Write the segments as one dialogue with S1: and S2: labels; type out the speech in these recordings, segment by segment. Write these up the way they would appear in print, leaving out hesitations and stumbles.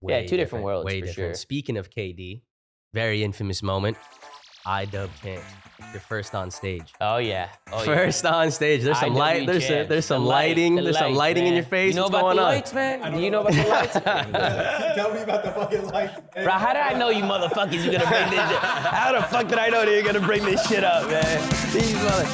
S1: Two different worlds
S2: way
S1: for
S2: different.
S1: sure.
S2: Speaking of KD, very infamous moment. iDub champ. You're first on stage.
S1: Oh yeah.
S2: First on stage. There's some light. There's some lighting. There's some lighting in your face.
S1: You know
S2: What's
S1: about
S2: going
S1: the
S2: on?
S1: lights, man? Do you know about the lights?
S3: Tell me about the fucking lights.
S1: Bro, how did I know you motherfuckers are gonna bring this shit? How the fuck did I know they were gonna bring this shit up, man? These mother.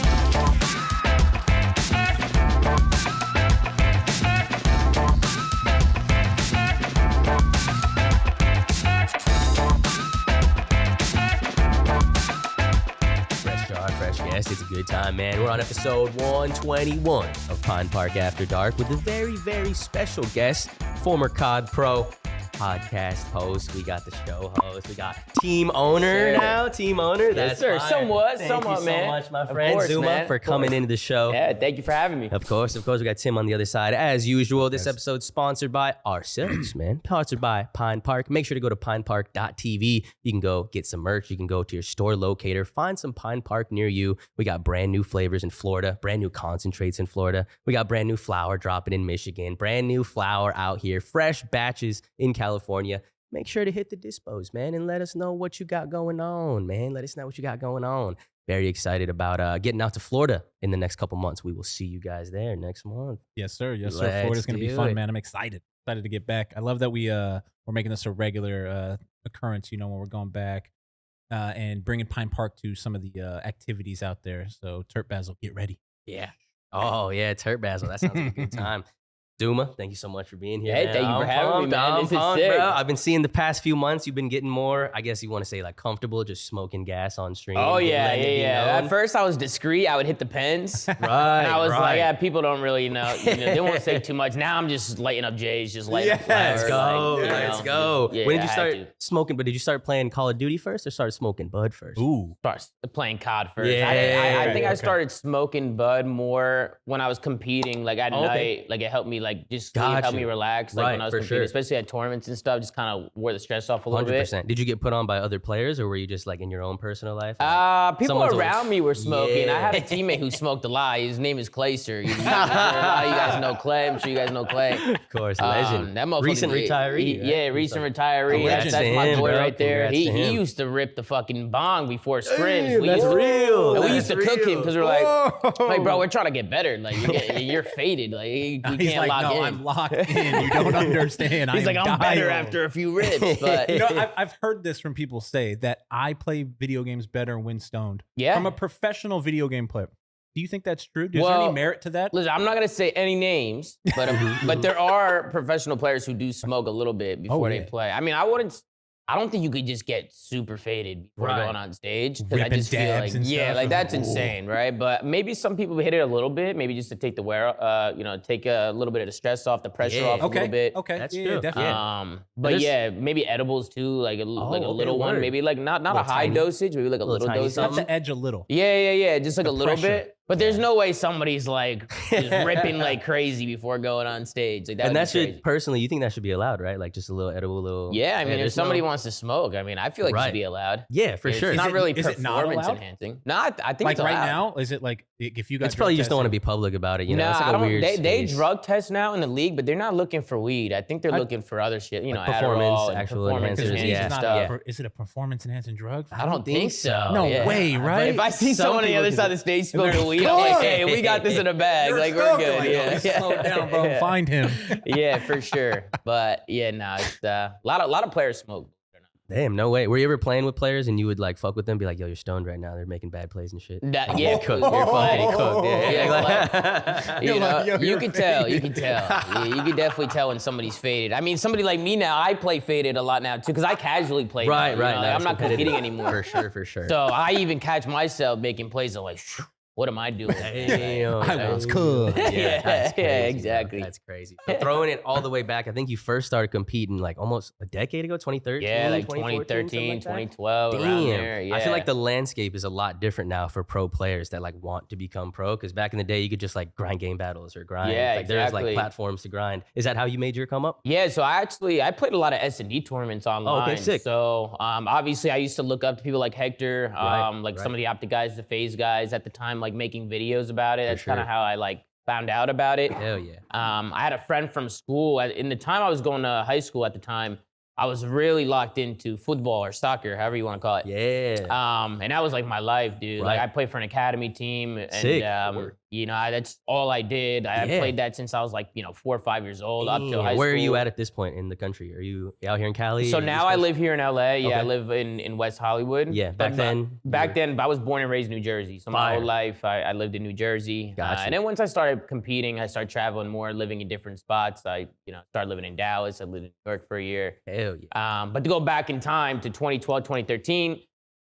S1: Yes, it's a good time, man. We're on episode 121 of Pine Park After Dark with a very, very special guest, former COD Pro podcast host. We got the show host. We got team owner now. Team owner. That's
S2: sir.
S1: Fire. Somewhat,
S2: Thank you so
S1: man.
S2: much, my friend Zoomaa, for coming into the show.
S1: Yeah, thank you for having me.
S2: Of course. We got Tim on the other side. As usual, this episode's sponsored by ourselves, man. Sponsored by Pine Park. Make sure to go to pinepark.tv. You can go get some merch. You can go to your store locator. Find some Pine Park near you. We got brand new flavors in Florida, brand new concentrates in Florida. We got brand new flour dropping in Michigan, brand new flour out here, fresh batches in California. Make sure to hit the dispos, man, and let us know what you got going on, man. Let us know what you got going on. Very excited about getting out to Florida in the next couple months. We will see you guys there next month.
S3: Yes, sir. Yes, sir. Florida's going to be fun, man. I'm excited. Excited to get back. I love that we're making this a regular occurrence, when we're going back and bringing Pine Park to some of the activities out there. So, Turp Basil, get ready.
S2: Yeah. Oh, yeah, Turp Basil. That sounds like a good time. Zoomaa, thank you so much for being here.
S1: Hey,
S2: man.
S1: thank you for having me, man. This is
S2: pumped,
S1: sick.
S2: bro. I've been seeing the past few months, you've been getting more, I guess you want to say like comfortable, just smoking gas on stream.
S1: Oh, yeah. At first, I was discreet. I would hit the pens.
S2: Right.
S1: And I was like, yeah, people don't really know. They won't say too much. Now I'm just lighting up J's, just lighting up flowers.
S2: Let's go. Let's go.
S1: Yeah,
S2: when did you
S1: I
S2: start
S1: had
S2: smoking? But did you start playing Call of Duty first or start smoking bud first?
S3: Ooh.
S1: Start playing COD first.
S2: Yeah.
S1: I think I
S3: Okay.
S1: started smoking bud more when I was competing, like at night. Like it helped me, like just
S2: Gotcha.
S1: helped me relax, like
S2: Right,
S1: when I was
S2: for
S1: competing,
S2: sure.
S1: especially at tournaments and stuff. Just kind of wore the stress off a little bit.
S2: 100%. Did you get put on by other players or were you just like in your own personal life?
S1: People
S2: Someone's
S1: around me were smoking. I had a
S2: Yeah.
S1: teammate who smoked a lot. His name is Clayster. A lot of you guys know Clay. I'm sure you guys know Clay.
S2: Of course, legend.
S1: That motherfucker,
S2: Recent retiree. right?
S1: Yeah, recent retiree. That's
S2: Congrats to
S1: my
S2: him,
S1: boy
S2: bro.
S1: right there.
S2: Congrats
S1: He
S2: to him.
S1: used to rip the fucking bong before scrims.
S2: Damn, that's real.
S1: And we used to
S2: That's
S1: cook him
S2: real.
S1: because we're like, bro, we're trying to get better. Like you're faded. Like you
S3: He's
S1: can't
S3: like,
S1: lock
S3: no,
S1: in.
S3: I'm locked in. You don't understand.
S1: He's like, I'm better after a few rips. But
S3: I've heard this from people say that I play video games better when stoned.
S1: Yeah.
S3: From a professional video game player. Do you think that's true? Is there
S1: Well,
S3: any merit to that?
S1: listen, I'm not gonna say any names, but there are professional players who do smoke a little bit before they
S3: yeah.
S1: play. I mean, I don't think you could just get super faded before
S2: Right.
S1: going on stage because I
S3: Ripping
S1: just feel
S3: dabs
S1: like
S3: and stuff.
S1: like that's
S3: Ooh.
S1: insane, right? But maybe some people hit it a little bit, maybe just to take the take a little bit of the stress off, the pressure off a little bit.
S3: Okay.
S2: That's
S3: yeah,
S2: true.
S3: definitely.
S1: But
S2: there's-
S1: yeah, maybe edibles too, like a
S2: okay,
S1: little one,
S2: word.
S1: maybe like not a
S2: Little
S1: high
S2: tiny.
S1: dosage, maybe like a little
S2: tiny
S1: dosage.
S2: something.
S3: Not the edge a little.
S1: Yeah, just like
S3: The
S1: a little
S3: pressure.
S1: bit. But there's no way somebody's like just ripping like crazy before going on stage. Like that
S2: And
S1: would
S2: that
S1: be
S2: should,
S1: crazy.
S2: personally, you think that should be allowed, right? Like just a little edible, little.
S1: Yeah, I mean, if
S2: there's
S1: somebody
S2: no-
S1: wants to smoke, I mean, I feel like it
S2: Right.
S1: should be allowed.
S2: Yeah, for
S1: It's
S2: sure.
S1: not
S3: it-
S1: really
S3: is it not
S1: performance
S3: allowed?
S1: enhancing. No, I think
S3: Like
S1: it's
S3: right
S1: allowed.
S3: now, is it like if you guys
S2: It's probably you
S3: drug
S2: just don't want to
S3: tested-
S2: be public about it, you know?
S1: No,
S2: It's like
S1: I
S2: a
S1: don't.
S2: weird
S1: They
S2: space.
S1: drug test now in the league, but they're not looking for weed. I think they're looking for other shit. You
S2: Like
S1: know,
S2: performance,
S1: Adderall and
S2: actual
S1: performance
S2: enhancers,
S1: enhancing
S2: yeah.
S3: It's not
S1: stuff.
S3: is it a performance enhancing drug?
S1: I don't think so.
S3: No
S1: yeah.
S3: way, right?
S1: If I see
S2: Some
S1: someone on the
S2: people
S1: other
S2: do
S1: side of
S2: that.
S1: the stage smoking weed, I'm like, hey, we got this in a bag.
S3: You're
S1: Like we're
S3: smoking.
S1: good.
S3: Like,
S1: Yeah,
S3: slow down, bro.
S1: Yeah.
S3: Find him.
S1: Yeah, for sure. But yeah, no, it's a lot of players smoke.
S2: Damn, no way. Were you ever playing with players and you would like fuck with them, be like, yo, you're stoned right now. They're making bad plays and shit.
S1: That, yeah,
S2: Cooked. You're fucking cooked.
S1: Yeah,
S3: You're like, yo,
S1: you
S3: you're
S1: can tell.
S3: faded.
S1: You can tell. Yeah, you can definitely tell when somebody's faded. I mean, somebody like me now, I play faded a lot now too, because I casually play.
S2: Right,
S1: now, you
S2: right.
S1: know,
S2: now
S1: like,
S2: it's
S1: I'm not
S2: competitive.
S1: competing anymore.
S2: For sure.
S1: So I even catch myself making plays. I'm like, what am I doing?
S2: Damn,
S3: I was cooked.
S1: Yeah,
S2: that's crazy,
S1: yeah,
S2: bro.
S1: exactly.
S2: That's crazy. So throwing it all the way back, I think you first started competing like almost a decade ago, 2013?
S1: Yeah, like
S2: 2014,
S1: 2013,
S2: something like that?
S1: 2012, around
S2: Damn.
S1: there. Yeah.
S2: I feel like the landscape is a lot different now for pro players that like want to become pro. Because back in the day, you could just like grind game battles or grind.
S1: Yeah,
S2: like there's like
S1: exactly.
S2: platforms to grind. Is that how you made your come up?
S1: Yeah, so I played a lot of S&D tournaments online.
S2: sick.
S1: So obviously I used to look up to people like Hector,
S2: Right,
S1: some of the Optic guys, the FaZe guys at the time, like making videos about it. That's
S2: sure.
S1: kind of how I like found out about it.
S2: Hell yeah.
S1: I had a friend from school in the time I was going to high school at the time.
S4: I was really locked into football or soccer, however you want to call it.
S2: Yeah.
S4: And that was like my life, dude.
S2: Right.
S4: Like I played for an academy team, and
S2: Sick.
S4: that's all I did. I played that since I was like 4 or 5 years old up to high school.
S2: Where are you at this point in the country? Are you out here in Cali?
S4: So now I live here in LA. Yeah, I live in West Hollywood.
S2: Yeah, back then
S4: I was born and raised in New Jersey. So my whole life I lived in New Jersey.
S2: Gotcha.
S4: And then once I started competing, I started traveling more, living in different spots. I started living in Dallas. I lived in New York for a year.
S2: Hell yeah.
S4: But to go back in time to 2012, 2013,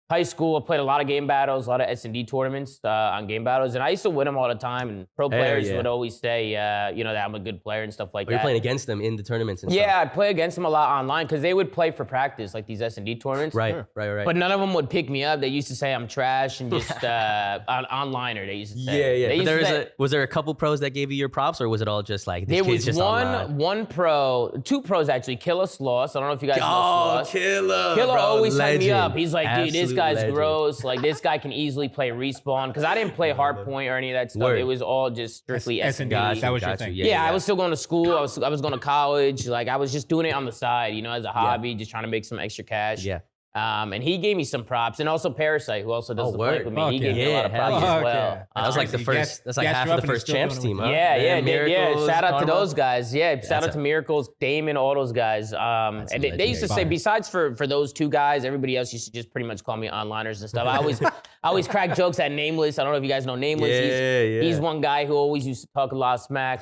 S4: high school, I played a lot of game battles, a lot of S&D tournaments on game battles, and I used to win them all the time. And pro players would always say, that I'm a good player and stuff like that.
S2: You're playing against them in the tournaments and stuff.
S4: Yeah, I'd play against them a lot online because they would play for practice, like these S&D tournaments.
S2: Right.
S4: But none of them would pick me up. They used to say I'm trash and just onliner. They used to say.
S2: Yeah. But was there a couple pros that gave you your props, or was it all just like this kid's just online?
S4: one pro, two pros actually. Killer Sloss. I don't know if you guys know Sloss.
S2: Killer!
S4: Killer
S2: bro,
S4: always hyped me
S2: legend.
S4: up. He's like, dude, this guy's
S2: legend.
S4: gross. Like, this guy can easily play respawn. Because I didn't play hardpoint or any of that stuff.
S2: Word.
S4: It was all just strictly S&D.
S3: That was your thing.
S4: Yeah, I was still going to school. I was going to college. Like, I was just doing it on the side, as a hobby, just trying to make some extra cash.
S2: Yeah.
S4: And he gave me some props, and also Parasite, who also does the flank with me.
S2: Fuck
S4: he gave me a lot of props as well.
S2: That was like the first. That's like half of the first champs team. Huh?
S4: Yeah.
S2: Miracles,
S4: Shout out to
S2: Karma.
S4: those guys. Yeah, shout out to Miracles, Damon, all those guys. And they used to say, besides for those two guys, everybody else used to just pretty much call me onliners and stuff. I always crack jokes at Nameless. I don't know if you guys know Nameless. He's one guy who always used to talk a lot of smack.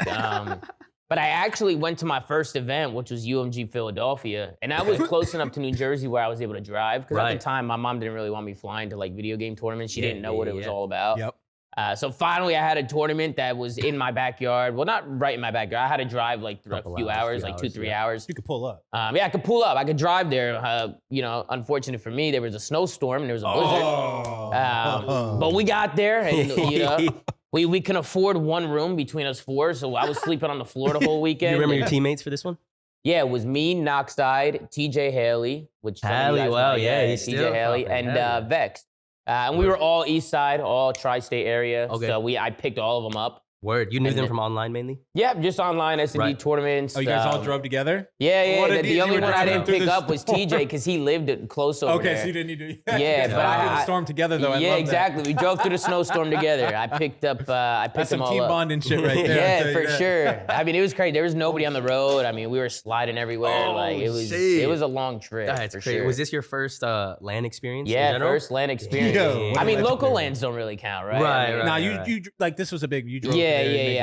S4: But I actually went to my first event, which was UMG Philadelphia. And I was close enough to New Jersey where I was able to drive. Because at the time, my mom didn't really want me flying to like video game tournaments. She didn't know what it was all about.
S3: Yep.
S4: So finally, I had a tournament that was in my backyard. Well, not right in my backyard. I had to drive like through a few hours, like 2-3 hours.
S3: You could pull up.
S4: Yeah, I could pull up. I could drive there. Unfortunate for me, there was a snowstorm and there was a blizzard. But we got there and, We can afford one room between us four, so I was sleeping on the floor the whole weekend.
S2: You remember your teammates for this one?
S4: Yeah, it was me, Noxtide, TJ Haley, which
S2: Haley, wow, yeah, he's
S4: TJ
S2: still
S4: Haley, and Vex. And we were all East Side, all tri-state area.
S2: Okay.
S4: So I picked all of them up.
S2: Word. You knew them from online mainly?
S4: Yeah, just online S&D tournaments.
S3: Oh, you guys all drove together?
S4: Yeah. The only one I didn't pick up was TJ because he lived close over there.
S3: Okay, so you didn't need to.
S4: Yeah,
S3: but I did the storm together though.
S4: Yeah, exactly. We drove through the snowstorm together. I picked them all up.
S3: That's some team bonding shit right there.
S4: Yeah, for sure. I mean, it was crazy. There was nobody on the road. I mean, we were sliding everywhere. It was a long trip.
S2: That's
S4: for
S2: crazy.
S4: sure.
S2: Was this your first LAN experience?
S4: Yeah, first LAN experience. I mean, local LANs don't really count, right?
S2: Right.
S3: Now you like this was a big. You drove.
S4: Yeah.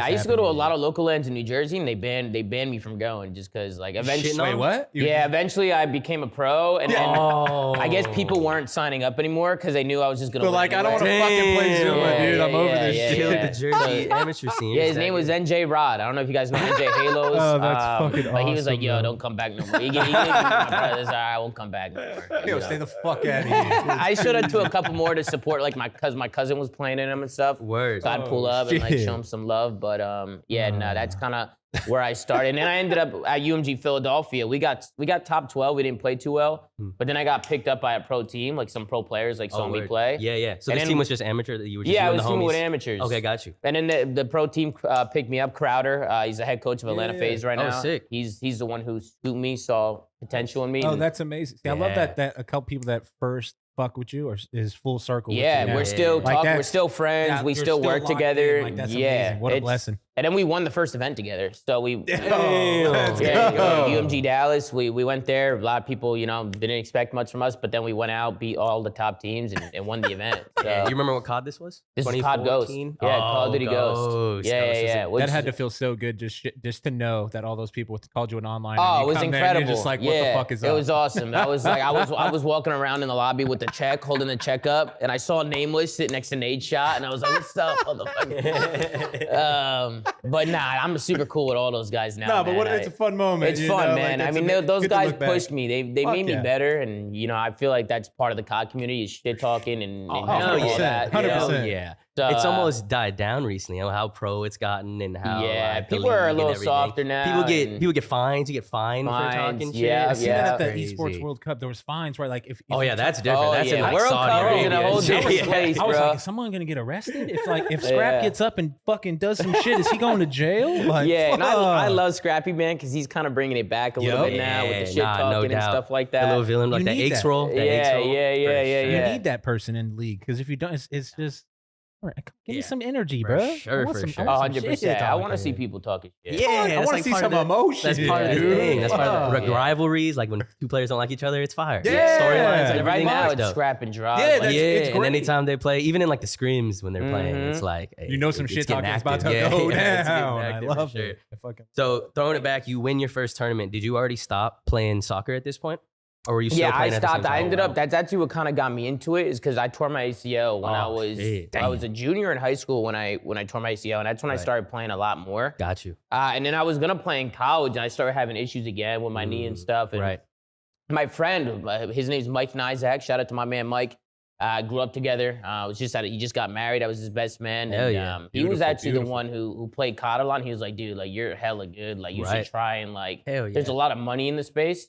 S4: I used to go to a lot of local LANs in New Jersey, and they banned me from going just because, like, eventually.
S3: Wait, what?
S4: Eventually I became a pro, and I guess people weren't signing up anymore because they knew I was just gonna.
S3: But like, I don't want to fucking play Zoomaa, dude. I'm over this shit.
S2: Killed the Jersey amateur scene.
S4: Yeah, his name was NJ Rod. I don't know if you guys know NJ Halos.
S3: Oh, that's fucking awesome.
S4: But he was like, yo, don't come back no more. He gave me my brothers, all right, I won't come back no more.
S3: Yo, stay the fuck out of here.
S4: I should have to a couple more to support, like, my cousin was playing in them and stuff.
S2: Word.
S4: So I'd pull up and like show him some love. But that's kind of where I started. And then I ended up at UMG Philadelphia. We got top 12. We didn't play too well. But then I got picked up by a pro team, like some pro players like saw me play.
S2: Yeah. So this team was just amateur that you were just
S4: I
S2: doing
S4: was
S2: the
S4: teaming
S2: homies?
S4: with amateurs.
S2: Okay, got you.
S4: And then the pro team picked me up, Crowder. He's the head coach of Atlanta FaZe right now.
S2: Oh, sick.
S4: He's the one who scooped me, saw potential in me.
S3: Oh, that's amazing. See, I love that a couple people that first fuck with you or is full circle with you.
S4: We're still talking. We're still friends.
S3: Yeah,
S4: we
S3: you're
S4: still work together.
S3: Like, that's amazing. What a blessing.
S4: And then we won the first event together. So we
S3: let's go.
S4: UMG Dallas. We went there. A lot of people, didn't expect much from us, but then we went out, beat all the top teams, and won the event. So,
S2: You remember what COD this was?
S4: This is COD Ghost. Yeah, Call of Duty Ghost. Yeah.
S3: That had to feel so good just to know that all those people called you an online.
S4: Oh,
S3: and
S4: it was incredible.
S3: Just like, what the fuck is up?
S4: It was awesome. I was like, I was walking around in the lobby with the check, holding the check up, and I saw Nameless sitting next to Nate Shot, and I was like, what's up, motherfucker? But nah, I'm super cool with all those guys now.
S3: No, but it's a fun moment.
S4: It's fun, man. I mean, those guys pushed me. They made me better, and I feel like that's part of the COD community is shit talking and all that.
S3: 100%.
S2: Yeah.
S4: So,
S2: it's almost died down recently. How pro it's gotten and how
S4: people are a little softer now.
S2: People get fines. You get fined for talking shit.
S4: Yeah,
S3: I seen that at the
S2: Crazy.
S3: Esports World Cup. There was fines, right? Like if
S2: that's different. That's in like
S4: World
S2: Saudi
S4: Cup is
S2: Arabia.
S4: in a whole different place,
S3: I was
S4: bro.
S3: like, is someone gonna get arrested? If Scrap gets up and fucking does some shit, is he going to jail? Like,
S4: and I love Scrappy, man, because he's kind of bringing it back a little bit now with the shit talking and stuff like that.
S2: The little villain, like that X roll.
S4: Yeah.
S3: You need that person in the league because if you don't, it's just. Give me some energy, bro.
S2: For sure.
S4: 100%. I want to see people talking shit.
S2: Yeah,
S3: I want to see some emotion.
S2: That's part of the thing. That's part of the rivalries. Like when two players don't like each other, it's fire.
S3: Yeah.
S2: Storylines.
S4: And right now, it's scrap and drop.
S3: Yeah, it's
S2: and anytime they play, even in like the scrims when they're playing, it's like
S3: some shit talking is about to go down. I love it.
S2: So throwing it back, you win your first tournament. Did you already stop playing soccer at this point? Or were you still playing
S4: I
S2: at the same
S4: stopped.
S2: time?
S4: I ended up, that's actually what kind of got me into it, is because I tore my ACL when I was a junior in high school when I tore my ACL, and that's when I started playing a lot more.
S2: Got you.
S4: And then I was gonna play in college, and I started having issues again with my knee and stuff. And my friend, his name's Mike Nizak. Shout out to my man Mike. Grew up together. He just got married. I was his best man. And, he was actually the one who played COD a lot. He was like, dude, like you're hella good. Like you should try and like. There's a lot of money in the space.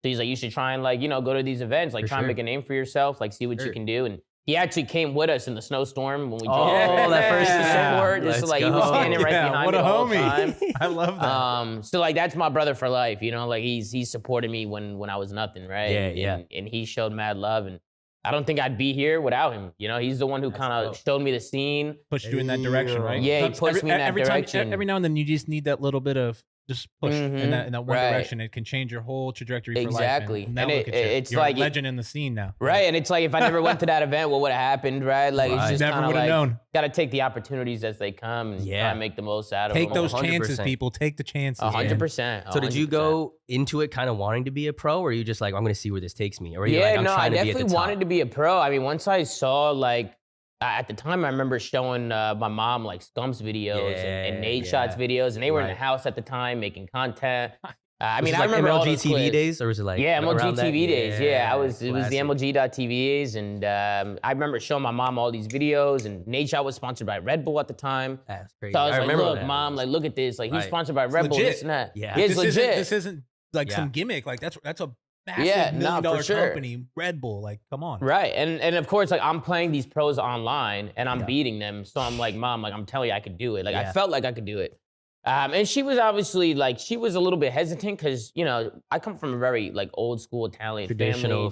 S4: So he's like, you should try and like, go to these events, like try and make a name for yourself, like see what you can do. And he actually came with us in the snowstorm when we drove.
S2: That first
S4: support. Just like he was standing right behind me the whole time.
S3: I love that.
S4: So like that's my brother for life, like he supported me when I was nothing, right? And he showed mad love, and I don't think I'd be here without him. He's the one who kind of showed me the scene,
S3: pushed you in that direction, right?
S4: Yeah, he pushed me in that direction.
S3: Every now and then you just need that little bit of just push in that one direction. It can change your whole trajectory for life.
S4: Exactly.
S3: And it's
S4: you're
S3: like a legend in the scene now.
S4: Right. And it's like if I never went to that event, what would have happened, right? Like it's just
S3: never
S4: would
S3: have known.
S4: Got to take the opportunities as they come and try and make the most out of them.
S3: Take those chances, people. Take the chances.
S4: 100%.
S2: So did you go into it kind of wanting to be a pro, or are you just like, I'm going to see where this takes me? Or are you
S4: I
S2: trying to be at the
S4: definitely
S2: top?
S4: wanted to be a pro. I mean, once I saw like, at the time, I remember showing my mom like Scump's videos and Nate Shot's videos, and they were in the house at the time making content. I mean, I
S2: like
S4: remember all
S2: MLG
S4: those
S2: TV
S4: clips.
S2: days, or was it like
S4: MLG TV days? Yeah, it was the
S2: classic.
S4: MLG.TV days, and I remember showing my mom all these videos. And Nate Shot was sponsored by Red Bull at the time.
S2: That's crazy.
S4: So I was like,
S2: remember
S4: look,
S2: that.
S4: mom, like look at this, like he's sponsored by Red Bull, this and that.
S2: Yeah,
S4: it's legit.
S3: This isn't like some gimmick. Like that's a massive $1 million company, Red Bull. Like, come on.
S4: Right. And of course, like I'm playing these pros online and I'm beating them. So I'm like, mom, like I'm telling you I could do it. Like I felt like I could do it. And she was obviously like, she was a little bit hesitant because, I come from a very like old school Italian traditional.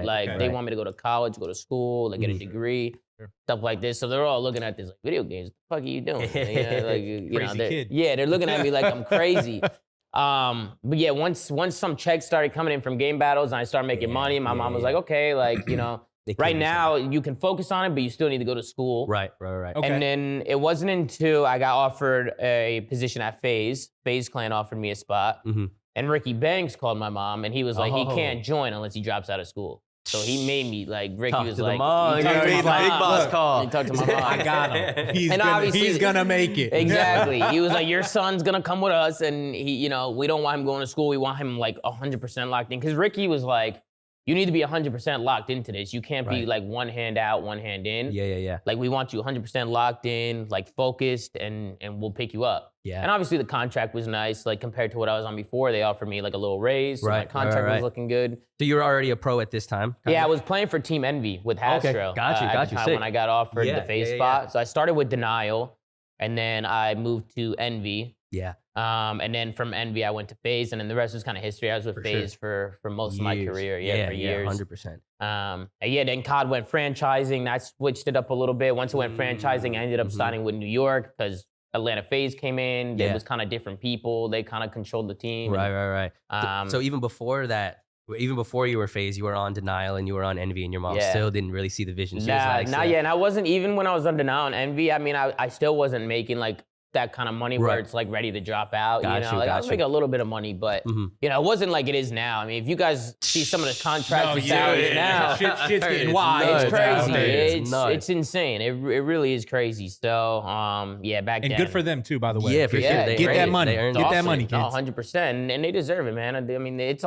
S4: Like they want me to go to college, go to school, like get a degree, stuff like this. So they're all looking at this like video games. What the fuck are you doing?
S3: Crazy kid.
S4: Yeah, they're looking at me like I'm crazy. But yeah, once some checks started coming in from game battles and I started making money, my mom was like, okay, like, right now you can focus on it, but you still need to go to school.
S2: Right. Okay.
S4: And then it wasn't until I got offered a position at FaZe Clan offered me a spot. And Ricky Banks called my mom and he was like, he can't join unless he drops out of school. So he made me like, Ricky was like,
S2: he talked to my mom. Big boss call.
S4: He talked to my mom.
S3: I got him. He's gonna make it.
S4: Exactly. He was like, your son's gonna come with us, and he, we don't want him going to school. We want him like 100% locked in. Because Ricky was like, you need to be 100% locked into this. You can't be like one hand out, one hand in.
S2: Yeah.
S4: Like we want you 100% locked in, like focused, and we'll pick you up.
S2: Yeah.
S4: And obviously the contract was nice, like compared to what I was on before. They offered me like a little raise. So my contract was looking good.
S2: So you were already a pro at this time?
S4: Yeah, I was playing for Team Envy with Hastro.
S2: Okay. Got you.
S4: At the time when I got offered the FaZe spot. So I started with Denial, and then I moved to Envy.
S2: Yeah.
S4: And then from Envy, I went to FaZe, and then the rest was kind of history. I was with FaZe for most of my career. For years.
S2: 100%.
S4: And then COD went franchising. That switched it up a little bit. Once it went franchising, I ended up signing with New York because Atlanta FaZe came in. It was kind of different people. They kind of controlled the team.
S2: Right. So even before that, even before you were FaZe, you were on Denial and you were on Envy, and your mom still didn't really see the vision. She was like,
S4: not yet. And I wasn't, even when I was on Denial and Envy, I mean, I still wasn't making like that kind of money where it's like ready to drop out. I was making a little bit of money, but it wasn't like it is now. I mean, if you guys see some of the contracts and salaries now,
S3: shit's getting wild.
S4: It's crazy.
S2: It's
S4: insane. It really is crazy. So back then.
S3: And good for them too, by the way.
S2: Yeah, for sure.
S3: Get that money.
S2: Get
S3: Get that money, kids.
S4: 100%. And they deserve it, man. I mean, it's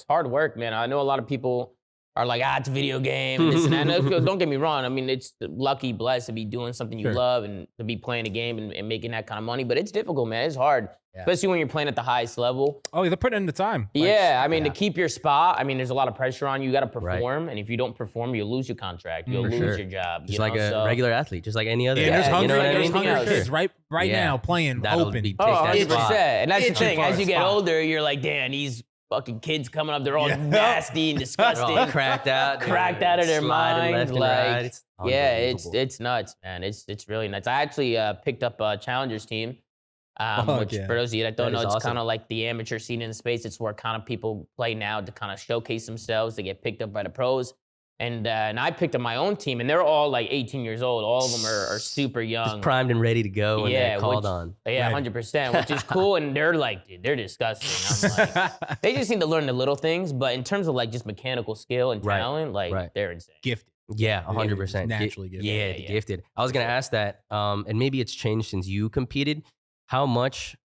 S4: hard work, man. I know a lot of people are like, it's a video game and this and that. And don't get me wrong. I mean, it's lucky, blessed to be doing something you love and to be playing a game and making that kind of money. But it's difficult, man. It's hard, especially when you're playing at the highest level.
S3: Oh, they're putting in the time.
S4: I mean, to keep your spot, I mean, there's a lot of pressure on you. You got to perform. And if you don't perform, you'll lose your contract. You'll lose your job.
S2: Just like a regular athlete, just like any other.
S3: There's
S2: you know what I mean?
S3: hungry kids right now playing open.
S4: 100%. And that's the thing. As you get older, you're like, damn, these fucking kids coming up, they're all nasty and disgusting.
S2: All cracked out
S4: of their mind.
S2: Like,
S4: it's nuts, man. It's really nuts. I actually picked up a Challengers team, which for those of you that don't know, it's kind of like the amateur scene in the space. It's where kind of people play now to kind of showcase themselves. They get picked up by the pros. And I picked up my own team, and they're all like 18 years old. All of them are super young.
S2: Just primed and ready to go when they're called on.
S4: Yeah, 100%, which is cool. And they're like, dude, they're disgusting. I'm like, they just need to learn the little things. But in terms of like just mechanical skill and talent, like they're insane.
S3: Gifted.
S2: Yeah, 100%.
S3: Naturally gifted.
S2: Yeah, gifted. I was going to ask that, and maybe it's changed since you competed. How much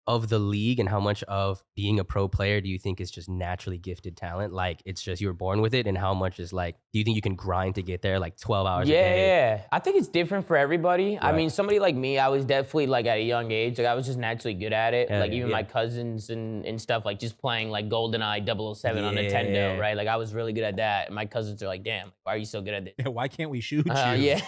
S2: of the league and how much of being a pro player do you think is just naturally gifted talent? Like it's just you were born with it, and how much is like, do you think you can grind to get there like 12 hours a day?
S4: Yeah, I think it's different for everybody. I mean, somebody like me, I was definitely like at a young age, like I was just naturally good at it. Like even my cousins and stuff, like just playing like GoldenEye 007 on Nintendo, right? Like I was really good at that. And my cousins are like, damn, why are you so good at this?
S3: Yeah, why can't we shoot you?
S4: Yeah.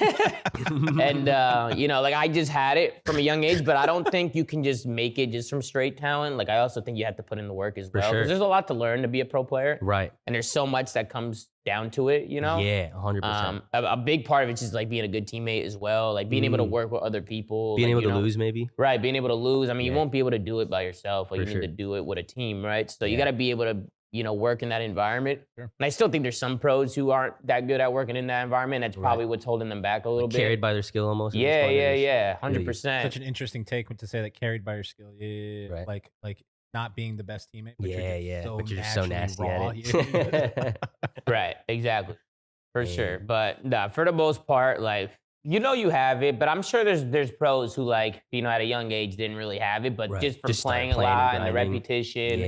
S4: And, you know, like I just had it from a young age, but I don't think you can just make it just from straight talent. Like I also think you have to put in the work as well. Because there's a lot to learn to be a pro player.
S2: Right.
S4: And there's so much that comes down to it, you know?
S2: Yeah, 100%.
S4: A big part of it's just like being a good teammate as well. Like being able to work with other people.
S2: Being
S4: like,
S2: able to lose maybe.
S4: Right, being able to lose. I mean, you won't be able to do it by yourself. Like you need to do it with a team, right? So you got to be able to, you know, work in that environment. And I still think there's some pros who aren't that good at working in that environment. That's probably what's holding them back a little bit.
S2: Carried by their skill almost.
S4: Yeah, 100%.
S3: Such an interesting take to say that carried by your skill. Yeah, like not being the best teammate. But
S2: but you're just so nasty
S3: raw.
S2: at it.
S4: Right, exactly. For sure. But nah, for the most part, like, you know you have it, but I'm sure there's pros who like, you know, at a young age didn't really have it, but just from playing a lot and the repetition,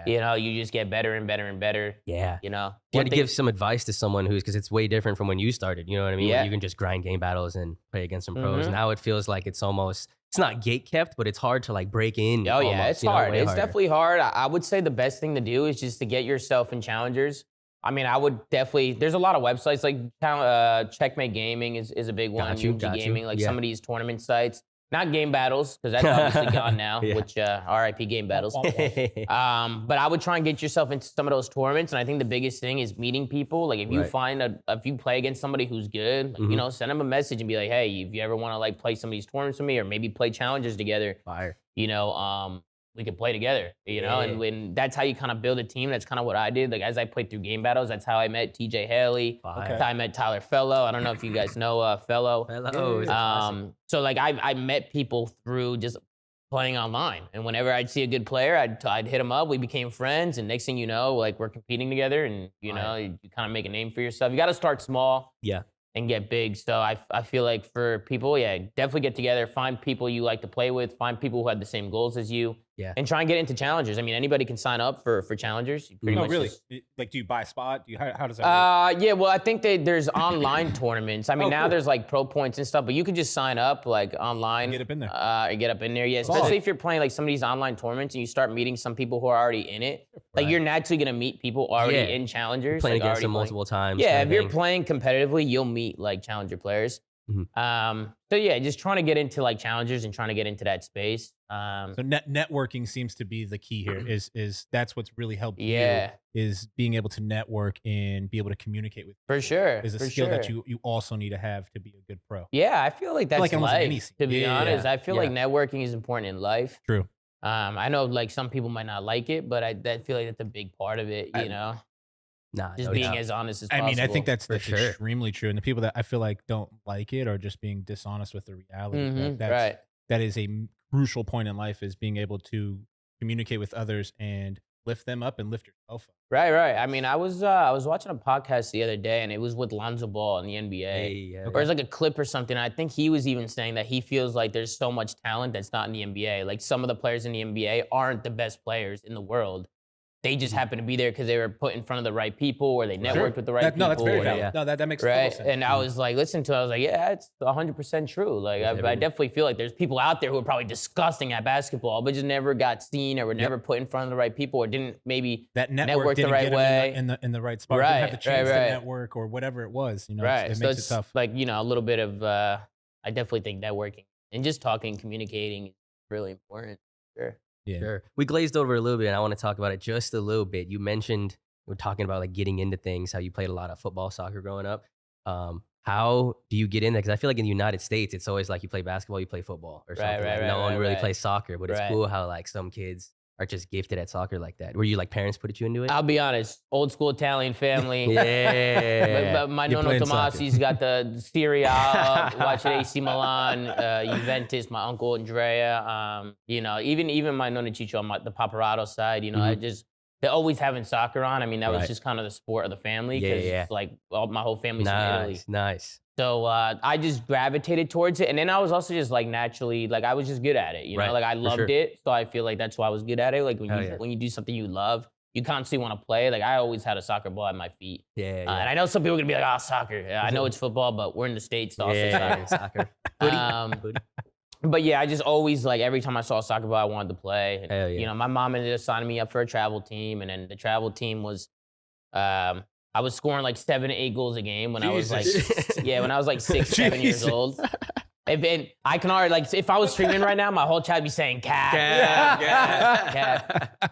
S4: you know, you just get better and better and better.
S2: Yeah.
S4: You know?
S2: You had to give some advice to someone who's, because it's way different from when you started, you know what I mean?
S4: Yeah.
S2: When you can just grind game battles and play against some pros. Now it feels like it's almost, it's not gate kept, but it's hard to like break in.
S4: Oh yeah, it's hard. It's
S2: harder.
S4: definitely hard. I would say the best thing to do is just to get yourself in challengers. I mean, I would definitely, there's a lot of websites like Checkmate Gaming is a big one.
S2: Got
S4: Gaming, like some of these tournament sites. Not Game Battles, because that's obviously gone now, which RIP Game Battles. But I would try and get yourself into some of those tournaments. And I think the biggest thing is meeting people. Like if you find if you play against somebody who's good, like, you know, send them a message and be like, hey, if you ever want to like play some of these tournaments with me or maybe play challenges together, you know, we could play together, you know, and when that's how you kind of build a team. That's kind of what I did. Like as I played through Game Battles, that's how I met TJ Haley. That's how I met Tyler Fellow. I don't know if you guys know Fellow. So like I met people through just playing online, and whenever I'd see a good player, I'd hit him up. We became friends, and next thing you know, like we're competing together, and you know, you kind of make a name for yourself. You got to start small. And get big. So I feel like for people, definitely get together, find people you like to play with, find people who have the same goals as you, and try and get into challengers. I mean, anybody can sign up for challengers.
S3: Really? Like, do you buy a spot? How does that work?
S4: Yeah, well, I think there's online tournaments. I mean, now there's like pro points and stuff, but you could just sign up like online.
S3: Get up in there.
S4: Get up in there, especially if you're playing like some of these online tournaments and you start meeting some people who are already in it. Like you're naturally gonna meet people already in challengers.
S2: Playing
S4: like,
S2: against them multiple times.
S4: Yeah, if you're playing competitively, you'll meet like challenger players. So yeah, just trying to get into like challengers and trying to get into that space.
S3: So networking seems to be the key here. Is that's what's really helped you, is being able to network and be able to communicate with people.
S4: For sure.
S3: Is a skill that you also need to have to be a good pro.
S4: Yeah, I feel like that's
S3: like
S4: life, to be honest. I feel like networking is important in life.
S3: True.
S4: I know like some people might not like it, but I feel like that's a big part of it, you know? Just being as honest as possible.
S3: I mean, I think that's extremely true. And the people that I feel like don't like it are just being dishonest with the reality. That is a crucial point in life, is being able to communicate with others and lift them up and lift yourself up.
S4: Right. I mean, I was watching a podcast the other day, and it was with Lonzo Ball in the NBA. Or it's like a clip or something. I think he was even saying that he feels like there's so much talent that's not in the NBA. Like some of the players in the NBA aren't the best players in the world. they just happened to be there because they were put in front of the right people or they networked with the right people.
S3: No, that's very valid.
S2: Yeah.
S3: No, that makes total
S4: right.
S3: sense.
S4: And I was like, listen to it. I was like, yeah, it's 100% true. Like, I definitely feel like there's people out there who are probably disgusting at basketball, but just never got seen or were never put in front of the right people or didn't maybe
S3: that
S4: network
S3: didn't
S4: the right
S3: get
S4: way.
S3: in the right spot.
S4: Right,
S3: Didn't have the chance
S4: right.
S3: to network or whatever it was. You know,
S4: right.
S3: it
S4: So
S3: makes
S4: it's
S3: it tough.
S4: like, a little bit of, I definitely think networking and just talking, communicating is really important. Sure.
S3: Yeah.
S2: Sure. We glazed over a little bit, and I want to talk about it just a little bit. You mentioned, we're talking about like getting into things, how you played a lot of football, soccer growing up. How do you get in there? Because I feel like in the United States, it's always like you play basketball, you play football or something.
S4: Right,
S2: no one really plays soccer, but it's
S4: Right.
S2: cool how like some kids are just gifted at soccer like that. Were you like parents put you into it?
S4: I'll be honest, old school Italian family.
S2: Yeah.
S4: But my
S3: You're
S4: Nonno
S3: playing soccer.
S4: Tomasi's got the Serie A, watching AC Milan, Juventus, my uncle Andrea. You know, even my Nonno Ciccio on the Paparazzo side, you know, they're always having soccer on. I mean, that was just kind of the sport of the family because like my whole family's from Italy.
S2: Nice.
S4: So I just gravitated towards it. And then I was also just like naturally, like I was just good at it. You know, like I loved it. So I feel like that's why I was good at it. Like when you do something you love, you constantly want to play. Like I always had a soccer ball at my feet.
S2: Yeah.
S4: And I know some people are going to be like, soccer. I know it's football, but we're in the States. So also
S2: soccer.
S4: But yeah, I just always, like, every time I saw a soccer ball, I wanted to play. And,
S2: Hell yeah.
S4: You know, my mom ended up signing me up for a travel team. And then the travel team was, I was scoring like 7 to 8 goals a game when I was like, when I was like 6, 7 years old. And I can already, like, if I was streaming right now, my whole chat would be saying cat.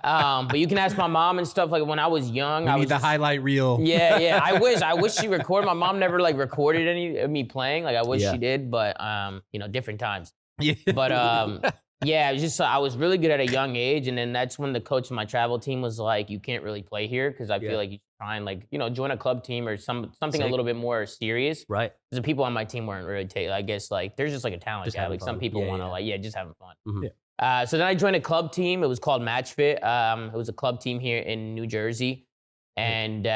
S4: But you can ask my mom and stuff. Like when I was young, I was
S3: the highlight reel.
S4: Yeah. I wish she recorded. My mom never like recorded any of me playing. Like I wish she did, but you know, different times.
S3: Yeah.
S4: But it was just I was really good at a young age, and then that's when the coach of my travel team was like, "You can't really play here because I feel like you should try and like join a club team or something a little bit more serious."
S2: Right.
S4: Because the people on my team weren't really I guess like there's just like a talent gap. Like some people want to just having fun.
S2: Mm-hmm.
S4: So then I joined a club team. It was called Match Fit. It was a club team here in New Jersey. And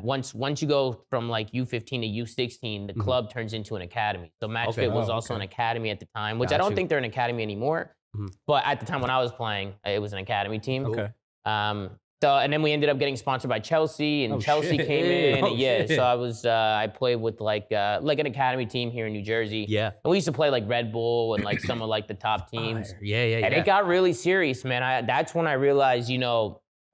S4: once you go from like U15 to U16, the club turns into an academy. So Match Fit was also an academy at the time, which I don't think they're an academy anymore. But at the time when I was playing, it was an academy team.
S3: Okay.
S4: So and then we ended up getting sponsored by Chelsea, and Chelsea came in. So I was I played with like an academy team here in New Jersey.
S2: Yeah.
S4: And we used to play like Red Bull and like some of like the top teams.
S2: Yeah.
S4: And it got really serious, man. That's when I realized,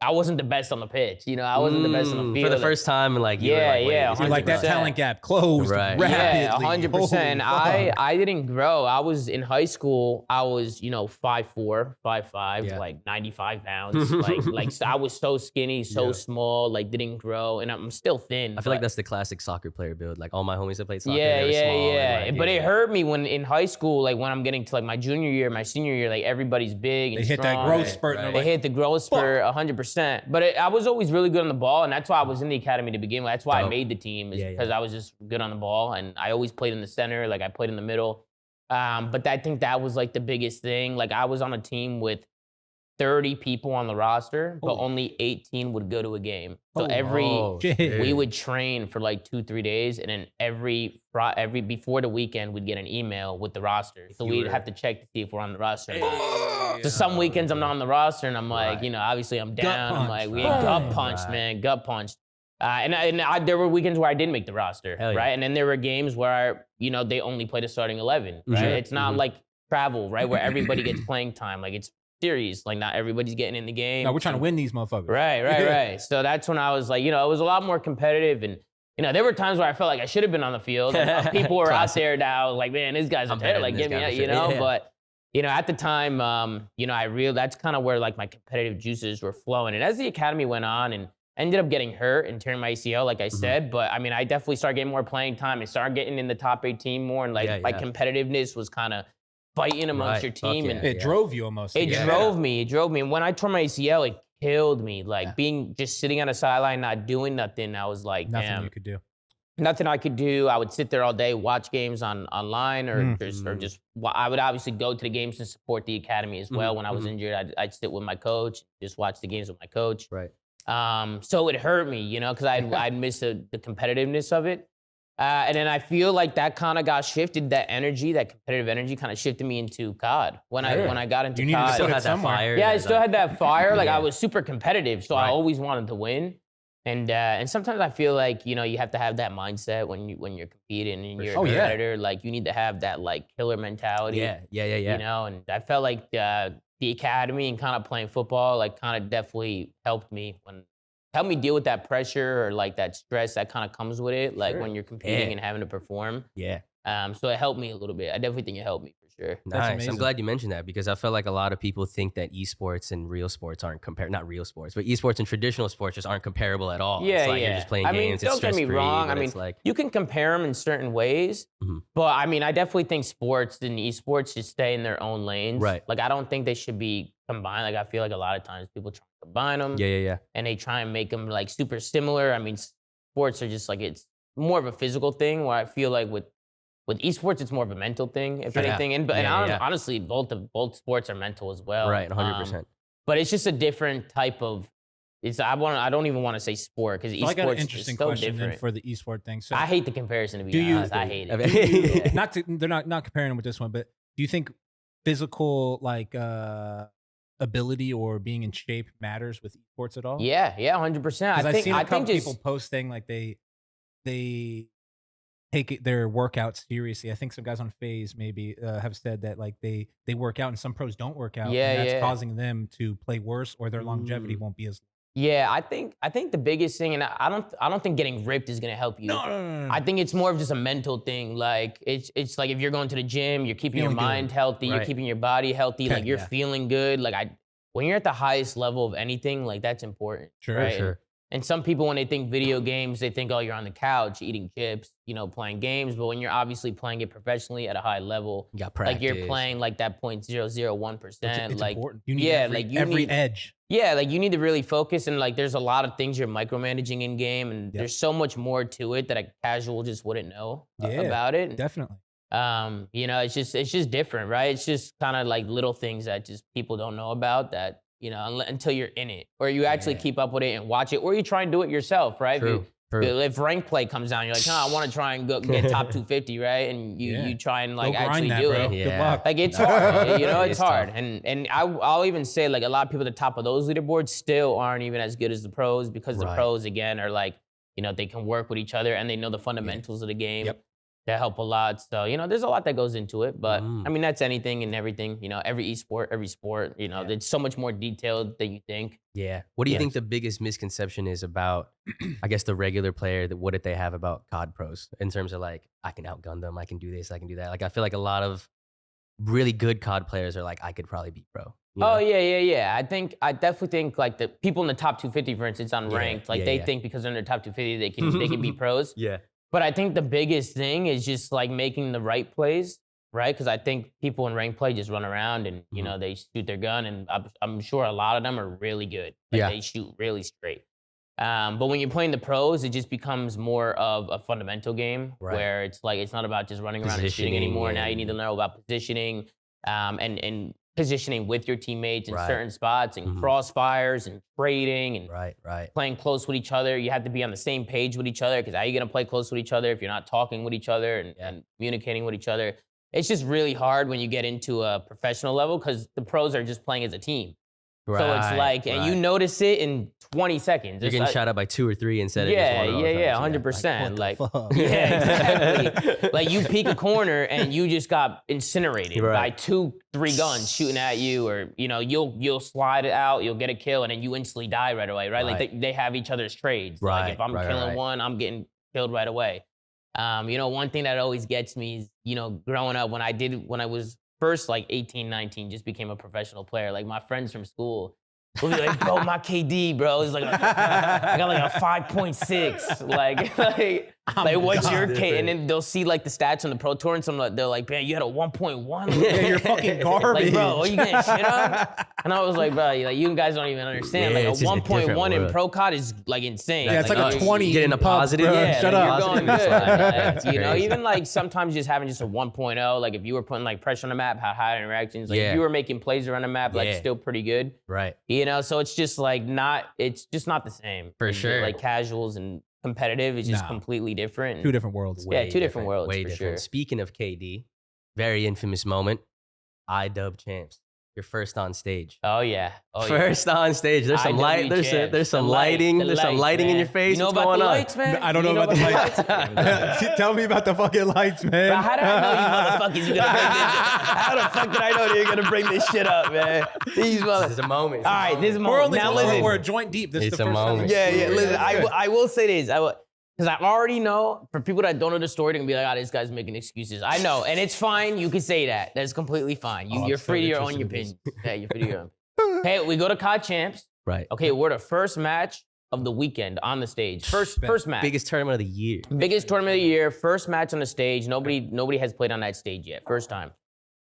S4: I wasn't the best on the pitch. I wasn't the best on the field.
S2: For the first time, like, you were like,
S3: you're like that talent gap closed rapidly.
S4: Yeah, 100%. I didn't grow. I was in high school. I was, 5'4", 5'5", like 95 pounds. like I was so skinny, so small, like didn't grow, and I'm still thin.
S2: I feel like that's the classic soccer player build. Like all my homies that played soccer,
S4: Yeah.
S2: small,
S4: But it hurt me when in high school, like when I'm getting to like my junior year, my senior year, like everybody's big and
S3: they hit
S4: strong.
S3: that growth spurt.
S2: Right.
S4: They hit the growth spurt 100%. But I was always really good on the ball, and that's why I was in the academy to begin with. That's why I made the team, because I was just good on the ball, and I always played in the center. Like I played in the middle. But I think that was like the biggest thing. Like I was on a team with 30 people on the roster, but only 18 would go to a game. So we would train for like 2-3 days, and then every before the weekend we'd get an email with the roster. So we'd have to check to see if we're on the roster. So some weekends I'm not on the roster, and I'm like, obviously I'm down. I'm like, we gut punched, man, gut punched. And there were weekends where I didn't make the roster, right? And then there were games where they only played a starting 11, right? It's not like travel, right, where everybody gets playing time. Like it's series, like not everybody's getting in the game.
S3: No, we're trying to win these motherfuckers.
S4: Right. So that's when I was like, it was a lot more competitive, and there were times where I felt like I should have been on the field. And people were out there now, like, man, this guy's a better, like, get me out, But at the time, I realized that's kind of where like my competitive juices were flowing. And as the academy went on, and I ended up getting hurt and tearing my ACL, like I said, but I mean, I definitely started getting more playing time and started getting in the top 18 more, and like my competitiveness was kind of fighting amongst your team. And
S3: it drove you almost.
S4: It drove me. And when I tore my ACL, it killed me. Like being just sitting on the sideline, not doing nothing. I was like,
S3: nothing you could do.
S4: Nothing I could do. I would sit there all day, watch games online, or just. I would obviously go to the games and support the academy as well. When I was injured, I'd sit with my coach, just watch the games with my coach.
S2: Right.
S4: So it hurt me, because I'd miss the competitiveness of it. And then I feel like that kind of got shifted. That energy, that competitive energy, kind of shifted me into COD. When I got into
S3: you
S4: COD,
S3: still
S2: had that fire.
S4: Yeah, I still had that fire. Like
S2: Yeah.
S4: I was super competitive, so I always wanted to win. And sometimes I feel like you have to have that mindset when you're competing and you're a competitor. Like you need to have that like killer mentality.
S2: Yeah.
S4: And I felt like the academy and kind of playing football like kind of definitely helped me deal with that pressure or like that stress that kind of comes with it, like when you're competing and having to perform.
S2: Yeah.
S4: So it helped me a little bit. I definitely think it helped me for sure.
S2: Nice. I'm glad you mentioned that because I felt like a lot of people think that esports and real sports aren't not real sports, but esports and traditional sports just aren't comparable at all.
S4: Yeah,
S2: it's like you're just playing games.
S4: Don't get me wrong. I mean,
S2: it's like
S4: you can compare them in certain ways, but I mean, I definitely think sports and esports should stay in their own lanes.
S2: Right.
S4: Like, I don't think they should be combined. Like, I feel like a lot of times people try to combine them.
S2: Yeah.
S4: And they try and make them like super similar. I mean, sports are just like, it's more of a physical thing where I feel like with esports, it's more of a mental thing, if anything. And honestly, both sports are mental as well.
S2: Right, 100%.
S4: But it's just a different type of. I don't even want to say sport because esports
S3: I got an interesting
S4: is so
S3: question
S4: different.
S3: for the esport thing. So
S4: I hate the comparison to be honest. I hate it.
S3: they're not comparing with this one, but do you think physical like ability or being in shape matters with esports at all?
S4: Yeah, 100%.
S3: I've seen a couple people posting like they take their workouts seriously. I think some guys on FaZe maybe have said that like they work out and some pros don't work out.
S4: Yeah,
S3: and that's causing them to play worse or their longevity won't be as long.
S4: Yeah, I think the biggest thing, and I don't think getting ripped is gonna help you.
S3: No.
S4: I think it's more of just a mental thing. Like it's like if you're going to the gym, you're keeping your mind healthy, you're keeping your body healthy, like you're feeling good. Like when you're at the highest level of anything, like that's important.
S3: Sure,
S4: right?
S3: sure.
S4: And some people, when they think video games, they think, oh, you're on the couch eating chips, playing games. But when you're obviously playing it professionally at a high level,
S2: you got practice.
S4: like you're playing like that 0.001%.
S3: It's
S4: like
S3: important. You need every edge.
S4: Yeah, like you need to really focus, and like there's a lot of things you're micromanaging in game, and there's so much more to it that a casual just wouldn't know about it.
S3: Definitely.
S4: It's just different, right? It's just kind of like little things that just people don't know about that. Until you're in it, or you actually keep up with it and watch it, or you try and do it yourself, right?
S2: True.
S4: If rank play comes down, you're like, I want to try and get top 250, right? And you try and like actually do it.
S2: Yeah.
S3: Good luck.
S4: Like it's hard, it's hard.
S2: Tough.
S4: And I'll even say like a lot of people at the top of those leaderboards still aren't even as good as the pros because the pros again are like, they can work with each other and they know the fundamentals of the game.
S3: Yep.
S4: That help a lot. So, there's a lot that goes into it, but I mean, that's anything and everything, every esport, every sport, it's so much more detailed than you think.
S2: Yeah. What do you think the biggest misconception is about, I guess, the regular player? What did they have about COD pros in terms of like, I can outgun them, I can do this, I can do that. Like, I feel like a lot of really good COD players are like, I could probably be pro.
S4: Oh, yeah. I definitely think like the people in the top 250, for instance, on ranked, like they think because they're in the top 250, they can be pros.
S2: Yeah.
S4: But I think the biggest thing is just like making the right plays, right? Because I think people in ranked play just run around and, they shoot their gun. And I'm sure a lot of them are really good. Like they shoot really straight. But when you're playing the pros, it just becomes more of a fundamental game where it's like, it's not about just running around and shooting anymore. Now you need to know about positioning and positioning with your teammates in certain spots and crossfires and trading and playing close with each other. You have to be on the same page with each other because how are you going to play close with each other if you're not talking with each other and communicating with each other? It's just really hard when you get into a professional level because the pros are just playing as a team. So it's like, and you notice it in 20 seconds.
S2: You're getting shot out by 2 or 3 instead of just one.
S4: 100%. Like, exactly. Like you peek a corner and you just got incinerated by 2-3 guns shooting at you, or you'll slide it out, you'll get a kill, and then you instantly die right away, right? Like they have each other's trades. Like if I'm killing one, I'm getting killed right away. One thing that always gets me is, growing up when I was first like 18, 19, just became a professional player. Like my friends from school would be like, bro, my KD, bro, is like, I got like a 5.6. Like what's your K? And then they'll see like the stats on the Pro Tour and they're like, man, you had a 1.1?
S3: Yeah, you're fucking garbage.
S4: Like, bro, are you getting shit on? And I was like, bro, like you guys don't even understand. Like a 1.1 in Pro COD is like insane.
S3: Yeah, it's like a 20.
S2: Getting a positive.
S3: Yeah, shut up.
S4: You're going good. Even like sometimes just having just a 1.0, like if you were putting like pressure on the map, how high interactions, like if you were making plays around the map, like still pretty good.
S2: Right.
S4: So it's just like it's just not the same.
S2: For sure.
S4: Like casuals and competitive is just completely different.
S3: Two different worlds.
S4: Yeah, two different worlds
S2: Way
S4: for
S2: different.
S4: sure.
S2: Speaking of KD, very infamous moment. IDub champs. You're first on stage.
S4: Oh yeah.
S2: First on stage. There's some light. There's some lighting. There's some lighting in your face.
S4: You know
S2: What's
S4: about
S2: going
S4: the
S2: on?
S4: lights, man?
S3: I don't know about the lights. Tell me about the fucking lights, man.
S4: Bro, how did I know you motherfuckers you gonna bring this? How the fuck did I know you're gonna bring this shit up, man? These
S2: This is a moment.
S4: All right, this is a moment. Now listen.
S3: We're a joint deep. This is
S2: It's
S3: the
S2: a
S3: first
S2: moment.
S3: time.
S4: Yeah. Listen, I will say this. Because I already know, for people that don't know the story, they're going to be like, this guy's making excuses. I know, and it's fine. You can say that. That's completely fine. You're free to your own opinion. Yeah, you're free to your own. Hey, we go to COD Champs.
S2: Right.
S4: Okay, we're the first match of the weekend on the stage. First match.
S2: Biggest tournament of the year.
S4: Biggest tournament of the year. First match on the stage. Nobody has played on that stage yet. First time.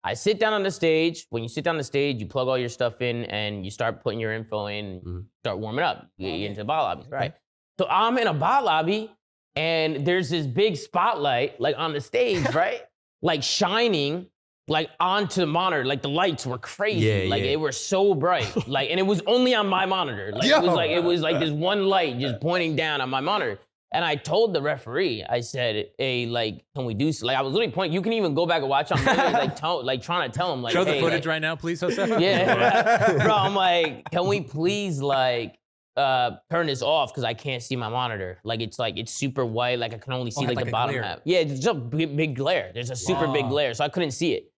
S4: I sit down on the stage. When you sit down on the stage, you plug all your stuff in and you start putting your info in, and start warming up. You get into the bot lobby, right? So I'm in a bot lobby. And there's this big spotlight, like on the stage, right? Like shining, like onto the monitor. Like the lights were crazy. They were so bright. Like, and it was only on my monitor. Like it was like this one light just pointing down on my monitor. And I told the referee, I said, "Hey, like, can we do?" Like, I was literally pointing. You can even go back and watch. I'm literally like trying to tell him, like,
S3: show
S4: hey,
S3: the footage
S4: like,
S3: right now, please, Josefa.
S4: Yeah, bro. I'm like, can we please like turn this off because I can't see my monitor. Like it's super white. Like I can only see like the bottom half. Yeah, it's just a big glare. There's a super big glare, so I couldn't see it.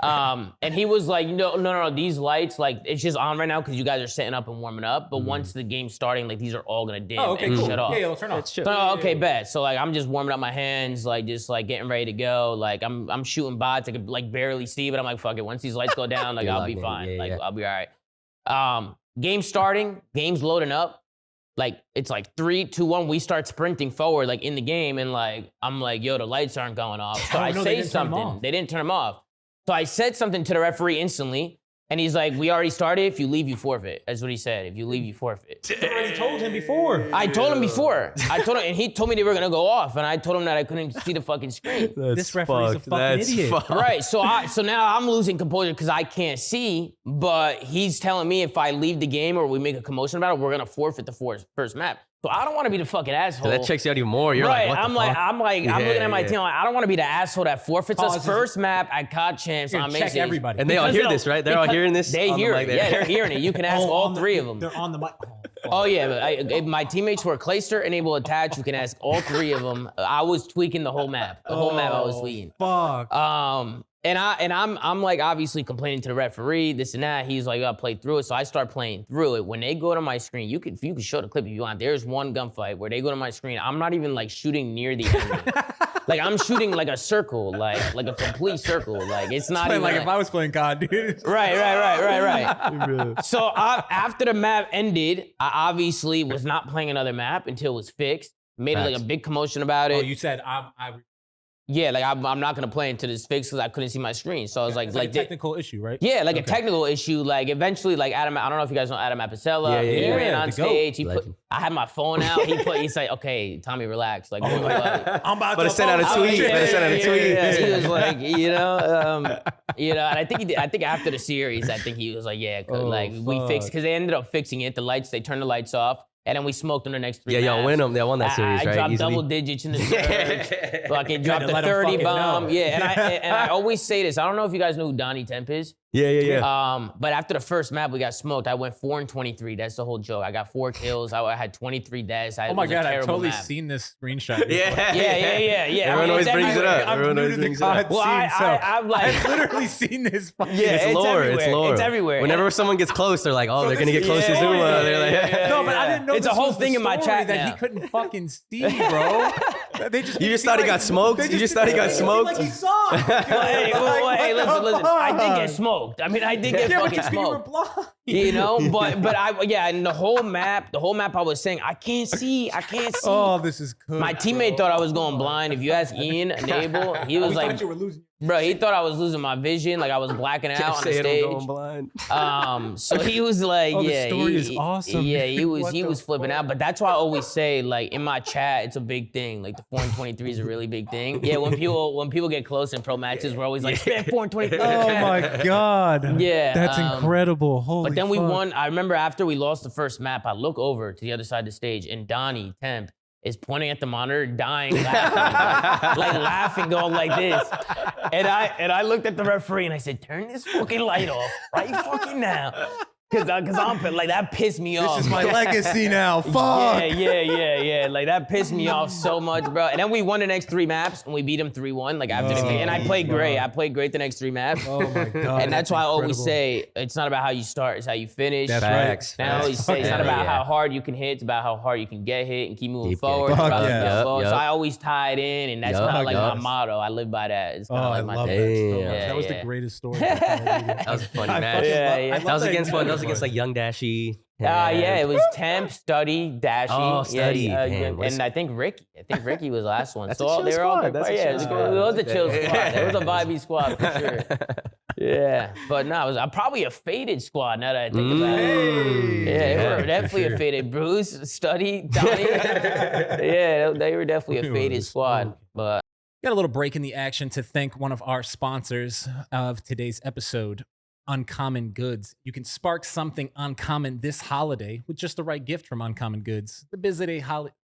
S4: And he was like, no, these lights, like it's just on right now because you guys are setting up and warming up. But once the game's starting, like these are all gonna dim and shut off.
S3: Yeah, we'll turn off.
S4: Okay, bet. So like I'm just warming up my hands, like just like getting ready to go. Like I'm shooting bots. I could like barely see, but I'm like, fuck it. Once these lights go down, like I'll be fine. I'll be all right. Game starting, game's loading up. Like, it's like 3, 2, 1. We start sprinting forward, like in the game. And like, I'm like, yo, the lights aren't going off. So I say something. They didn't turn them off. So I said something to the referee instantly. And he's like, we already started. If you leave, you forfeit. That's what he said. If you leave, you forfeit.
S3: You already told him before.
S4: I told him before. I told him, and he told me they were gonna go off, and I told him that I couldn't see the fucking screen.
S3: This referee's a fucking idiot.
S4: Right. So now I'm losing composure because I can't see. But he's telling me if I leave the game or we make a commotion about it, we're gonna forfeit the first map. So I don't want to be the fucking asshole.
S2: So that checks you out even more. You're
S4: right.
S2: like, what
S4: I'm
S2: the
S4: like,
S2: fuck?
S4: I'm looking at my team. Like, I don't want to be the asshole that forfeits us first map at COD Champs on main
S3: check
S4: stage.
S3: everybody.
S2: And they all hear this, right? They're all hearing this.
S4: They hear it. Yeah, they're hearing it. You can ask all three of them.
S3: They're on the mic.
S4: Oh yeah, but my teammates were Clayster, Enable, Attach. You can ask all three of them. I was tweaking the whole map. The whole map I was tweaking.
S3: Fuck.
S4: And I'm like obviously complaining to the referee, this and that. He's like, I gotta play through it. So I start playing through it. When they go to my screen, you can show the clip if you want. There's one gunfight where they go to my screen. I'm not even like shooting near the enemy. Like I'm shooting like a circle, like a complete circle. Like it's not even
S3: like if I was playing COD, dude.
S4: Right. So after the map ended, I obviously was not playing another map until it was fixed. Made like a big commotion about it.
S3: Oh, you said
S4: Yeah, like I'm not gonna play until this fixed because I couldn't see my screen. So I was like
S3: a technical issue, right?
S4: Yeah, like a technical issue. Like eventually, like Adam, I don't know if you guys know Adam Apicella.
S2: Yeah,
S4: He ran on stage.
S2: Legend.
S4: I had my phone out. He's like, okay, Tommy, relax. Like,
S3: I'm about to
S2: send out a tweet.
S4: Yeah. He was like, and I think after the series, I think he was like, we fixed because they ended up fixing it. The lights, they turned the lights off. And then we smoked them the next 3
S2: Yeah, y'all
S4: maps.
S2: win them. They won that series, right?
S4: I dropped
S2: Easily.
S4: double digits in the surge. Fucking dropped the 30 bomb.
S3: Know.
S4: Yeah, and I always say this. I don't know if you guys know who Donnie Temp is.
S2: Yeah.
S4: But after the first map, we got smoked. I went 4-23. That's the whole joke. I got 4 kills. I had 23 deaths.
S3: Oh my God, I've totally seen this screenshot.
S4: Yeah.
S2: Everyone always brings it up.
S3: I'm new to the COD
S4: Well, I'm like,
S3: I've literally seen this.
S2: It's lore.
S4: everywhere.
S2: It's lore.
S4: It's everywhere.
S2: Whenever someone gets close, they're like, oh, they're gonna get close to Zoomaa. They're like,
S3: No, but I didn't know
S4: It's
S3: this
S4: a whole
S3: was the
S4: thing in my
S3: story
S4: chat
S3: that
S4: now.
S3: he couldn't fucking see, bro. They just
S2: You just thought he got smoked? You just thought he got smoked?
S3: Like he saw.
S4: Hey, listen. I did get smoked. I mean, I did get fucking
S3: you were
S4: smoked.
S3: blind.
S4: You know, but and the whole map I was saying, I can't see.
S3: Oh, this is good.
S4: My teammate thought I was going blind. If you ask Ian, Enable, he was like,
S3: you were losing.
S4: bro, he thought I was losing my vision, like I was blacking out on the stage.
S2: I'm going blind.
S4: So he was like,
S3: the story is awesome.
S4: Yeah, he
S3: What the
S4: was flipping out. But that's why I always say, like in my chat, it's a big thing. Like the 4-23 is a really big thing. Yeah, when people get close in pro matches, we're always like, spam 4-23.
S3: Oh my God.
S4: Yeah,
S3: That's incredible. Holy
S4: But then we
S3: fuck.
S4: won. I remember after we lost the first map, I look over to the other side of the stage, and Donnie Temp is pointing at the monitor, dying, laughing, like laughing, going like this. And I looked at the referee and I said, turn this fucking light off right fucking now. Cause I'm like, that pissed me off.
S3: This is my legacy now. Fuck.
S4: Yeah. Like that pissed me off so much, bro. And then we won the next 3 maps and we beat them 3-1. Like after and I played great. I played great the next 3 maps.
S3: Oh my God.
S4: And that's why I always say it's not about how you start, it's how you finish.
S3: That's right.
S4: And I always say it's not about how hard you can hit, it's about how hard you can get hit and keep moving forward. So I always tie it in, and that's kind of like my motto. I live by that. It's kind of like my thing.
S3: That was the greatest story.
S2: That was a funny match. That was against what? That was against like Young Dashy.
S4: Yeah, it was Temp, Study, Dashy.
S2: Oh, Study.
S4: And I think Ricky. Was the last one.
S2: That's
S4: so
S2: a chill
S4: they were all
S2: squad. That's a chill squad.
S4: It was a chill squad. It was a vibey squad for sure. Yeah, but no, it was probably a faded squad now that I think about it. Yeah, they were definitely a faded. Bruce, Study, Donnie. Yeah, they were definitely a faded squad. But
S3: got a little break in the action to thank one of our sponsors of today's episode, Uncommon Goods. You can spark something uncommon this holiday with just the right gift from Uncommon Goods. The busy holiday.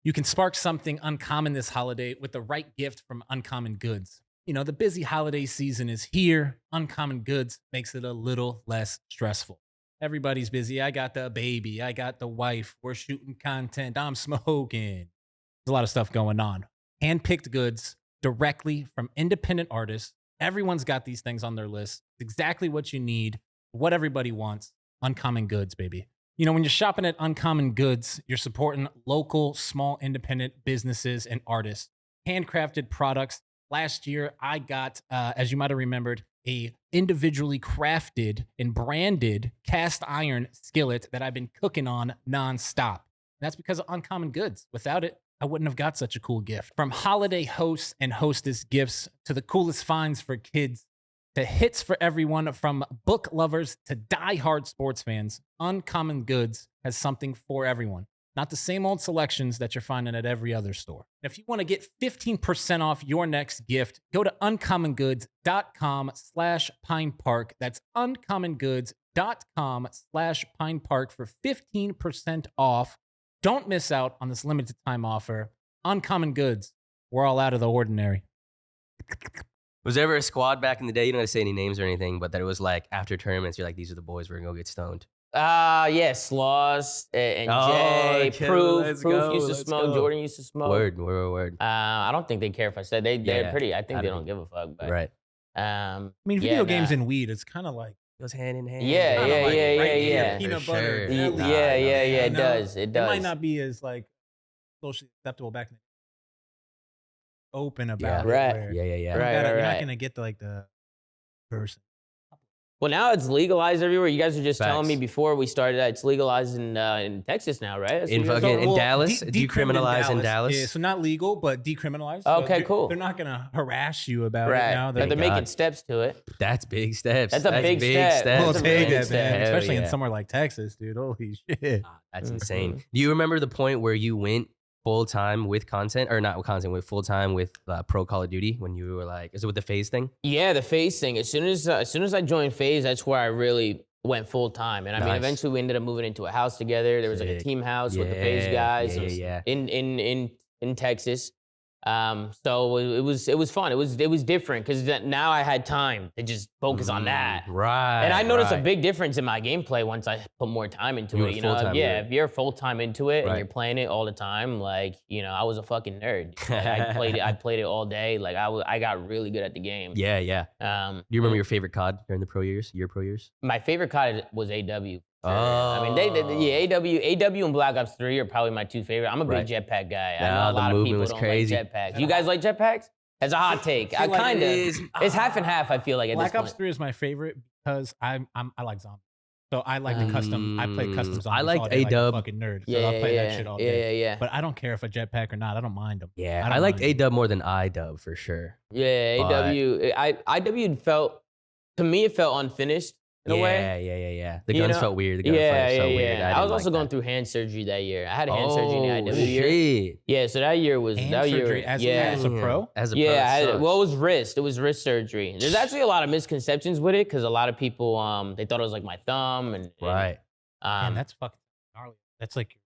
S3: You can spark something uncommon this holiday with the right gift from Uncommon Goods. You know, the busy holiday season is here. Uncommon Goods makes it a little less stressful. Everybody's busy. I got the baby. I got the wife. We're shooting content. I'm smoking. There's a lot of stuff going on. Handpicked goods directly from independent artists. Everyone's got these things on their list. It's exactly what you need, what everybody wants. Uncommon Goods, baby. You know, when you're shopping at Uncommon Goods, you're supporting local, small, independent businesses and artists. Handcrafted products. Last year, I got, as you might have remembered, a individually crafted and branded cast iron skillet that I've been cooking on nonstop. That's because of Uncommon Goods. Without it, I wouldn't have got such a cool gift. From holiday hosts and hostess gifts to the coolest finds for kids to hits for everyone, from book lovers to die-hard sports fans, Uncommon Goods has something for everyone. Not the same old selections that you're finding at every other store. If you want to get 15% off your next gift, go to uncommongoods.com/pinepark. That's uncommongoods.com/pinepark for 15% off. Don't miss out on this limited time offer. Uncommon Goods. We're all out of the ordinary.
S2: Was there ever a squad back in the day? You don't have to say any names or anything, but that it was like after tournaments, you're like, these are the boys, we're going to go get stoned.
S4: Yeah, Sloss and Jay, Proof used to smoke, Jordan used to smoke.
S2: Word.
S4: I don't think they care if I said they're pretty. I think they don't give a fuck. But,
S2: right.
S3: I mean, video games and weed, it's kind of like
S2: goes hand in hand.
S4: Yeah.
S3: Peanut
S2: For
S3: butter.
S2: sure.
S3: Jelly.
S4: Yeah. It does.
S3: It might not be as like socially acceptable back in the open about it.
S4: Right.
S2: Yeah.
S3: You're not gonna get the person.
S4: Well, now it's legalized everywhere. You guys were just telling me
S2: Facts.
S4: before we started that it's legalized in Texas now, right?
S2: In Dallas, decriminalized in Dallas.
S3: Yeah, so not legal, but decriminalized.
S4: Okay, cool.
S3: They're not gonna harass you about it now.
S4: But they're making steps to it.
S2: That's big steps.
S4: That's a big step.
S3: We'll
S4: That's a
S3: take
S4: big
S3: that, man.
S4: step.
S3: Especially in somewhere like Texas, dude. Holy shit.
S2: That's insane. Do you remember the point where you went full time with content, or not with content, with full time with pro Call of Duty when you were like, is it with the FaZe thing?
S4: Yeah, the FaZe thing. As soon as I joined FaZe, that's where I really went full time. And I mean, eventually we ended up moving into a house together. There was like a team house with the FaZe guys. In Texas. So it was fun. It was different because now I had time to just focus on that.
S2: Right.
S4: And I noticed a big difference in my gameplay once I put more time into it. You know, if you're full time into it and you're playing it all the time, like, you know, I was a fucking nerd. Like, I played it all day. Like I got really good at the game.
S2: Yeah. Do you remember your favorite COD during the pro years? Your pro years?
S4: My favorite COD was AW.
S2: Oh.
S4: I mean, AW and Black Ops 3 are probably my 2 favorite. I'm a big jetpack guy. I know a lot of people don't like jetpacks. You guys like jetpacks? That's a hot take. I kind of. It's half and half. I feel like at
S3: Black
S4: this point.
S3: Ops 3 is my favorite because I like zombies. So I like the custom. I play custom zombies. I
S2: like
S3: all day,
S2: A-Dub.
S3: like a fucking nerd. So I'll play that shit all day.
S4: Yeah.
S3: But I don't care if a jetpack or not. I don't mind them.
S2: Yeah, I liked A-Dub more than I-Dub for sure.
S4: Yeah, IW felt, to me, it felt unfinished. In a way.
S2: Yeah. The guns felt weird. The gunfire felt so weird.
S4: I was also going through hand surgery that year. I had hand surgery in the IW year. Yeah, so that year was
S3: surgery as a pro?
S2: As a pro.
S4: Well, it was wrist. It was wrist surgery. There's actually a lot of misconceptions with it because a lot of people they thought it was like my thumb and
S2: right.
S3: Man, that's fucking gnarly. That's like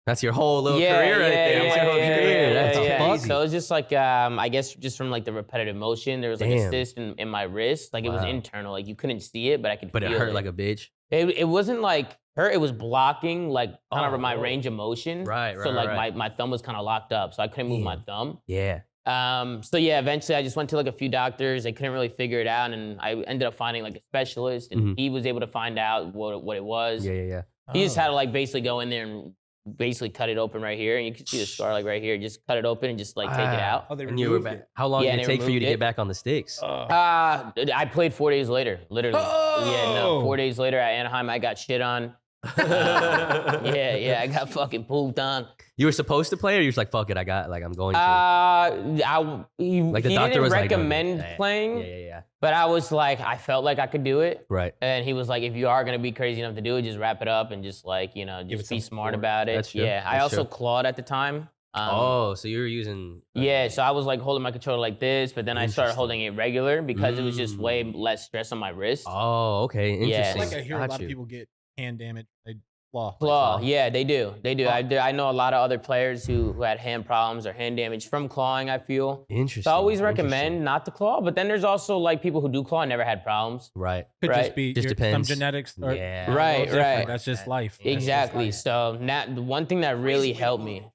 S2: That's your whole little career right there. That's your whole career. That's crazy.
S4: So it was just like, I guess just from like the repetitive motion, there was like a cyst in my wrist. Like it was internal. Like you couldn't see it, but I could feel it. But it hurt
S2: like a bitch?
S4: It wasn't like hurt. It was blocking like kind of my range of motion.
S2: Right.
S4: So like my thumb was kind of locked up. So I couldn't move my thumb.
S2: Yeah.
S4: So yeah, eventually I just went to like a few doctors. They couldn't really figure it out. And I ended up finding like a specialist and he was able to find out what it was.
S2: Yeah.
S4: He just had to like basically go in there and basically cut it open right here, and you can see the scar like right here. Just cut it open and just like take it out.
S3: Oh, they removed it.
S2: How long did it take for you to get back on the sticks?
S4: I played 4 days later, literally. Yeah, no, 4 days later at Anaheim, I got shit on. I got fucking pooped on.
S2: You were supposed to play, or you were just like, fuck it, I'm going
S4: to.
S2: He
S4: doctor didn't recommend playing.
S2: Yeah.
S4: But I was like, I felt like I could do it.
S2: Right.
S4: And he was like, if you are gonna be crazy enough to do it, just wrap it up and just like, just be smart about it.
S2: That's true.
S4: Yeah. I also clawed at the time.
S2: So you were using.
S4: So I was like holding my controller like this, but then I started holding it regular because it was just way less stress on my wrist.
S2: Oh, okay, interesting.
S3: Like I hear a lot of people get hand damage. They claw.
S4: Yeah, they do. I know a lot of other players who had hand problems or hand damage from clawing, I feel.
S2: Interesting.
S4: So I always recommend not to claw, but then there's also like people who do claw and never had problems.
S2: Right.
S3: Could just be
S2: depends.
S3: some genetics. Or,
S4: Right.
S3: That's just life.
S4: Exactly.
S3: Just
S4: life. So the one thing that really helped me.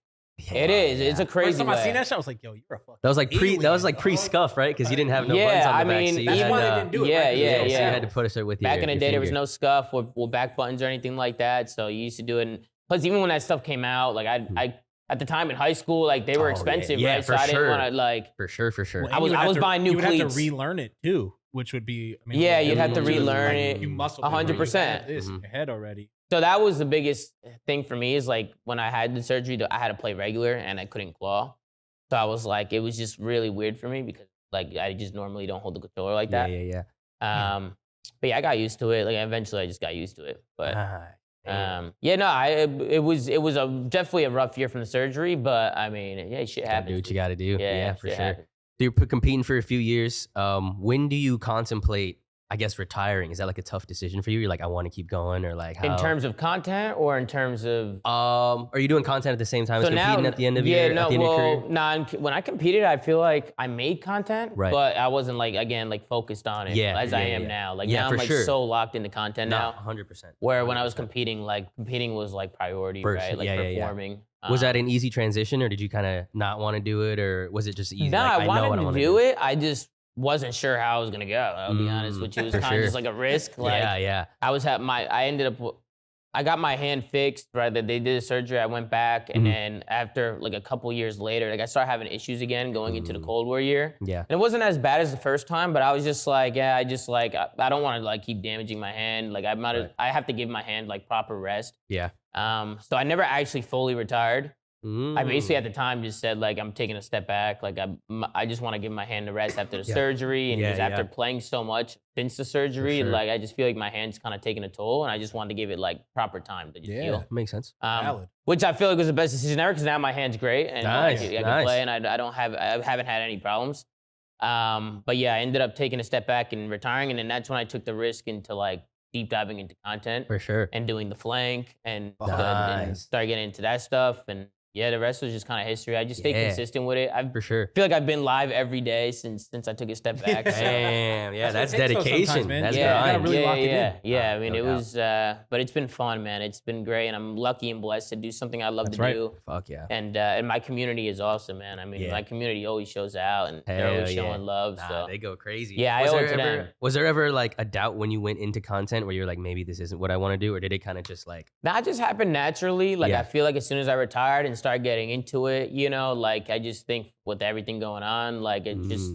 S4: It is. It's a crazy
S3: First time
S4: way.
S3: I seen that shit, I was like, yo, you're a fucking
S2: That was like pre-scuff, right? Because you didn't have no buttons on the back. So
S3: that's why they didn't do it.
S4: Yeah.
S2: So you had to put it with your
S4: Back in the day, there was
S2: finger.
S4: no scuff or back buttons or anything like that. So you used to do it. And plus, even when that stuff came out, like I at the time in high school, like they were expensive, right? So I didn't want to like.
S2: For sure.
S4: Well, I was buying new cleats.
S3: You would have to relearn it too, which would be. I mean,
S4: you'd have to relearn it.
S3: You muscle
S4: 100%.
S3: This in your head already.
S4: So that was the biggest thing for me is like when I had the surgery, I had to play regular and I couldn't claw. So I was like, it was just really weird for me because like I just normally don't hold the controller like that.
S2: Yeah.
S4: But yeah, I got used to it. Like eventually, I just got used to it. But it was definitely a rough year from the surgery. But I mean, shit happens.
S2: Do what you got to do. Yeah, for sure.
S4: Happens.
S2: So you're competing for a few years. When do you contemplate, I guess, retiring? Is that like a tough decision for you? You're like, I want to keep going, or like how?
S4: In terms of content or in terms of?
S2: Are you doing content at the same time as competing at the end of your career?
S4: When I competed, I feel like I made content, but I wasn't like focused on it as I am now. Like now I'm like so locked into content now.
S2: 100%.
S4: Where when I was competing was like priority, right? Like performing.
S2: Was that an easy transition, or did you kind of not want to do it, or was it just easy?
S4: No, I wanted to do it. I just wasn't sure how I was gonna go. I'll be honest with you. It was kind of just like a risk. Like, I got my hand fixed, right? They did the surgery, I went back, and then after like a couple years later, like I started having issues again going into the Cold War year.
S2: Yeah.
S4: And it wasn't as bad as the first time, but I was just like, I don't want to like keep damaging my hand. Like I have to give my hand like proper rest.
S2: Yeah.
S4: So I never actually fully retired. I basically at the time just said like I'm taking a step back, like I just want to give my hand a rest after the surgery, and just after playing so much since the surgery, like I just feel like my hand's kind of taking a toll, and I just wanted to give it like proper time to just heal.
S2: Makes sense.
S4: Which I feel like was the best decision ever because now my hand's great and I can play, and I haven't had any problems. But yeah, I ended up taking a step back and retiring, and then that's when I took the risk into like deep diving into content
S2: for sure
S4: and doing the flank and started getting into that stuff. And yeah, the rest was just kind of history. I just stayed consistent with it.
S2: For sure.
S4: I feel like I've been live every day since I took a step back.
S2: Damn, that's dedication. That's
S4: yeah. I mean, it was, but it's been fun, man. It's been great, and I'm lucky and blessed to do something I love to do.
S2: Fuck yeah.
S4: And my community is awesome, man. I mean, my community always shows out, and they're always showing love. So
S2: they go crazy.
S4: Yeah, I owe it to them.
S2: Was there ever like a doubt when you went into content where you're like, maybe this isn't what I want to do, or did it kind of just like?
S4: That just happened naturally. Like I feel like as soon as I retired and started getting into it, like I just think with everything going on, like it just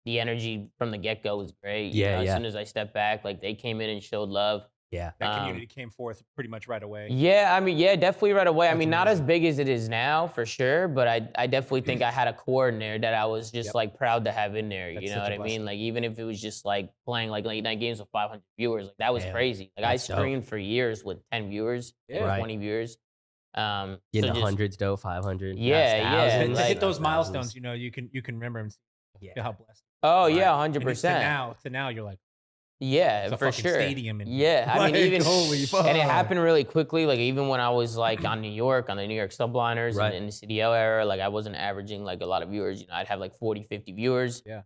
S4: the energy from the get-go was great. As soon as I stepped back, like they came in and showed love.
S3: Yeah. That community came forth pretty much right away.
S4: Yeah, I mean, definitely right away. I mean, not as big as it is now for sure, but I definitely think I had a core in there that I was just like proud to have in there. You know what I mean? Like even if it was just like playing like late night games with 500 viewers, like that was crazy. Like I streamed for years with 10 viewers, 20 viewers.
S2: In the hundreds though, 500.
S3: To hit those milestones, you can remember and see how blessed.
S4: Oh yeah, 100%.
S3: To now, you're like,
S4: Yeah,
S3: It's a
S4: for
S3: fucking
S4: sure.
S3: stadium in
S4: Yeah, I mean,
S3: like,
S4: even
S3: holy fuck.
S4: and it happened really quickly. Like even when I was like on New York, on the New York subliners
S2: Right.
S4: and in the CDL era, like I wasn't averaging like a lot of viewers. You know, I'd have like 40, 50 viewers.
S3: Yeah.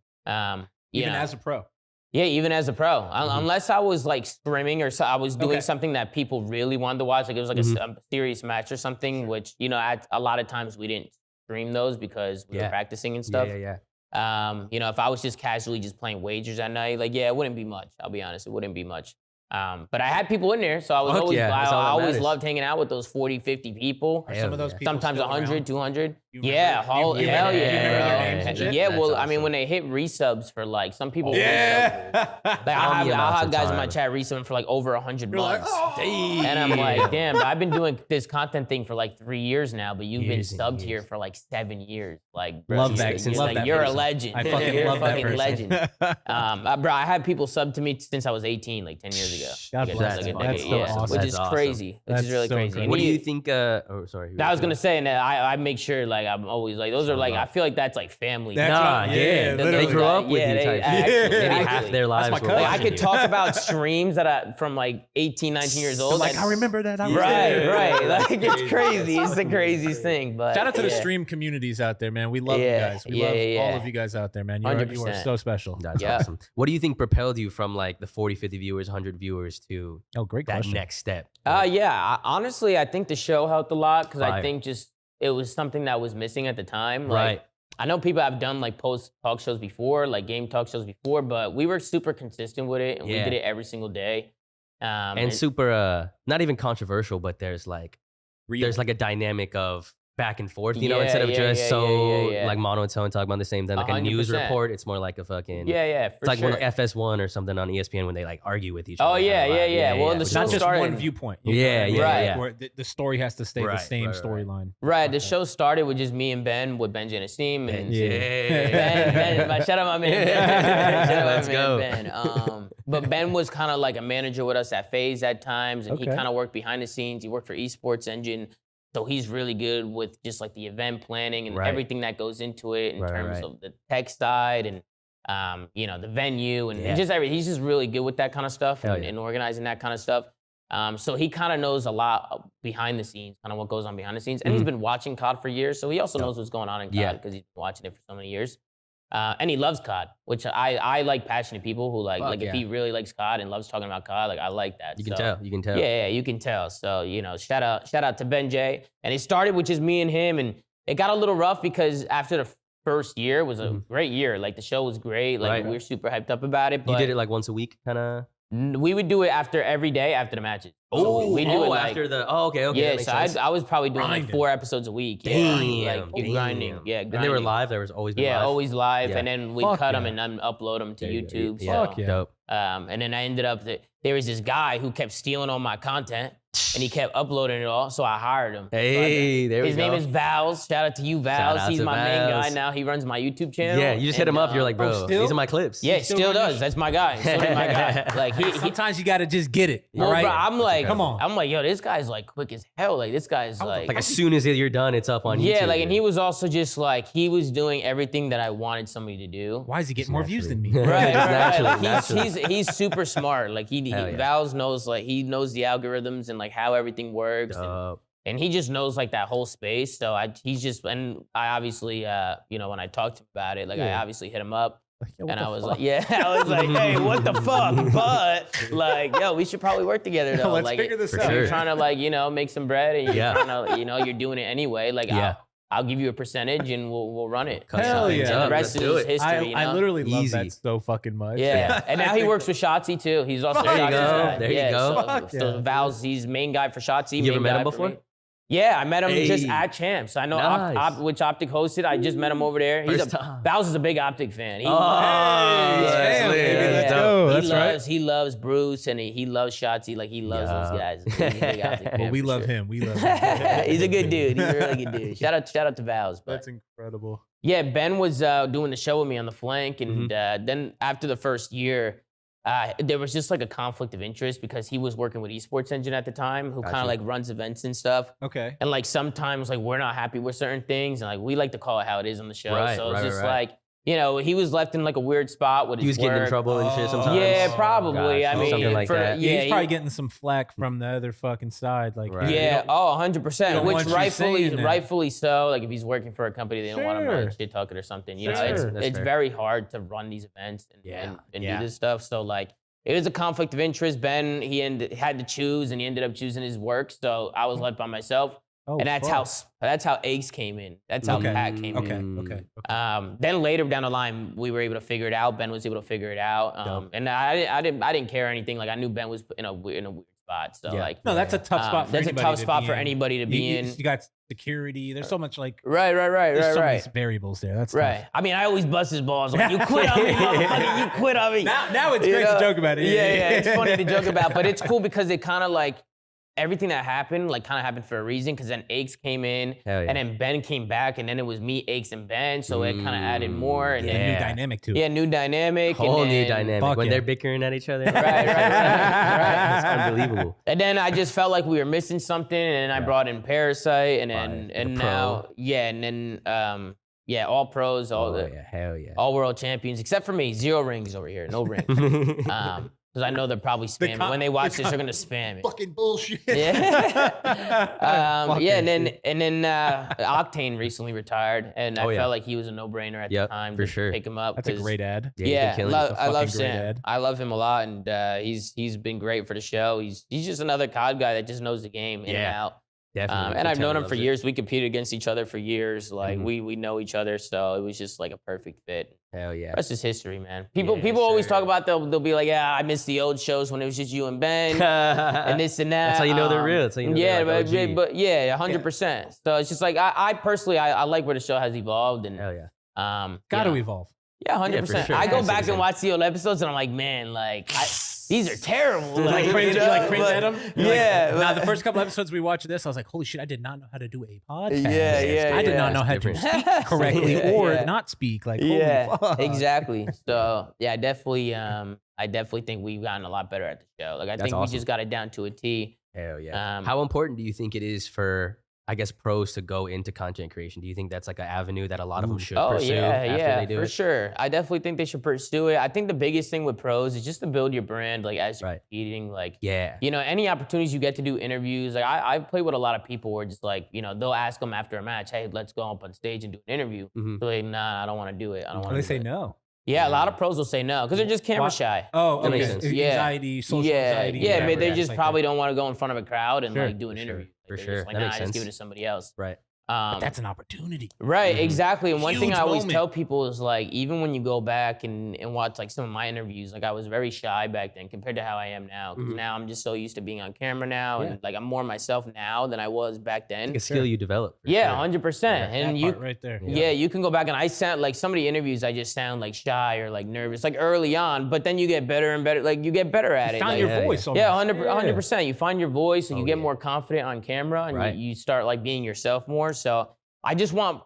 S4: You
S3: Even
S4: know,
S3: as a pro.
S4: yeah, even as a pro, unless I was like scrimming or so, I was doing
S3: Okay.
S4: something that people really wanted to watch. Like it was like a serious match or something, which you know, a lot of times we didn't stream those because we were practicing and stuff.
S2: Yeah.
S4: You know, if I was just casually just playing wagers at night, like, yeah, it wouldn't be much. I'll be honest, it wouldn't be much. But I had people in there, so I was
S2: Fuck
S4: always,
S2: yeah, that's all that
S4: I always
S2: matters.
S4: loved hanging out with those 40, 50 people.
S3: Are some of those people
S4: Sometimes
S3: still
S4: 100,
S3: around?
S4: 200.
S3: You
S4: Yeah,
S3: remember- you
S4: hell
S3: remember-
S4: yeah.
S3: you remember their
S4: bro.
S3: names and shit?
S4: Yeah, well,
S2: That's
S4: I mean,
S2: awesome.
S4: when they hit resubs for like, some people
S3: Yeah.
S4: Like,
S2: Tell me
S4: I'll
S2: about
S4: have
S2: some
S4: guys in my
S2: time.
S4: chat resubbing for like over 100
S3: You're like,
S4: months.
S3: oh.
S4: And I'm like, damn, but I've been doing this content thing for like 3 years now, but you've
S2: Years
S4: been
S2: and
S4: subbed here
S2: years.
S4: for like 7 years. Like, bro,
S3: Love
S4: you're-
S3: that.
S4: you're,
S3: Love
S4: like,
S3: that
S4: you're a
S3: person.
S4: legend.
S3: I fucking
S4: You're
S3: love
S4: a
S3: that
S4: fucking
S3: person.
S4: legend. Bro, I had people sub to me since I was 18, like 10 years ago.
S3: God
S4: Like,
S3: bless
S4: like,
S3: you.
S4: like,
S3: That's so awesome.
S4: Which
S2: That's
S4: is
S2: awesome.
S4: crazy. Which
S3: That's
S4: is really
S3: so
S4: crazy.
S3: incredible.
S4: And
S2: What do
S4: he-
S2: you think? Oh, sorry.
S4: I was gonna say, and I make sure like I'm always like those are like I feel like that's like family.
S3: That's
S2: Nah,
S3: right.
S2: yeah,
S3: Yeah,
S2: they
S3: literally.
S2: grew up with
S4: Yeah,
S2: you
S4: they
S2: type
S4: actually-
S2: shit. Maybe
S4: actually.
S2: half their lives
S3: my
S2: were
S3: cousin.
S4: Like I
S2: watching
S4: could
S2: you.
S4: talk about streams that from like 18, 19 years old.
S3: Like,
S4: that-
S3: I remember that. I was
S4: Right,
S3: there.
S4: right. Like it's crazy. It's the craziest thing. But
S3: Shout out to the
S4: yeah.
S3: stream communities out there, man. We love you
S4: Yeah,
S3: guys. We
S4: yeah,
S3: love
S4: yeah,
S3: all
S4: yeah.
S3: of you guys out there, man. You are
S4: 100%.
S3: so special.
S2: That's
S4: Yeah.
S2: awesome. What do you think propelled you from like the 40, 50 viewers, 100 viewers to
S3: Oh, great
S2: that
S3: question.
S2: next step?
S4: Honestly, I think the show helped a lot because I
S2: Fire.
S4: think just it was something that was missing at the time. Like,
S2: Right.
S4: I know people have done like post talk shows before, like game talk shows before, but we were super consistent with it and we
S2: Yeah.
S4: did it every single day.
S2: And super, not even controversial, but there's like a dynamic of back and forth, you know,
S4: Yeah,
S2: instead of
S4: yeah,
S2: just
S4: yeah,
S2: so
S4: yeah, yeah.
S2: like monotone talking about the same thing, like a news
S4: 100%.
S2: report. It's more like a fucking,
S4: Yeah, for
S2: it's like
S4: sure.
S2: one FS1 or something on ESPN when they like argue with each
S4: Oh,
S2: other.
S4: yeah,
S2: kinda vibe.
S4: yeah. Well, the
S2: which is
S4: show
S3: Not
S2: cool.
S3: just
S4: started-
S3: one viewpoint. you
S2: Yeah,
S3: know what I mean?
S2: yeah,
S4: Right.
S2: yeah.
S3: Where the story has to stay the
S2: Right,
S3: same
S2: right, right.
S3: storyline.
S4: Right, the show started with just me and Ben with Benji and Asim. And
S2: Yeah.
S4: Ben, shout out my man Ben. Shout out my
S2: Let's
S4: man
S2: go.
S4: Ben. But Ben was kind of like a manager with us at FaZe at times, and he
S3: Okay.
S4: kind of worked behind the scenes. He worked for Esports Engine, so he's really good with just like the event planning and
S2: Right.
S4: everything that goes into it in
S2: Right,
S4: terms
S2: right.
S4: of the tech side and you know the venue and
S2: Yeah.
S4: just everything. He's just really good with that kind of stuff
S2: Hell
S4: and,
S2: yeah.
S4: and organizing that kind of stuff. So he kind of knows a lot behind the scenes, kind of what goes on behind the scenes. And he's been watching COD for years, so he also knows what's going on in COD
S2: Yeah.
S4: because he's been watching it for so many years. And he loves COD, which I like passionate people who like
S2: Fuck
S4: if
S2: yeah.
S4: he really likes COD and loves talking about COD, like I like that.
S2: You can
S4: So,
S2: tell. You can tell.
S4: Yeah, you can tell. So, you know, shout out to Ben J. And it started with just me and him, and it got a little rough because after the first year was a great year. Like the show was great. Like
S2: Right.
S4: we were super hyped up about it. But
S2: You did it like once a week, kind of.
S4: we would do it after every day after the matches. So we do it like,
S2: after the. Oh, okay.
S4: yeah,
S2: that makes
S4: so
S2: sense.
S4: I was probably doing like
S3: Grinding.
S4: 4 episodes a week. Yeah,
S2: Damn,
S4: like you're grinding.
S2: damn.
S4: Yeah,
S2: And they were
S4: grinding.
S2: live. There was always been
S4: Yeah,
S2: live.
S4: always live,
S2: Yeah.
S4: and then we'd
S3: Fuck
S4: cut them
S3: yeah.
S4: and then upload them to
S2: There you go.
S4: YouTube.
S2: Yeah.
S3: Fuck yeah.
S2: Dope.
S4: And then I ended up there was this guy who kept stealing all my content, and he kept uploading it all. So I hired him.
S2: Hey, there we
S4: His
S2: go.
S4: name is Vals. Shout out to you,
S2: Shout
S4: Vals.
S2: out
S4: He's
S2: to
S4: my main guy
S2: Vals.
S4: now. He runs my YouTube channel.
S2: Yeah, you just hit
S4: and,
S2: him up. You're like, bro,
S3: still?
S2: these are my clips.
S4: yeah,
S3: still
S4: still
S3: running your
S4: does. That's my guy. So did my guy. Like he
S3: Sometimes you got to just get it.
S4: well,
S3: all right?
S4: bro, I'm like,
S3: Come on.
S4: I'm like, yo, this guy's like quick as hell. Like this guy's like
S2: Like as soon as you're done, it's up on YouTube.
S4: yeah, like, and he was also just like, he was doing everything that I wanted somebody to do.
S3: Why is he getting more views than me?
S2: Just
S4: Right,
S2: naturally,
S4: Like,
S2: naturally.
S4: he's super smart. Like
S2: Hell yeah.
S4: Val's knows like he knows the algorithms and like how everything works, and he just knows like that whole space. So he's just, and I obviously you know when I talked to him about it, like I
S3: Yeah.
S4: obviously hit him up.
S3: Like, yo, what
S4: And
S3: the
S4: I was
S3: fuck?
S4: like, yeah, I was like, hey, what the fuck? But like, yo, we should probably work together though.
S3: Let's
S4: like,
S3: figure this
S2: For
S3: out.
S2: sure.
S4: you're trying to like, you know, make some bread, and you're
S2: Yeah.
S4: trying to, you know, you're doing it anyway. Like,
S2: Yeah.
S4: I'll give you a percentage, and we'll run it.
S2: Cut
S3: Hell
S2: something
S3: yeah.
S2: up.
S4: And the rest
S2: Let's
S4: is
S2: do it.
S4: history. you know?
S3: I literally love
S2: Easy.
S3: that so fucking much.
S4: Yeah, and now he works with Shotzi too. He's also
S2: There you
S4: Shotzi's
S2: go.
S4: guy.
S2: There you
S4: yeah,
S2: go.
S4: So,
S3: Fuck
S4: so
S3: yeah.
S4: Val's, he's main guy for Shotzi.
S2: You ever
S4: main
S2: met
S4: guy
S2: him
S4: for
S2: before?
S4: me. Yeah, I met him just
S2: Hey.
S4: at Champs. I know
S2: Nice.
S4: which Optic hosted. I just met him over there. He's
S2: First time.
S4: Val's is a big Optic fan. He,
S2: Oh,
S3: Hey,
S2: that's
S3: fam,
S2: lit.
S3: baby,
S2: That's
S3: let's
S2: dope.
S3: go. That's right.
S4: He loves Bruce and he loves Shotzi. Like he loves
S2: Yeah.
S4: those guys. He's a big Optic fan
S3: Well, we
S4: for
S3: love
S4: sure.
S3: him. We love him.
S4: He's a good dude. He's a really good dude. Shout out to Val's. But.
S3: That's incredible.
S4: Yeah, Ben was doing the show with me on the flank, and
S2: Mm-hmm.
S4: then after the first year, there was just like a conflict of interest because he was working with Esports Engine at the time, who kind
S2: Gotcha.
S4: of like runs events and stuff.
S3: Okay.
S4: And like sometimes like we're not happy with certain things, and like we like to call it how it is on the show.
S2: Right,
S4: so it's
S2: right,
S4: just
S2: right.
S4: like you know, he was left in like a weird spot with his
S2: He was getting in
S4: work.
S2: trouble and shit sometimes.
S4: Yeah, probably.
S2: Gosh,
S4: I mean,
S2: something like that.
S3: Yeah, he's probably getting some flack from the other fucking side. Like,
S2: Right.
S4: Yeah, 100%.
S3: don't
S4: Which
S3: want you saying that.
S4: rightfully so. Like if he's working for a company, they don't want him
S3: Sure.
S4: like shit talking or something. You know,
S3: Sure.
S2: That's
S4: it's
S2: fair.
S4: very hard to run these events and do this stuff. So like, it was a conflict of interest. Ben, had to choose, and he ended up choosing his work. So I was left by myself.
S3: Oh,
S4: And that's how Ace came in. That's how Pat came in.
S3: Okay.
S4: Then later down the line, we were able to figure it out. Ben was able to figure it out. And I didn't care anything. Like I knew Ben was in a weird spot. So like,
S3: no, that's a tough spot. For
S4: that's a
S3: anybody
S4: tough
S3: to
S4: spot
S3: be
S4: for
S3: in.
S4: anybody to be in.
S3: You got security. There's so much like
S4: Right.
S3: there's so many variables there. That's
S4: Right.
S3: tough.
S4: I mean, I always bust his balls. Like, you quit on me, motherfucker. You quit on me.
S3: Now it's
S4: You
S3: great
S4: know?
S3: to joke about it.
S4: Yeah, it's funny to joke about, but it's cool because it kind of like everything that happened, like kind of happened for a reason. Because then Aches came in, and then Ben came back, and then it was me, Aches, and Ben. So it kind of added more, and
S3: A
S4: then
S3: new dynamic to it.
S4: yeah, new dynamic,
S2: Whole
S4: and
S2: new
S4: then-
S2: dynamic
S3: Fuck
S2: when
S3: yeah.
S2: they're bickering at each other.
S4: Right.
S2: It's unbelievable.
S4: And then I just felt like we were missing something, and then I brought in Parasite, and then
S2: Fire.
S4: and
S2: The
S4: now
S2: pro.
S4: and then all pros, all
S2: Hell yeah.
S4: all world champions, except for me, 0 rings over here, no rings. Because I know they're probably spamming. When they watch this, they're gonna spam it.
S3: Fucking bullshit.
S4: Yeah. And then Octane recently retired, and I
S2: yeah.
S4: felt like he was a no-brainer at the
S2: Yep,
S4: time
S2: for
S4: to
S2: sure.
S4: pick him up.
S3: That's a
S4: 'cause-
S3: great ad.
S2: Yeah, he's been
S4: Yeah,
S2: killing it.
S4: I love
S3: fucking great
S4: Sam.
S3: ad.
S4: I love him a lot, and he's been great for the show. He's just another COD guy that just knows the game in and
S2: Yeah.
S4: out.
S2: Definitely.
S4: And
S2: Can
S4: I've
S2: tell
S4: known
S2: he
S4: him for
S2: loves it.
S4: years. We competed against each other for years. Like
S2: Mhm.
S4: we know each other, so it was just like a perfect fit.
S2: Hell yeah.
S4: That's just history, man. People
S2: Yeah,
S4: always
S2: sure.
S4: talk about they'll be like, yeah, I miss the old shows when it was just you and Ben and this and that.
S2: That's how you know they're real. That's how you know
S4: yeah,
S2: they're like OG.
S4: but yeah, 100%. So it's just like I personally I like where the show has evolved and
S2: Hell yeah.
S3: Gotta
S4: you know.
S3: evolve.
S4: Yeah, 100%.
S2: sure.
S4: I go
S2: That's
S4: back and
S2: insane.
S4: watch the old episodes and I'm like, man, like these are terrible.
S3: Like
S4: you
S3: cringe,
S4: know,
S3: you like cringe
S4: but-
S3: at them.
S4: Yeah.
S3: Now
S4: but-
S3: the first couple episodes we watched this, I was like, holy shit, I did not know how to do a podcast.
S4: Yeah,
S3: I did
S4: yeah.
S3: not know how to
S2: It's
S3: speak correctly or
S4: Yeah.
S3: not speak. Like,
S4: Yeah,
S3: holy fuck.
S4: exactly. So yeah, I definitely think we've gotten a lot better at the show. Like I
S2: That's
S4: think
S2: awesome.
S4: we just got it down to a T.
S2: Hell yeah.
S4: Um,
S2: How important do you think it is for, I guess, pros to go into content creation? Do you think that's like an avenue that a lot of them should
S4: Oh
S2: pursue after they do
S4: for
S2: it?
S4: sure. I definitely think they should pursue it. I think the biggest thing with pros is just to build your brand, like as you're
S2: Right.
S4: competing. Like,
S2: Yeah.
S4: you know, any opportunities you get to do interviews. Like I've played with a lot of people where just like, you know, they'll ask them after a match, hey, let's go up on stage and do an interview.
S2: Mhm.
S4: So like, nah, I don't want to do it. I don't
S3: Or
S4: want
S3: they
S4: to
S3: say no.
S4: Yeah, a lot of pros will say no because they're just camera
S3: Why-
S4: shy.
S3: Oh,
S2: That
S3: okay.
S2: makes sense.
S4: Yeah.
S3: Anxiety, social anxiety.
S4: Yeah,
S3: whatever.
S4: they
S3: It's
S4: just
S3: like
S4: probably
S3: that.
S4: don't want to go in front of a crowd and
S3: Sure,
S4: like do an
S2: for
S4: interview.
S2: sure,
S4: Like,
S2: for
S4: they're just
S2: sure.
S4: Like,
S2: That
S4: nah,
S2: makes
S4: just give it
S2: sense.
S4: to somebody else.
S2: Right.
S3: But that's an opportunity.
S4: Right,
S2: Mhm.
S4: exactly. And one thing
S3: Huge
S4: I always
S3: moment.
S4: tell people is like, even when you go back and watch like some of my interviews, like I was very shy back then compared to how I am now. Because
S2: Mhm.
S4: now I'm just so used to being on camera now,
S3: Yeah.
S4: and like I'm more myself now than I was back then.
S2: Like a skill you develop. for
S4: Yeah,
S2: sure.
S4: 100%.
S3: That
S4: And you,
S3: part right there.
S4: yeah, you can go back and I sound like some of the interviews I just sound like shy or like nervous, like early on. But then you get better and better. Like you get better at
S3: You
S4: it.
S3: found
S4: like,
S3: your
S2: yeah,
S3: voice.
S4: yeah,
S3: almost.
S4: 100%. You find your voice and you
S2: Oh,
S4: get
S2: yeah.
S4: more confident on camera and
S2: Right.
S4: you start like being yourself more. So I just want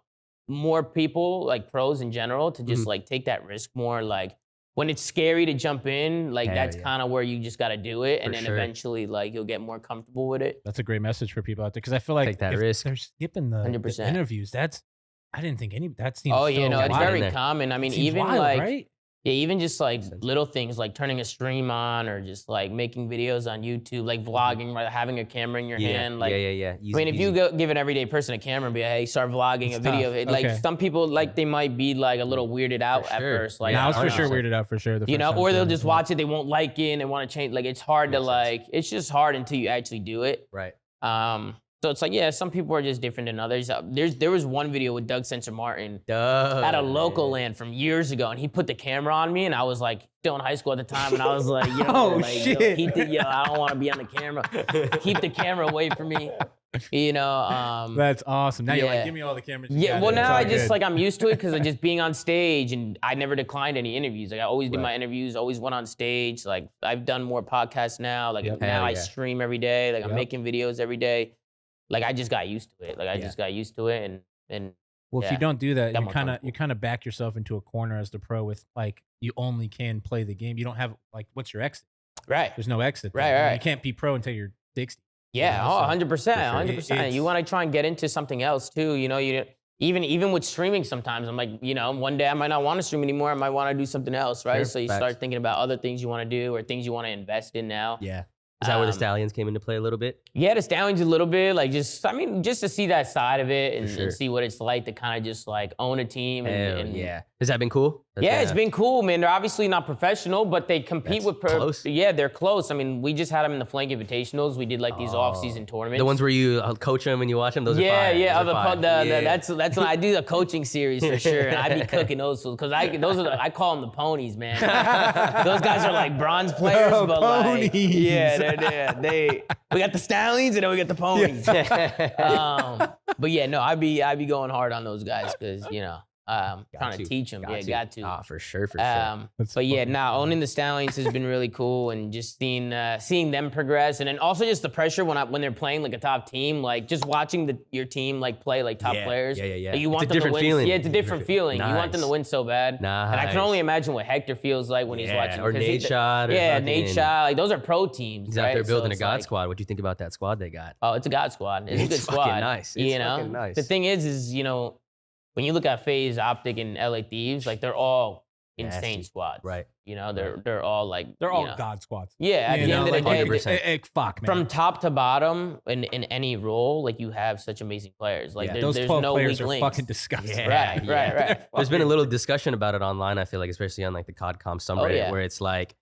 S4: more people, like pros in general, to just
S2: Mhm.
S4: like take that risk more. Like when it's scary to jump in, like
S2: Hell
S4: that's
S2: yeah.
S4: kind of where you just got to do it. And
S2: For
S4: then
S2: sure.
S4: eventually like you'll get more comfortable with it.
S3: That's a great message for people out there because I feel like
S2: Take that
S3: if
S2: risk.
S3: they're skipping the
S4: 100%.
S3: interviews. I didn't think that seems.
S4: Oh,
S3: so
S4: you know, it's
S3: wild.
S2: Get in
S4: very
S2: there.
S4: common. I mean,
S3: Seems
S4: even
S3: wild,
S4: like,
S3: right?
S4: yeah, even just like
S2: sense.
S4: little things like turning a stream on or just like making videos on YouTube, like vlogging, right? Having a camera in your
S2: Yeah.
S4: hand. Like,
S2: yeah.
S4: I mean, if you give an everyday person a camera and be like, hey, start vlogging
S3: It's
S4: a video,
S3: tough.
S4: it, like
S3: Okay.
S4: some people, like they might be like a little weirded out
S2: For
S4: at
S2: sure.
S4: first. Like,
S3: Now it's for
S2: 100%.
S3: sure weirded out for sure. the
S4: you
S3: first
S4: know,
S3: time
S4: or they'll
S3: doing
S4: just
S3: it.
S4: watch it, they won't like it and they want to change. Like, it's hard to
S2: Makes sense.
S4: like, it's just hard until you actually do it.
S2: Right.
S4: So it's like, yeah, some people are just different than others. There was one video with Doug Sensor Martin
S2: Duh.
S4: at a local land from years ago, and he put the camera on me, and I was like still in high school at the time, and I was like, yo,
S3: Oh,
S4: like,
S3: shit.
S4: yo, I don't want to be on the camera. Keep the camera away from me. You know,
S3: That's awesome. Now you're
S4: yeah.
S3: like, give me all the cameras. you
S4: yeah.
S3: got.
S4: Well,
S3: It's
S4: now
S3: all
S4: I just
S3: good.
S4: like I'm used to it because of just being on stage, and I never declined any interviews. Like I always did
S2: Right.
S4: my interviews, always went on stage. Like I've done more podcasts now. Like
S3: Yep.
S4: now
S2: Hell
S4: I
S2: yeah.
S4: stream every day. Like I'm
S3: Yep.
S4: making videos every day. Like I just got used to it. Like I
S2: Yeah.
S4: just got used to it, and
S3: Well, if
S4: yeah.
S3: you don't do that,
S4: Got
S3: you
S4: more
S3: kind of
S4: comfortable.
S3: back yourself into a corner as the pro with like you only can play the game. You don't have like what's your exit?
S4: right.
S3: There's no exit.
S4: Right,
S3: there. You know,
S4: right.
S3: You can't be pro until you're 60.
S4: Yeah,
S3: Yeah, so
S4: 100%,
S3: for sure.
S4: 100%. You
S3: It's-
S4: want to try and get into something else too. You know, you even with streaming, sometimes I'm like, one day I might not want to stream anymore. I might want to do something else, right?
S2: Sure,
S4: So you
S2: facts.
S4: start thinking about other things you want to do or things you want to invest in now.
S3: Yeah.
S2: Is that where the Stallions came into play a little bit?
S4: Yeah, the Stallions a little bit, like just to see that side of it and,
S2: sure.
S4: and see what it's like to kind of just like own a team. And
S2: yeah. Has that been cool?
S4: It's been cool, man. They're obviously not professional, but they compete with
S2: close.
S4: Yeah, they're close. I mean, we just had them in the Flank Invitationals. We did like these off-season tournaments.
S2: The ones where you coach them and you watch them. Those are fire.
S4: Yeah.
S2: Those are fire.
S4: That's when I do the coaching series for sure, and I be cooking those because I call them the ponies, man. Those guys are like bronze players, but like we got the Stallions and then we got the ponies. But yeah, no, I be going hard on those guys because trying to teach them. Got to.
S2: For sure.
S4: But yeah, owning the Stallions has been really cool, and just seeing them progress, and then also just the pressure when they're playing like a top team, like just watching your team like play like top players.
S2: Yeah.
S4: You want
S2: it's a
S4: them
S2: different
S4: to win.
S2: feeling.
S4: Yeah, it's a different feeling.
S2: Nice.
S4: You want them to win so bad.
S2: Nice.
S4: And I can only imagine what Hector feels like when he's watching.
S2: Or Nate Shot.
S4: Nate Shot. Like those are pro teams.
S2: He's out there building a God squad. What do you think about that squad they got?
S4: Oh, it's a God squad. It's a good squad.
S2: Fucking nice. It's fucking nice.
S4: The thing is when you look at FaZe, Optic, and LA Thieves, like they're all insane squads.
S2: Right.
S4: They're all like
S3: they're all God squads.
S4: Yeah, at the end of the day,
S2: 100%.
S3: Fuck, man.
S4: From top to bottom in any role, like you have such amazing players. Like
S3: those
S4: there's
S3: 12
S4: no
S3: players
S4: weak
S3: are
S4: links.
S3: fucking disgusting.
S4: Right.
S2: There's been a little discussion about it online, I feel like, especially on like the COD-Com subreddit, where it's like,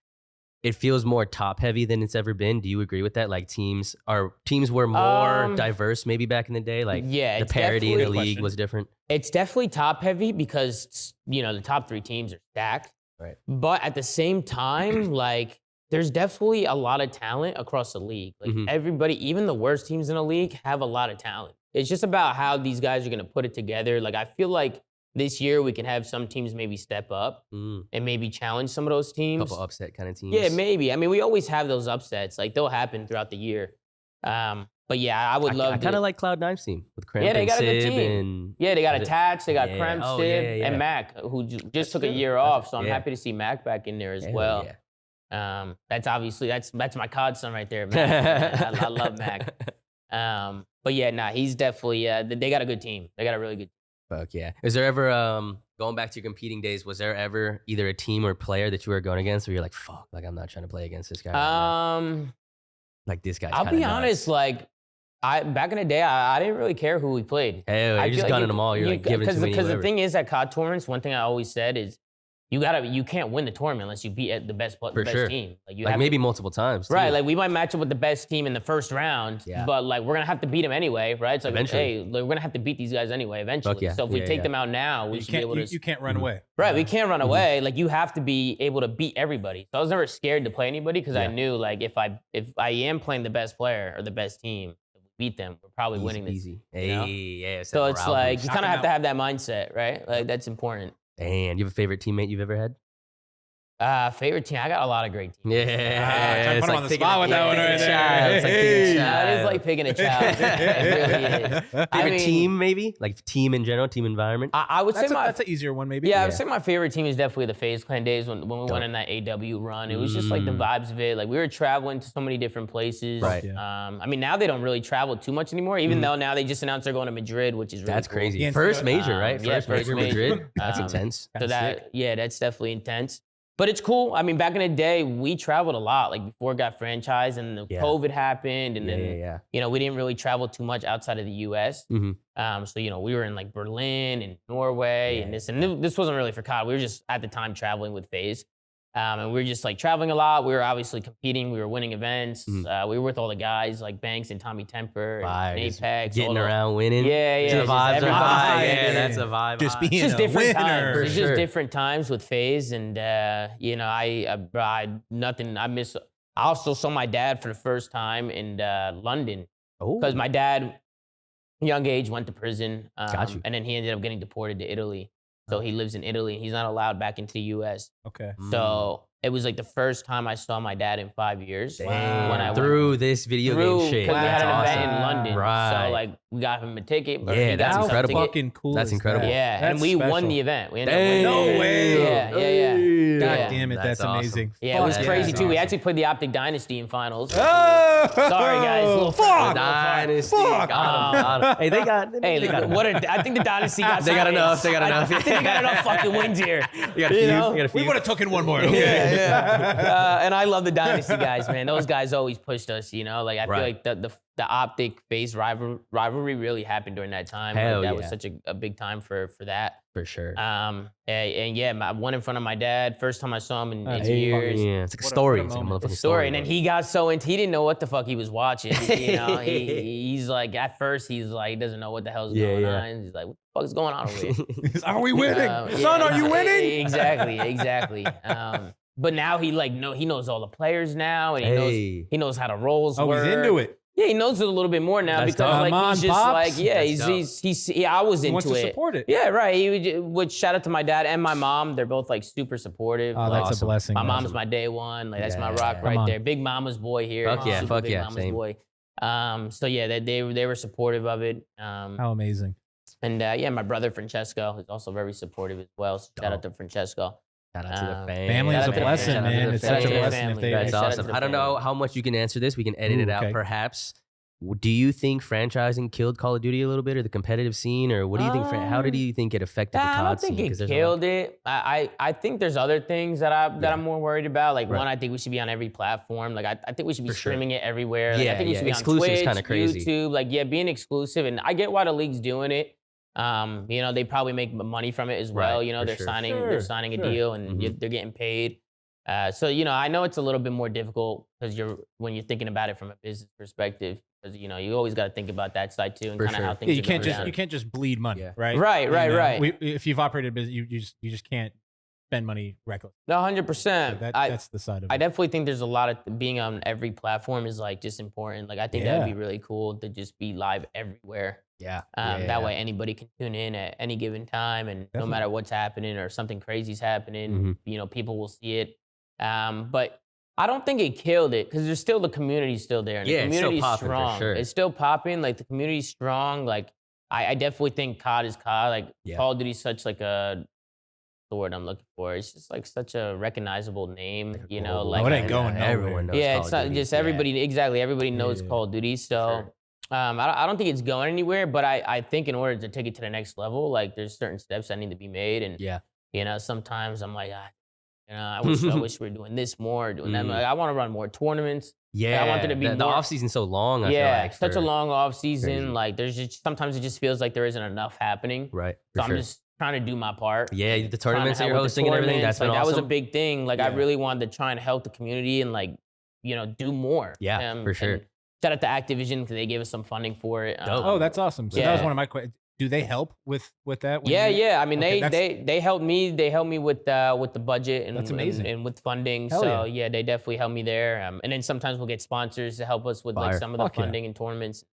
S2: it feels more top heavy than it's ever been. Do you agree with that? Like teams were more diverse maybe back in the day. Like the parity in the league was different.
S4: It's definitely top heavy because the top 3 teams are stacked.
S2: Right.
S4: But at the same time, like there's definitely a lot of talent across the league. Like everybody, even the worst teams in the league, have a lot of talent. It's just about how these guys are gonna put it together. Like I feel like this year we can have some teams maybe step up and maybe challenge some of those teams.
S2: Couple upset kind of teams.
S4: Yeah, maybe. I mean, we always have those upsets. Like they'll happen throughout the year. But yeah, I would love.
S2: I kind of like Cloud9's team with Cramp.
S4: Yeah, they got
S2: and
S4: a good
S2: Sib
S4: team.
S2: And
S4: they got Attach, they got Cramp, Sib,
S2: yeah.
S4: and Mac, who just took a year off. So I'm happy to see Mac back in there as well.
S2: Yeah.
S4: That's obviously that's my COD son right there, Mac. I love Mac. But yeah, he's definitely. They got a good team. They got a really good.
S2: Fuck yeah. Is there ever going back to your competing days? Was there ever either a team or player that you were going against where you're like, fuck, like I'm not trying to play against this guy? Right now? Like this guy's.
S4: I'll be honest, like. Back in the day, I didn't really care who we played.
S2: Hey, you're just gunning them all. You're like giving it to me.
S4: Because the thing is, at COD tournaments, one thing I always said is, you can't win the tournament unless you beat the best team. Like
S2: maybe multiple times. Too.
S4: Right, like we might match up with the best team in the first round, but like we're gonna have to beat them anyway, right? It's like, hey, we're gonna have to beat these guys anyway eventually. So if we take them out now, we should be able to.
S3: You can't run away.
S4: Right, we can't run away. Like you have to be able to beat everybody. So I was never scared to play anybody because I knew like if I am playing the best player or the best team, beat them, we're probably winning this.
S2: Easy. Yeah.
S4: So it's like you kind of have to have that mindset, right? Like that's important.
S2: And you have a favorite teammate you've ever had?
S4: Favorite team? I got a lot of great teams.
S3: Yeah, it's like picking on that one right there.
S2: It's like picking a child.
S4: It is like picking a child. It really is.
S2: Favorite team, maybe? Like team in general, team environment?
S4: I would say
S3: that's an easier one, maybe.
S4: Yeah, I would say my favorite team is definitely the FaZe Clan days when we went in that AW run. It was just like the vibes of it. Like we were traveling to so many different places.
S2: Right.
S4: I mean, now they don't really travel too much anymore, even though now they just announced they're going to Madrid, which is really
S2: That's
S4: cool.
S2: crazy. First major, right?
S4: First
S2: major Madrid. That's intense.
S4: So that's definitely intense. But it's cool. I mean, back in the day, we traveled a lot. Like before it got franchised and the COVID happened, and then we didn't really travel too much outside of the U.S. So we were in like Berlin and Norway and this wasn't really for COD. We were just at the time traveling with FaZe. And we were just like traveling a lot. We were obviously competing. We were winning events. We were with all the guys like Banks and Tommy Temper and Apex.
S2: Getting around, winning.
S4: Yeah.
S2: The vibes are high. Yeah, that's a vibe.
S3: Just being
S4: just
S3: a
S4: different
S3: winner.
S4: times. It's
S2: sure.
S4: just different times with FaZe, and I miss. I also saw my dad for the first time in London because my dad, young age, went to prison, and then he ended up getting deported to Italy. So he lives in Italy. He's not allowed back into the U.S.
S3: Okay.
S4: So it was like the first time I saw my dad in 5 years.
S2: Damn.
S4: When I
S2: through this video game shit.
S4: Because we had an event in
S2: Awesome.
S4: London.
S2: Right.
S4: So like we got him a ticket. Or
S2: Yeah,
S4: he got
S2: that's
S4: himself a
S2: incredible.
S4: ticket.
S3: Fucking cool.
S2: That's
S3: is
S2: incredible.
S3: that?
S4: Yeah,
S3: That's
S4: and we
S3: special.
S4: won the event. We ended up winning.
S3: No way.
S4: Yeah.
S3: God damn it, that's
S2: awesome.
S3: amazing.
S4: Yeah, it was
S2: Fuck
S4: crazy
S2: yeah.
S4: too. We actually played the Optic Dynasty in finals.
S3: Oh,
S4: Sorry guys, a little
S3: fuck.
S2: Dynasty.
S3: Fuck.
S2: Got 'em. Hey, they got.
S4: Hey,
S2: they got enough.
S4: I think the Dynasty got.
S2: They got
S4: some
S2: enough,
S4: wins.
S2: they got enough.
S4: I think they got enough fucking wins here.
S2: You got a few.
S4: know?
S2: You got a few.
S3: We would have taken one more. Okay.
S4: Yeah. And I love the Dynasty guys, man. Those guys always pushed us. You know, like I
S2: Right.
S4: feel like the Optic FaZe rivalry really happened during that time.
S2: Hell
S4: like, that
S2: yeah.
S4: was such a big time for that.
S2: For sure.
S4: And yeah, I won in front of my dad. First time I saw him in
S3: Hey,
S4: years.
S2: Yeah, it's like a
S3: What a
S2: story. It's like a
S3: moment.
S2: motherfucking
S4: Story. And then
S2: bro.
S4: he got so into, he didn't know what the fuck he was watching. You know, he's like, at first he's like, he doesn't know what the hell's going on. He's like, what the fuck is going on over here?
S3: Are we winning?
S4: Yeah,
S3: Son, are you winning?
S4: Exactly. But now he knows all the players now, and
S2: Hey.
S4: he knows how the roles
S3: Oh,
S4: work.
S3: he's into it.
S4: Yeah, he knows it a little bit more now
S2: That's
S4: because
S2: dope.
S4: like
S3: Come on,
S4: he's just
S3: Pops.
S4: like
S2: That's
S4: he's I was
S3: He
S4: into
S3: wants to
S4: it.
S3: support it.
S4: Yeah, right. Which shout out to my dad and my mom. They're both like super supportive.
S3: Oh,
S4: Like,
S3: that's
S2: Awesome.
S3: a blessing.
S4: my
S3: man.
S4: mom's my day one. Like that's my rock
S2: Yeah.
S4: right
S3: Come on.
S4: there. Big mama's boy here.
S2: Fuck yeah,
S4: Super
S2: fuck
S4: big
S2: yeah,
S4: mama's
S2: same.
S4: boy. So yeah, they were supportive of it.
S3: How amazing.
S4: And yeah, my brother Francesco is also very supportive as well. So shout out to Francesco.
S2: Shout out to the fam.
S3: Family is
S4: Shout
S3: a
S4: out to the
S3: blessing,
S4: family.
S3: man. It's such a
S4: Shout out to the
S3: blessing if
S4: family.
S3: they.
S2: That's
S4: Shout out to
S2: awesome.
S4: the
S2: I don't know
S4: family.
S2: how much you can answer this. We can edit
S3: Ooh,
S2: it out,
S3: okay.
S2: perhaps. Do you think franchising killed Call of Duty a little bit, or the competitive scene, or what do you think? How did you think it affected the
S4: I
S2: COD
S4: don't think
S2: scene?
S4: it
S2: 'Cause there's a lot-
S4: killed it. I think there's other things that I'm more worried about. Like
S2: Right.
S4: one, I think we should be on every platform. Like I think we should be
S2: For sure.
S4: streaming it everywhere. Like,
S2: Yeah,
S4: I think we
S2: yeah.
S4: should be
S2: Exclusive's
S4: on Twitch,
S2: kinda crazy.
S4: YouTube. Like yeah, being exclusive. And I get why the league's doing it. You know, they probably make money from it as well.
S2: Right,
S4: You know,
S2: for
S4: they're
S2: sure.
S4: signing
S3: Sure,
S4: they're signing a
S3: sure.
S4: deal and
S2: Mhm.
S4: they're getting paid. So you know, I know it's a little bit more difficult because when you're thinking about it from a business perspective, because you know you always got to think about that side too and
S2: For
S4: kind of
S2: sure.
S4: how things
S3: Yeah, you
S4: are
S3: can't
S4: going
S3: just
S4: down.
S3: you can't just bleed money,
S2: Yeah.
S3: right?
S4: Right, right.
S3: If you've operated a business, you just can't spend money recklessly.
S4: No,
S3: So
S4: 100%.
S3: that's the side of
S4: I
S3: it.
S4: definitely think there's a lot of being on every platform is like just important. Like I think that would
S3: Yeah.
S4: be really cool to just be live everywhere.
S2: Yeah.
S4: That way anybody can tune in at any given time, and no
S3: Definitely.
S4: matter what's happening or something crazy's happening,
S2: Mhm.
S4: you know, people will see it. But I don't think it killed it because there's still the community's still there. And
S2: Yeah,
S4: the
S2: it's still
S4: community's
S2: popping for
S4: strong.
S2: sure.
S4: It's still popping. Like the community's strong. Like I definitely think COD is COD. Like
S2: Yeah.
S4: Call of Duty's such like the word I'm looking for. It's just like such a recognizable name.
S2: Like a
S4: You know,
S2: global-
S4: like
S3: Oh, it ain't going nowhere.
S2: Everyone knows.
S4: yeah,
S2: Call
S4: it's
S2: of
S4: not
S2: Duty.
S4: just
S2: Yeah.
S4: everybody. Exactly, everybody knows
S3: Yeah.
S4: Call of Duty. So,
S2: Sure.
S4: I don't think it's going anywhere. But I think in order to take it to the next level, like there's certain steps that need to be made. And
S2: Yeah.
S4: you know, sometimes I'm like, you know, I wish we were doing this more, doing that.
S2: Mm.
S4: Like, I want to run more tournaments.
S2: Yeah.
S4: I want there to be
S2: the
S4: more-
S2: off season's so long. I feel
S4: Yeah,
S2: like,
S4: such a
S2: for-
S4: long off season.
S2: crazy.
S4: Like there's just sometimes it just feels like there isn't enough happening.
S2: Right.
S4: So
S2: For sure.
S4: I'm just trying to do my part.
S2: Yeah, the
S4: Trying to
S2: tournaments that
S4: help
S2: you're
S4: with the
S2: hosting and everything.
S4: tournaments.
S2: That's been
S4: like, that was a
S2: awesome.
S4: big thing. Like I
S3: Yeah.
S4: really wanted to try and help the community and like, you know, do more.
S2: Yeah, for sure.
S4: and shout out to Activision because they gave us some funding for it.
S2: Dope.
S3: Oh, that's awesome. So that was
S4: Yeah.
S3: one of my questions. Do they help with that? when
S4: Yeah,
S3: you-
S4: yeah. I mean,
S3: Okay,
S4: they helped me. They helped me with the budget and
S3: That's amazing.
S4: and with funding.
S3: Hell
S4: so
S3: yeah.
S4: they definitely helped me there. And then sometimes we'll get sponsors to help us with like
S2: Fire.
S4: some of the
S3: Fuck yeah.
S4: funding and tournaments.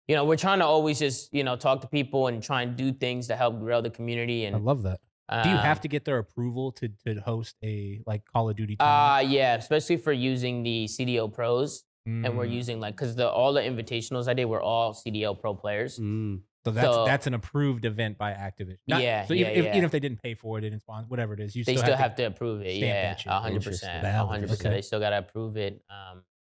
S4: You know, we're trying to always just talk to people and try and do things to help grow the community.
S3: I
S4: And
S3: love that. Do you have to get their approval to host a like Call of Duty tournament?
S4: Yeah, especially for using the CDO pros. And we're
S3: Mm.
S4: using like because all the invitationals I did were all CDL pro players.
S2: Mm.
S3: So that's an approved event by Activision.
S4: Yeah,
S3: So
S4: yeah,
S3: even if they didn't pay for it, they didn't sponsor whatever it is, you
S4: They
S3: still
S4: still
S3: have
S4: have to approve it.
S3: stamp
S4: Yeah,
S3: that shit.
S4: 100%.
S3: Valid.
S4: 100%.
S3: Okay.
S4: They still gotta approve it.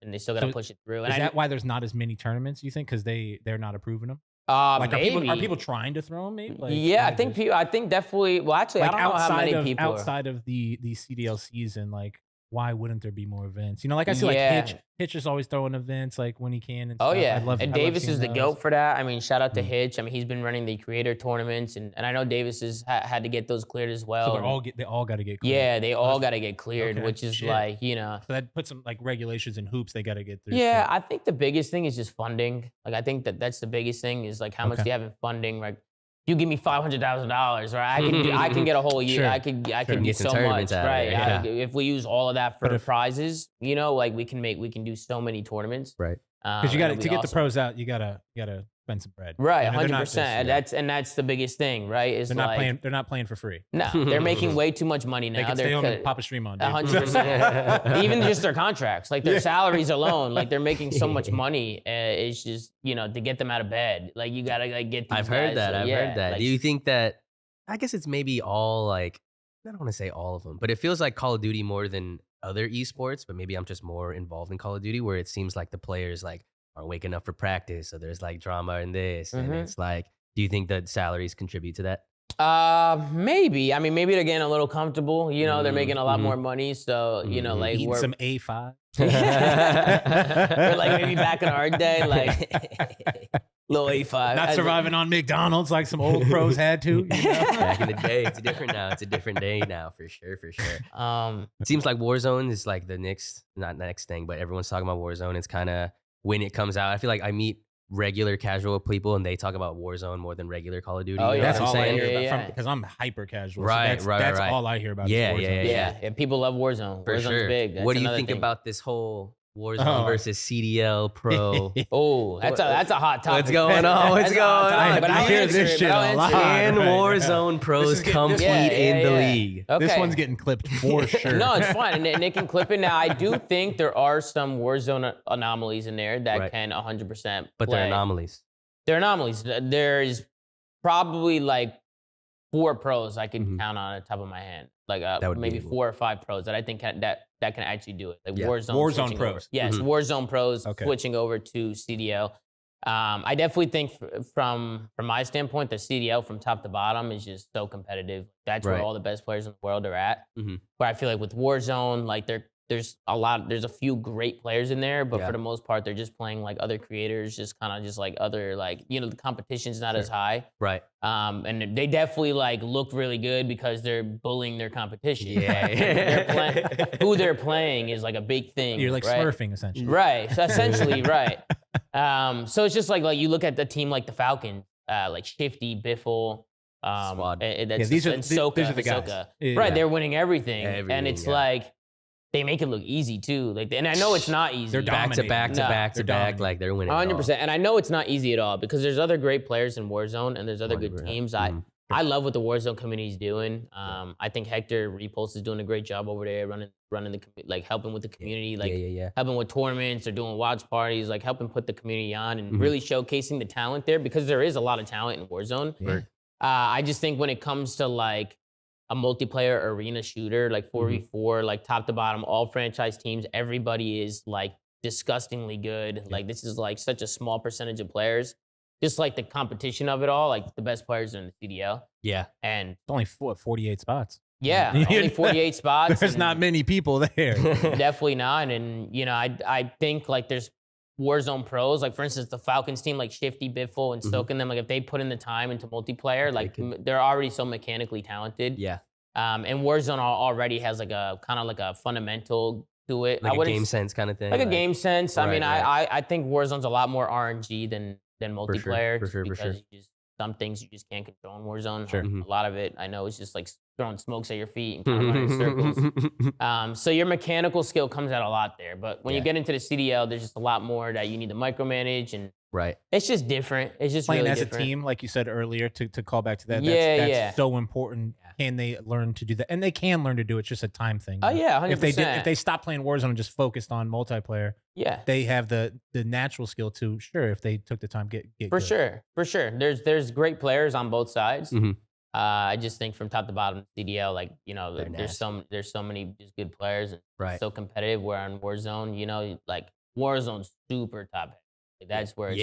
S4: And they still gotta
S3: So
S4: push it through.
S3: to.
S4: And
S3: Is that why there's not as many tournaments? You think because they're not approving them? Like
S4: maybe.
S3: are people trying to throw them? Maybe. Like,
S4: yeah, I
S3: like
S4: think
S3: this-
S4: I think definitely. Well, actually,
S3: like
S4: I don't know how many people.
S3: outside of the CDL season, like why wouldn't there be more events? Like I see
S4: Yeah.
S3: like Hitch is always throwing events like when he can. And
S4: Oh
S3: stuff.
S4: yeah,
S3: I love
S4: and
S3: I love
S4: Davis
S3: seeing
S4: is the
S3: those.
S4: goat for that. I mean, shout out to
S3: Mm.
S4: Hitch. I mean, he's been running the creator tournaments, and I know Davis has had to get those cleared as well.
S3: So
S4: and
S3: they all got to get cleared.
S4: yeah, they all
S3: That's-
S4: got to get cleared,
S3: okay,
S4: which is
S3: shit.
S4: like
S3: So that puts some like regulations and hoops they got to get through.
S4: Yeah, I think the biggest thing is just funding. Like, I think that's the biggest thing is like how much
S3: Okay.
S4: do you have in funding? Like, you give me $500,000, right? I can get a whole year.
S3: Sure.
S4: I can
S2: Get
S4: do
S2: some
S4: so much,
S2: tournaments out of
S4: right?
S2: it, yeah.
S4: If we use all of that for
S3: But if-
S4: prizes, like we can do so many tournaments.
S2: Right.
S3: Because you got to get awesome. The pros out. You gotta spend some bread.
S4: Right, 100%. That's the biggest thing, right? Is
S3: they're not playing for free.
S4: No, they're making way too much money now.
S3: They can stay home and pop a stream on.
S4: 100%. Even just their contracts, like their salaries alone, like they're making so much money. It's just to get them out of bed. Like you gotta get. These
S2: I've heard that. I've heard that.
S4: Like,
S2: do you think that? I guess it's maybe all like I don't want to say all of them, but it feels like Call of Duty more than other esports. But maybe I'm just more involved in Call of Duty, where it seems like the players like are waking up for practice, so there's like drama in this, and it's like, do you think that salaries contribute to that?
S4: Maybe. I mean, maybe they're getting a little comfortable. They're making a lot more money, so like
S3: eating some A5.
S4: We're like maybe back in our day, like little A5.
S3: Not surviving on McDonald's like some old pros had to.
S2: Back in the day, it's different now. It's a different day now, for sure. It seems like Warzone is like the not next thing, but everyone's talking about Warzone. It's kind of when it comes out. I feel like I meet regular casual people and they talk about Warzone more than regular Call of Duty.
S4: Oh, yeah.
S3: That's all I hear about because I'm hyper casual.
S2: Right,
S3: so that's all I hear about.
S4: Yeah. People love Warzone.
S2: For
S4: Warzone's
S2: sure.
S4: big. That's
S2: what do you think
S4: thing.
S2: About this whole Warzone versus CDL Pro?
S4: That's a hot topic.
S2: What's going on? What's going on?
S3: But I hear this shit a lot.
S2: Can Warzone pros compete in the league?
S4: Okay.
S3: This one's getting clipped for sure.
S4: No, it's fine. And they can clip it. Now, I do think there are some Warzone anomalies in there that can 100%
S2: But they're anomalies.
S4: They're anomalies. There's probably like 4 pros I can count on the top of my hand. Like maybe 4 or 5 pros that I think that can actually do it. Like
S3: Warzone pros.
S4: Over. Yes, Warzone pros switching over to CDL. I definitely think from my standpoint, the CDL from top to bottom is just so competitive. That's where all the best players in the world are at. Where I feel like with Warzone, like there's a few great players in there, but for the most part, they're just playing like other creators, just kind of just like other like, the competition's not as high.
S2: Right.
S4: And they definitely like look really good because they're bullying their competition.
S2: Yeah.
S4: Who they're playing is like a big thing.
S3: You're like smurfing essentially.
S4: Right. So essentially, right. So it's just like you look at the team like the Falcons, like Shifty, Biffle,
S2: Squad.
S3: These are the guys.
S4: Right. They're winning everything. And it's like, they make it look easy too. Like, and I know it's not easy.
S3: They're
S2: back to back. Like they're winning.
S4: 100%. And I know it's not easy at all because there's other great players in Warzone and there's other good teams. I love what the Warzone community is doing. I think Hector Repulse is doing a great job over there, running the helping with the community, helping with tournaments or doing watch parties, like helping put the community on and really showcasing the talent there because there is a lot of talent in Warzone.
S2: Yeah.
S4: I just think when it comes to like a multiplayer arena shooter, like 4v4, like top to bottom, all franchise teams, everybody is like disgustingly good. Like this is like such a small percentage of players. Just like the competition of it all, like the best players are in the CDL.
S2: Yeah.
S4: And
S3: it's only 48 spots.
S4: Yeah, only 48 spots.
S3: There's not many people there.
S4: Definitely not. And I think like there's Warzone pros, like for instance, the Falcons team, like Shifty, Biffle, and Stoken them, like if they put in the time into multiplayer, like they're already so mechanically talented.
S2: Yeah.
S4: And Warzone already has like a kind of like a fundamental to it.
S2: Like a game sense kind of thing.
S4: Like a game sense. I mean, I think Warzone's a lot more RNG than multiplayer.
S2: For sure.
S4: Some things you just can't control in Warzone.
S3: Sure.
S4: A lot of it, I know, is just like throwing smokes at your feet and kind of running circles. So your mechanical skill comes out a lot there. But when you get into the CDL, there's just a lot more that you need to micromanage, and it's just different. It's just
S3: playing
S4: really
S3: as
S4: different.
S3: a team, like you said earlier, to call back to that.
S4: That's
S3: so important. Can they learn to do that? And they can learn to do it. It's just a time thing.
S4: Oh yeah, 100%.
S3: If they stop playing Warzone and just focused on multiplayer, they have the natural skill to. Sure, if they took the time, get
S4: for good. For sure. There's great players on both sides. I just think from top to bottom, CDL, like there's so many just good players and so competitive. Where on Warzone, like Warzone's super top heavy. Like, that's where it's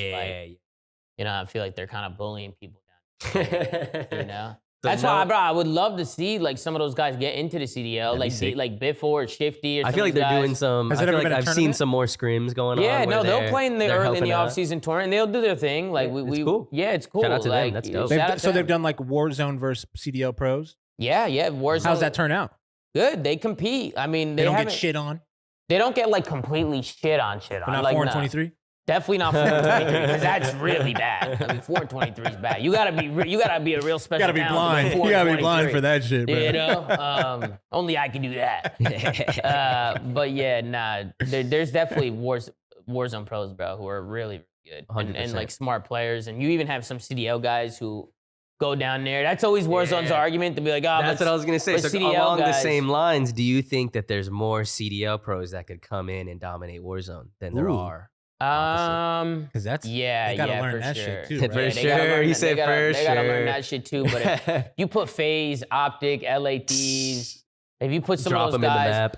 S4: I feel like they're kind of bullying people down. That's why, bro, I would love to see like some of those guys get into the CDL, like Biffle or Shifty. Or
S2: I feel like they're doing some. I feel like I've seen some more scrims going on.
S4: Yeah, no, they'll play in the off-season tournament. They'll do their thing. Like
S2: it's cool.
S4: Yeah, it's cool.
S2: Shout out to them. That's dope.
S3: So they've done like Warzone versus CDL pros.
S4: Yeah, Warzone.
S3: How's that turn out?
S4: Good. They compete. I mean,
S3: they don't get shit on.
S4: They don't get like completely shit on.
S3: But not
S4: like,
S3: 4-23.
S4: Definitely not 4-23 because that's really bad. I mean, 4-23 is bad. You gotta be a real special.
S3: You gotta be blind. You gotta be blind for that shit, bro.
S4: Only I can do that. But yeah, nah. There's definitely Warzone pros, bro, who are really good and
S2: 100%.
S4: like smart players. And you even have some CDL guys who go down there. That's always Warzone's argument to be like, oh,
S2: that's what I was gonna say. So
S4: CDL
S2: along the
S4: guys.
S2: same lines, do you think that there's more CDL pros that could come in and dominate Warzone than there are?
S3: Because that's
S4: they
S3: gotta learn
S4: for
S3: that
S4: sure.
S3: shit too.
S2: For
S3: Right?
S2: sure. He said for
S4: They gotta learn
S2: sure.
S4: that shit too. But if you put FaZe, Optic, LA Thieves, if you put some
S2: Drop
S4: of those
S2: them in the
S4: guys,
S2: map.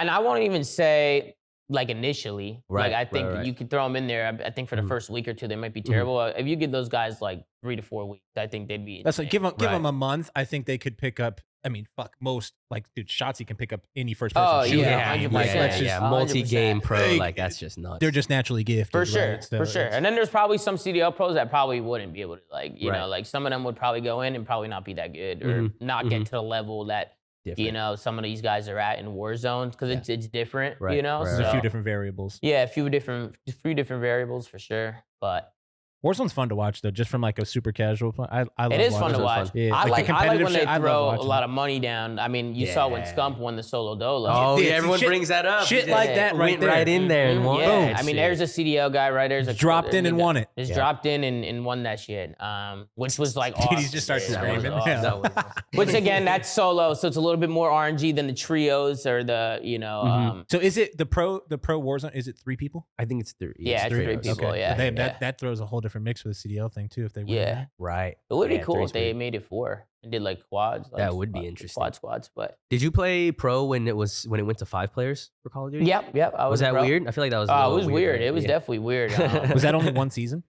S4: and I won't even say like initially.
S2: Right,
S4: Like I think
S2: right.
S4: you could throw them in there. I think for the first week or two they might be terrible. If you give those guys like 3 to 4 weeks, I think they'd be.
S3: That's like
S4: insane.
S3: give them a month. I think they could pick up. I mean, fuck most dude, Shotzzy can pick up any first person.
S4: Oh,
S3: shooter.
S4: yeah,
S2: Yeah,
S4: 100%.
S3: Like, let's just,
S4: 100%.
S2: multi-game pro,
S3: Like,
S2: like that's just nuts.
S3: they're just naturally gifted.
S4: For sure,
S3: right? So
S4: for sure.
S3: it's-
S4: And then there's probably some CDL pros that probably wouldn't be able to you
S2: Right.
S4: know, like some of them would probably go in and probably not be that good or not get to the level that
S2: different.
S4: you know some of these guys are at in Warzone because it's different.
S2: Right,
S4: You know,
S2: right,
S3: There's a
S4: So,
S3: few different variables.
S4: yeah, a few different variables for sure. But
S3: Warzone's fun to watch though, just from like a super casual. I love
S4: it is fun to
S3: watching.
S4: watch.
S3: Yeah,
S4: I
S3: like the
S4: like
S3: competitive
S4: when they
S3: shit, I love
S4: throw a
S3: watching
S4: lot
S3: it.
S4: of money down. I mean, you saw when
S2: Yeah.
S4: Scump won the solo dolo.
S2: Oh
S3: Yeah,
S2: yeah, everyone
S3: shit-
S2: brings that up.
S3: shit
S2: He
S3: like
S2: did.
S3: that right
S2: Went
S3: there.
S2: right in there and won.
S4: Yeah,
S2: Boom.
S4: I mean, there's a CDL guy, right? There's a
S3: Dropped in and won it.
S4: Just
S2: Yeah.
S4: dropped in and won that shit, which was like awesome.
S3: Dude, he just starts
S4: Yeah, that was
S3: screaming.
S4: awesome.
S3: Yeah.
S2: That was-
S4: Which again, that's solo, so it's a little bit more RNG than the trios or the
S3: So is it the pro Warzone? Is it 3 people?
S2: I think it's 3.
S4: Yeah, it's 3 people. Yeah,
S3: Damn,
S4: yeah.
S3: that throws a whole different mix for the CDL thing too. If they win.
S4: Yeah.
S2: Right.
S4: It would be
S2: Yeah,
S4: cool if
S2: 3's
S4: they
S2: pretty-
S4: made it 4 and did like quads. Like
S2: That would be
S4: squad-
S2: interesting.
S4: Squads, but
S2: Did you play pro when it went to 5 players for Call of Duty?
S4: yep. I
S2: Was
S4: a
S2: that
S4: pro.
S2: weird? I feel like that was. A
S4: Oh, it
S2: little
S4: was weird.
S2: right?
S4: It was
S2: Yeah.
S4: definitely weird.
S3: Was that only one season?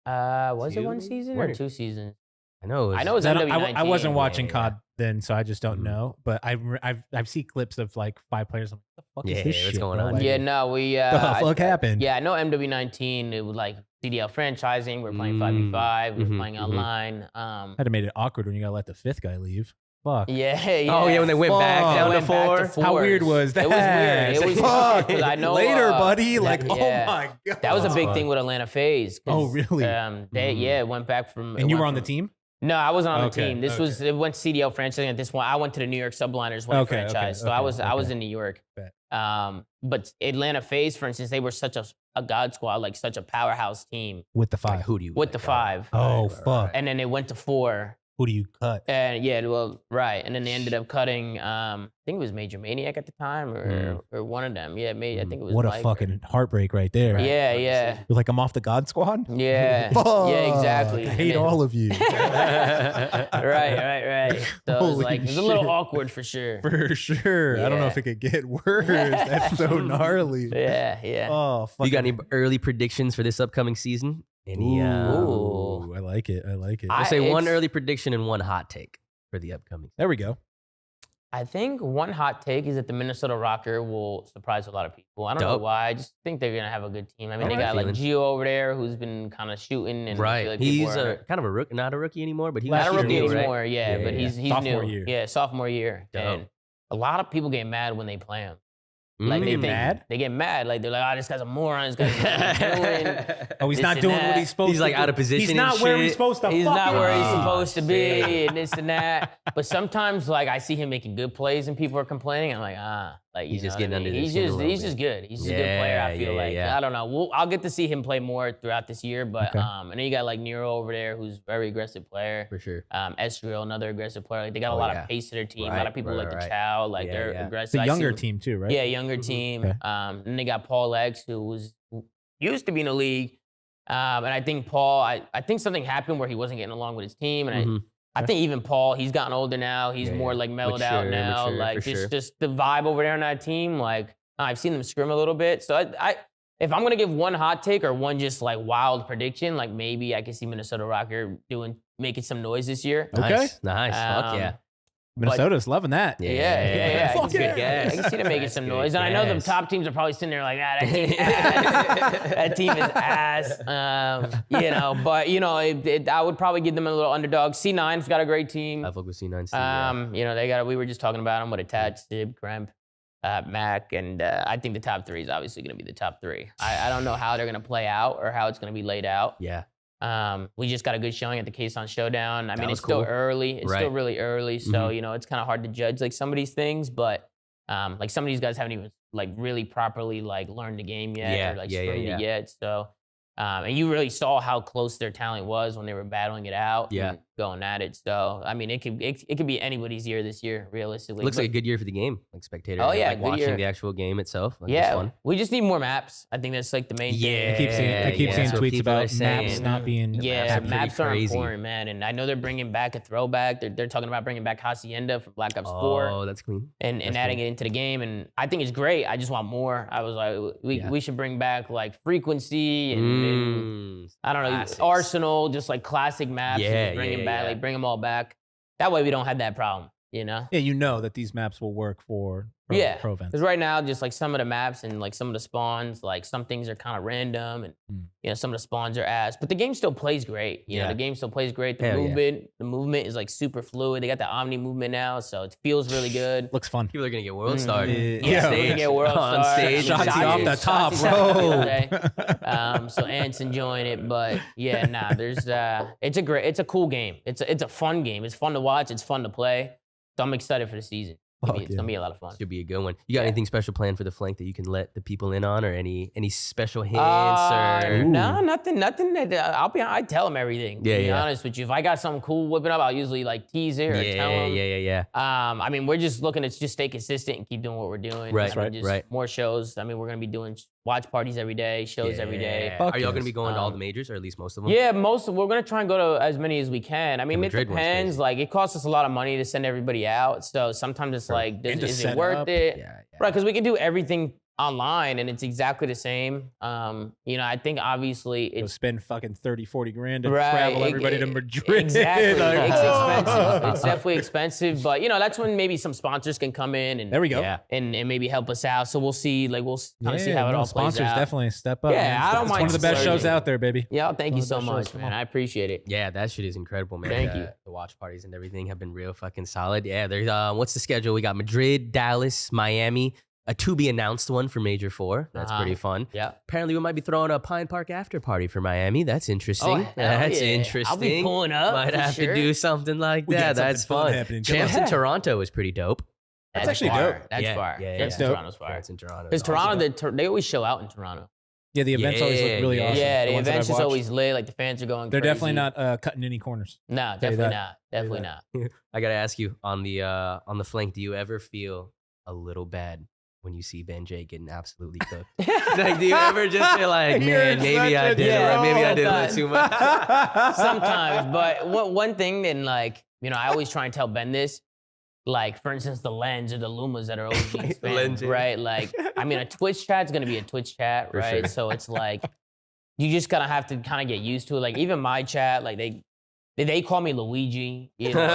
S4: Was it 1
S2: 2?
S4: season
S3: Word.
S4: or 2 seasons?
S2: I know.
S4: I know it's
S3: I
S4: MW19.
S3: wasn't watching
S2: yeah.
S3: COD then, so I just don't
S2: Mhm.
S3: know. But I've seen clips of like 5 players. I'm like, what the fuck
S2: Yeah,
S3: is this
S2: what's
S3: shit,
S2: going
S3: bro?
S2: on
S3: Like,
S2: here?
S4: Yeah, no, we.
S3: What the fuck happened?
S4: Yeah, I know MW19. It was like CDL franchising. We're playing 5v5. We're
S2: Mhm,
S4: playing
S2: mhm.
S4: online.
S3: I'd have made it awkward when you gotta let the 5th guy leave. Fuck.
S4: Yeah.
S2: Oh yeah, when they went back
S3: Fuck.
S2: down
S4: They
S2: to
S4: went back to
S2: 4.
S3: How
S4: fours.
S3: weird was that?
S4: It was weird. It was
S3: Fuck.
S4: because I know
S3: Later, buddy. Like,
S4: yeah.
S3: oh my god.
S4: That was a big
S2: fun.
S4: thing with Atlanta FaZe. 'Cause,
S3: Oh, really?
S4: They went back from.
S3: And you were on the team?
S4: No, I wasn't on the
S3: Okay,
S4: team. This was it went CDL franchising at this point. I went to the New York Subliners when
S3: Okay,
S4: franchise, so
S3: okay,
S4: I was
S3: okay.
S4: in New York.
S3: Bet.
S4: But Atlanta FaZe, for instance, they were such a god squad, like such a powerhouse team
S3: With the 5.
S2: Like, who do you
S4: with
S2: like,
S4: the
S2: bro?
S4: 5,
S3: Oh,
S2: Right,
S3: fuck.
S4: and then they went to 4.
S3: Who do you cut?
S4: And yeah, well, right. And then they ended up cutting, I think it was Major Maniac at the time or one of them. Yeah, I think it was
S3: What a
S4: Mike or-
S3: fucking heartbreak right there.
S4: Yeah, yeah.
S3: You're like, I'm off the God Squad?
S4: Yeah.
S3: Fuck.
S4: Yeah, exactly.
S3: I
S4: And
S3: hate
S4: then-
S3: all of you.
S4: right. So it was
S3: Holy
S4: like, it was a little
S3: shit.
S4: awkward for sure.
S3: For sure. I don't know
S4: Yeah.
S3: if it could get worse. That's so gnarly.
S4: Yeah.
S3: Oh, fuck.
S2: You got any early predictions for this upcoming season? Any?
S4: Ooh.
S3: I like it. I like it.
S4: I-
S2: I'll say one
S4: it's-
S2: early prediction and one hot take for the upcoming.
S3: There we go.
S4: I think one hot take is that the Minnesota Rocker will surprise a lot of people. I don't know
S2: Dope.
S4: why. I just think they're going to have a good team. I mean, they
S2: Alright.
S4: got like
S2: Feeling.
S4: Gio over there who's been kind of shooting. And I feel
S2: Right.
S4: like people
S2: He's
S4: are-
S2: kind of a rookie, not a rookie anymore, but he
S3: Last
S2: was
S4: not a
S3: year
S4: rookie
S3: new, right?
S4: anymore, yeah,
S2: Yeah,
S4: but
S2: yeah.
S4: he's
S3: Sophomore
S4: new.
S3: year.
S4: Yeah, sophomore year.
S2: Dope.
S4: And a lot of people get mad when they play him.
S2: Mm.
S4: Like
S3: They
S4: they
S3: get
S4: think,
S3: mad?
S4: They get mad. Like they're like, oh, this guy's a moron. This guy's not doing.
S3: Oh, he's
S4: This
S3: not
S4: and
S3: doing
S4: that.
S3: what he's supposed to
S2: He's like
S3: do.
S2: out of position
S3: He's
S2: and
S3: not where
S2: shit.
S3: he's supposed to
S4: He's not
S3: fucking
S4: where he's
S3: be.
S4: supposed to be,
S2: shit.
S4: and this and that. But sometimes, like I see him making good plays, and people are complaining. I'm like, like
S2: He's
S4: you
S2: just
S4: know what
S2: getting
S4: I
S2: under
S4: mean?
S2: the skin a little
S4: He's
S2: bit.
S4: just good. He's just a good player. I feel
S2: Yeah,
S4: like
S2: yeah.
S4: I don't know. I'll get to see him play more throughout this year. But
S3: Okay.
S4: and then you got like Nero over there, who's a very aggressive player.
S2: For sure.
S4: Ezreal, another aggressive player. Like they got a
S2: Oh,
S4: lot
S2: yeah.
S4: of pace to their team. a
S2: Right,
S4: lot of people
S2: right,
S4: like the
S2: right.
S4: Chow. Like
S2: Yeah,
S4: they're
S2: yeah.
S4: aggressive.
S3: It's a
S4: I
S3: younger
S4: see-
S3: team too, right?
S4: Yeah, younger team.
S3: Okay.
S4: Then they got Paul X, who used to be in the league. And I think Paul, I think something happened where he wasn't getting along with his team. And
S2: Mhm.
S4: I think even Paul, he's gotten older now. He's
S2: Yeah,
S4: more
S2: yeah.
S4: like mellowed out
S2: Mature,
S4: now.
S2: mature,
S4: Like
S2: for sure.
S4: just the vibe over there on that team. Like I've seen them scrim a little bit. So I if I'm gonna give one hot take or one just like wild prediction, like maybe I could see Minnesota Rocker making some noise this year.
S3: Okay.
S2: Nice. Fuck yeah.
S3: Minnesota's loving that.
S4: Yeah. I
S3: Fuck
S4: can see
S3: yeah.
S4: it. I can see them making some noise. And I know the
S2: Yes.
S4: top teams are probably sitting there like, that team ass. That team is ass. But I would probably give them a little underdog. C9's got a great team.
S2: I fuck with C9C.
S4: They got. We were just talking about them with Attach, Sib, Kremp, Mac, and I think the top 3 is obviously going to be the top 3. I don't know how they're going to play out or how it's going to be laid out.
S2: Yeah.
S4: We just got a good showing at the Quezon Showdown. I mean,
S2: was
S4: it's still
S2: cool.
S4: early. It's still
S2: Right.
S4: really early, so it's kind of hard to judge like some of these things. But Like some of these guys haven't even like really properly like learned the game yet or like streamed it yet. So, and you really saw how close their talent was when they were battling it out and going at it. So, I mean, it could be anybody's year this year, realistically.
S2: Looks like a good year for the game, like spectator.
S4: Oh yeah,
S2: like watching the actual game itself. Like
S4: yeah, we just need more maps. I think that's like the main thing.
S3: I keep seeing tweets about maps not being.
S4: Yeah, maps are important, man. And I know they're bringing back a throwback. They're talking about bringing back Hacienda from Black Ops 4.
S2: Oh, that's clean.
S4: And adding it into the game, and I think it's great. I just want more. I was like, we should bring back like frequency and I don't know, classics. Arsenal, just like classic maps. Bring them back, like bring them all back. That way we don't have that problem, you know?
S3: Yeah, you know that these maps will work for pro events.
S4: Because right now, just like some of the maps and like some of the spawns, like some things are kind of random and you know, some of the spawns are ass. But the game still plays great. You know, the game still plays great. The movement is like super fluid. They got the Omni movement now, so it feels really good.
S3: Looks fun.
S2: People are gonna get world started.
S4: Yeah, they're gonna get world
S2: on stage.
S3: Shotzi off the top,
S4: bro. So Ant's enjoying it, but yeah, nah. There's it's a cool game. It's a fun game. It's fun to watch. It's fun to play. So I'm excited for the season. It's gonna be a lot of fun.
S2: Should be a good one. You got anything special planned for the flank that you can let the people in on, or any special hints? Or
S4: no, nothing. That I tell them everything. To be honest with you, if I got something cool whipping up, I'll usually like tease it or tell them.
S2: Yeah.
S4: I mean, we're just looking to just stay consistent and keep doing what we're doing.
S2: Right.
S4: More shows. I mean, we're gonna be doing watch parties every day, shows every day.
S2: Are y'all gonna be going to all the majors, or at least most of them?
S4: Yeah, we're gonna try and go to as many as we can. I mean, it depends. Like, it costs us a lot of money to send everybody out. So sometimes it's like, is it worth it? Yeah. Right, because we can do everything online and it's exactly the same. You know, I think obviously it's
S3: spend fucking 30-40 grand to travel everybody to Madrid.
S4: Exactly. It's expensive. It's definitely expensive, but you know, that's when maybe some sponsors can come in and
S3: there we go.
S4: And maybe help us out. So we'll see, like we'll kind of see how it all plays out.
S3: Sponsors definitely step up.
S4: Yeah, I don't mind.
S3: It's one of the best shows out there, baby.
S4: Yeah, thank you so much, man. I appreciate it.
S2: Yeah, that shit is incredible, man.
S4: Thank you.
S2: The watch parties and everything have been real fucking solid. Yeah, there's what's the schedule? We got Madrid, Dallas, Miami. A to be announced one for Major 4. That's pretty fun.
S4: Yeah.
S2: Apparently, we might be throwing a Pine Park after party for Miami. That's interesting. That's interesting.
S4: I'll be pulling up.
S2: Might have to do something like that. That's fun. Champs in Toronto is pretty dope.
S3: That's actually dope.
S4: That's far.
S2: That's
S4: dope. Toronto's far.
S2: Champs in Toronto.
S4: Because Toronto, they always show out in Toronto.
S3: Yeah, the events always look really awesome.
S4: Yeah, the events is always lit. Like the fans are going
S3: They're
S4: crazy.
S3: definitely not cutting any corners.
S4: No, definitely not. Definitely not.
S2: I gotta ask you on the flank. Do you ever feel a little bad when you see Ben J getting absolutely cooked? Like, do you ever just feel like, man, maybe I did a little too much?
S4: Sometimes, but one thing, and like, you know, I always try and tell Ben this. Like, for instance, the Lens or the Lumas that are always being spammed, right? Like, I mean, a Twitch chat's gonna be a Twitch chat, right? Sure. So it's like, you just gotta have to kind of get used to it. Like, even my chat, like they call me Luigi, you know?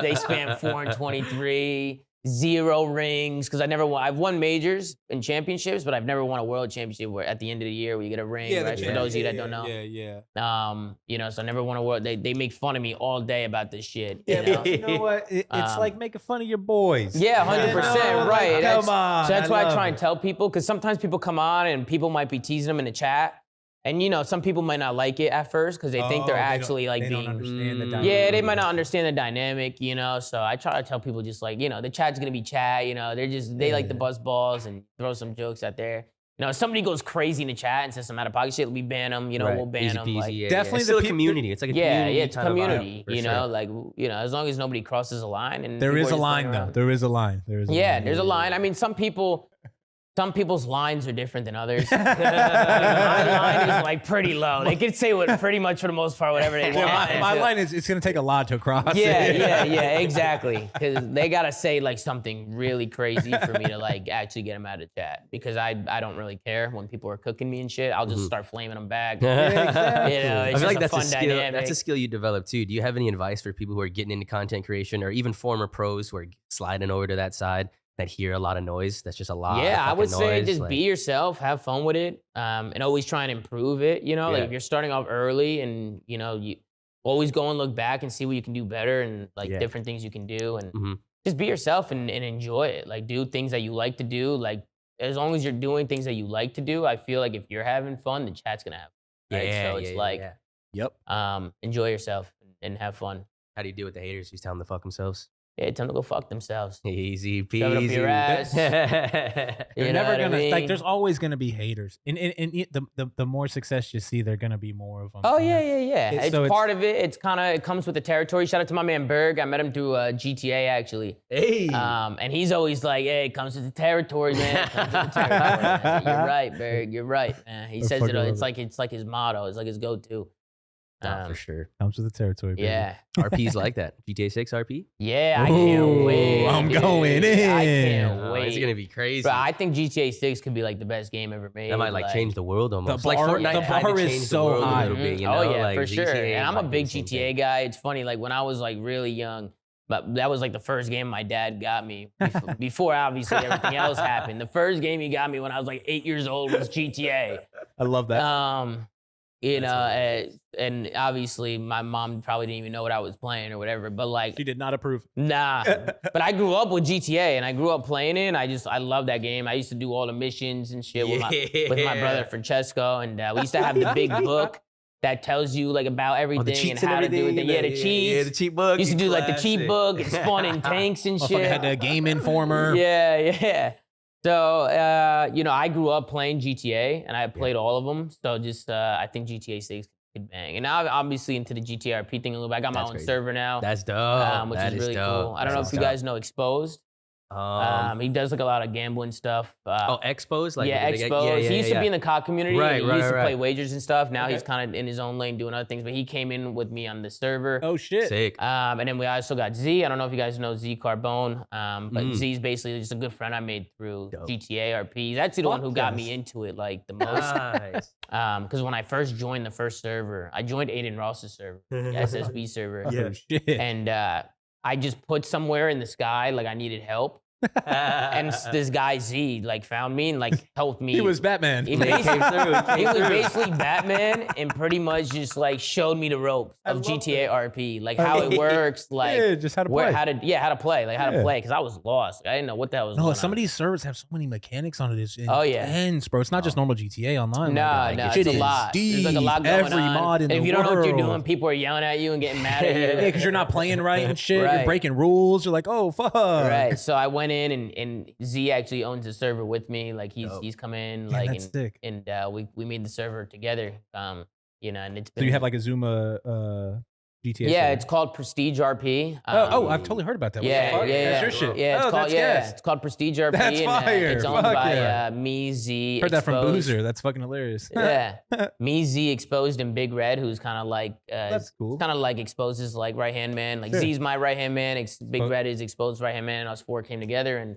S4: they spam 4 and 23. 0 rings, because I've won majors and championships, but I've never won a world championship where at the end of the year where you get a ring, right? For those of you that don't know. You know, so I never won a world. They make fun of me all day about this shit.
S3: Yeah, you know? But you know what? It's like making fun of your boys.
S4: Yeah, 100%, right.
S3: Come on.
S4: So that's why I try and tell people, because sometimes people come on and people might be teasing them in the chat. And you know, some people might not like it at first because they think they're actually like being.
S3: Don't understand the dynamic.
S4: Yeah, they might not understand the dynamic, you know. So I try to tell people just like, you know, the chat's gonna be chat, you know. They like the buzz balls and throw some jokes out there. You know, if somebody goes crazy in the chat and says some out of pocket shit, we ban them. You know, we'll ban them. Like,
S2: definitely, it's still a community. It's like a community.
S4: It's community. You know, like you know, as long as nobody crosses a line. And
S3: there is a line though. There is a line.
S4: There's a line. I mean, some people's lines are different than others. My line is like pretty low. They can say what pretty much for the most part whatever they want.
S3: My line is it's gonna take a lot to cross.
S4: Yeah, exactly. Because they gotta say like something really crazy for me to like actually get them out of chat. Because I don't really care when people are cooking me and shit. I'll just start flaming them back.
S3: Exactly.
S4: You know, it's
S2: I feel like
S4: just
S2: that's
S4: a fun dynamic.
S2: That's a skill you develop too. Do you have any advice for people who are getting into content creation, or even former pros who are sliding over to that side, that hear a lot of noise? That's just a lot.
S4: Yeah,
S2: of
S4: I would say
S2: noise.
S4: just be yourself, have fun with it, and always try and improve it. You know, like if you're starting off early and you know, you always go and look back and see what you can do better and like different things you can do, and just be yourself and enjoy it. Like do things that you like to do. Like as long as you're doing things that you like to do, I feel like if you're having fun, the chat's gonna have fun. Right? So it's enjoy yourself and have fun.
S2: How do you deal with the haters who's telling them to fuck themselves?
S4: Yeah, tell them to go fuck themselves.
S2: Easy peasy.
S4: Shove it up your ass.
S3: They're never gonna like. There's always gonna be haters, and the more success you see, they're gonna be more of them.
S4: Oh yeah. It's part of it. It comes with the territory. Shout out to my man Berg. I met him through GTA actually.
S2: Hey.
S4: And he's always like, "Hey, it comes with the territory, man. It comes with the territory." I said, you're right, Berg. You're right, man. He says it. It's like his motto. It's like his go-to.
S2: For sure.
S3: Comes with the territory. Baby.
S4: Yeah.
S2: RP's like that. GTA 6 RP?
S4: Yeah, I can't wait.
S3: I'm going in.
S4: I can't wait.
S2: It's gonna be crazy.
S4: But I think GTA 6 could be like the best game ever made.
S2: That might like change the world almost.
S3: The
S2: like
S3: bar,
S2: Fortnite
S3: the bar is
S2: changed
S3: so
S2: the world
S3: high.
S2: a little bit, you know?
S4: Oh yeah,
S2: like,
S4: for sure.
S2: GTA
S4: And I'm
S2: might
S4: a
S2: be
S4: big
S2: the same
S4: GTA
S2: thing.
S4: guy. It's funny, like when I was like really young, but that was like the first game my dad got me before obviously everything else happened. The first game he got me when I was like 8 years old was GTA.
S3: I love that.
S4: You know, and obviously my mom probably didn't even know what I was playing or whatever, but like
S3: She did not approve.
S4: Nah, but I grew up with GTA and I grew up playing it. And I love that game. I used to do all the missions and shit with my brother Francesco, and we used to have the big book that tells you like about everything and how to do it. Yeah, the cheats.
S2: Yeah, the cheat book.
S4: Used to do like the cheat book and spawn in tanks and shit.
S3: Had the Game Informer.
S4: Yeah. So, you know, I grew up playing GTA and I played all of them. So just, I think GTA 6 could bang. And now I'm obviously into the GTRP thing a little bit. I got my own server now.
S2: That's dope.
S4: Which is really cool. I don't know if you guys know Exposed. He does like a lot of gambling stuff.
S2: Expos? Like,
S4: yeah, Exposed. He used to be in the COD community.
S2: Right,
S4: and he used to play
S2: right.
S4: wagers and stuff. Now he's kind of in his own lane doing other things. But he came in with me on the server.
S3: Oh shit.
S2: Sick.
S4: And then we also got Z. I don't know if you guys know Z Carbone. But Z's basically just a good friend I made through GTA RP. He's actually the one who got me into it like the most.
S2: Nice.
S4: Because when I first joined the first server, I joined Aiden Ross's server, the SSB server.
S3: Oh, shit.
S4: And I just put somewhere in the sky like I needed help. And this guy Z like found me and like helped me.
S3: He was Batman.
S4: He was basically Batman and pretty much just like showed me the ropes of GTA RP, like how it works, like
S3: just how to play.
S4: how to play, like how to play. Because I was lost. I didn't know what the hell was going on.
S3: Some of these servers have so many mechanics on it. It's
S4: intense,
S3: bro. It's not just normal GTA Online.
S4: No, it's a lot. There's like a lot going
S3: every
S4: on.
S3: mod in
S4: and if
S3: the
S4: you don't know what you're
S3: world.
S4: doing, people are yelling at you and getting mad at you.
S3: Yeah, because you're not playing right and shit.
S4: Right.
S3: You're breaking rules. You're like, oh fuck.
S4: Right. So I went in and Z actually owns the server with me. Like he's come in like
S3: that's sick.
S4: and we made the server together. You know, and it's been.
S3: So you have like a Zoomaa GTA.
S4: Yeah,
S3: server.
S4: it's called Prestige RP.
S3: I've totally heard about that.
S4: Yeah.
S3: That's your shit.
S4: Yeah, it's called Prestige RP.
S3: That's fire.
S4: It's owned
S3: Fuck
S4: by me, Z.
S3: Heard that from
S4: Exposed.
S3: Boozer. That's fucking hilarious.
S4: Yeah, me, Z, Exposed, and Big Red, who's kind of like
S3: that's cool.
S4: Kind of like Exposed's like right hand man. Like Z's my right hand man. Big Red is Exposed's right hand man. And us four came together and.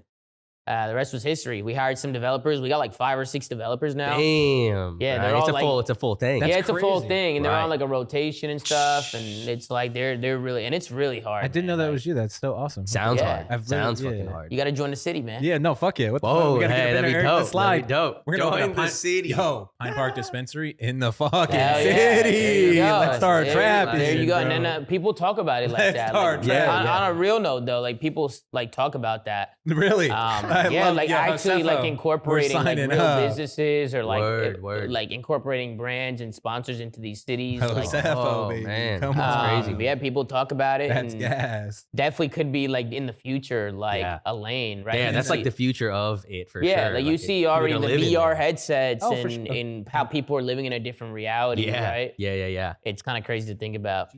S4: The rest was history. We hired some developers. We got like 5 or 6 developers now.
S2: Damn.
S4: Yeah,
S2: right.
S4: they're all
S2: it's a full thing.
S4: Yeah, it's
S3: crazy.
S4: a full thing, and they're
S2: Right.
S4: on like a rotation and stuff, and it's like they're really, and it's really hard.
S3: I didn't know that was you. That's so awesome.
S2: Sounds
S4: Yeah.
S2: hard. Sounds fucking hard.
S4: You got to join the city, man.
S3: Yeah, no, fuck yeah. What the fuck?
S2: Whoa,
S3: We gotta
S2: hey,
S3: get up in
S2: that'd be
S3: there,
S2: dope.
S3: slide.
S2: That'd be dope.
S3: We're gonna
S2: Join
S3: open a
S2: the city.
S3: Yo, Pine Park Dispensary in the fucking
S4: Hell yeah.
S3: city.
S4: There you go.
S3: Let's start
S4: There-
S3: trapping.
S4: There you go.
S3: bro.
S4: And then people talk about it like
S3: Let's
S4: that.
S3: start
S4: Like,
S3: trapping.
S4: on a real note, though, like people like talk about that.
S3: Really?
S4: Actually like incorporating like real businesses or like
S2: Word.
S4: like incorporating brands and sponsors into these cities.
S3: Oh,
S4: Like,
S2: oh,
S3: baby.
S2: man.
S3: Come
S2: That's
S3: on.
S2: crazy.
S4: Yeah, people talk about it.
S3: That's
S4: and
S3: gas.
S4: definitely could be like in the future, like
S2: Yeah.
S4: a lane, right?
S2: Yeah,
S4: You
S2: that's
S4: see-
S2: like the future of it for
S4: yeah,
S2: sure.
S4: like you see already the
S2: live in
S4: VR
S2: there.
S4: headsets
S3: Oh, for
S4: and,
S3: sure.
S4: and how people are living in a different reality,
S2: Yeah.
S4: right?
S2: Yeah.
S4: It's kind of crazy to think about.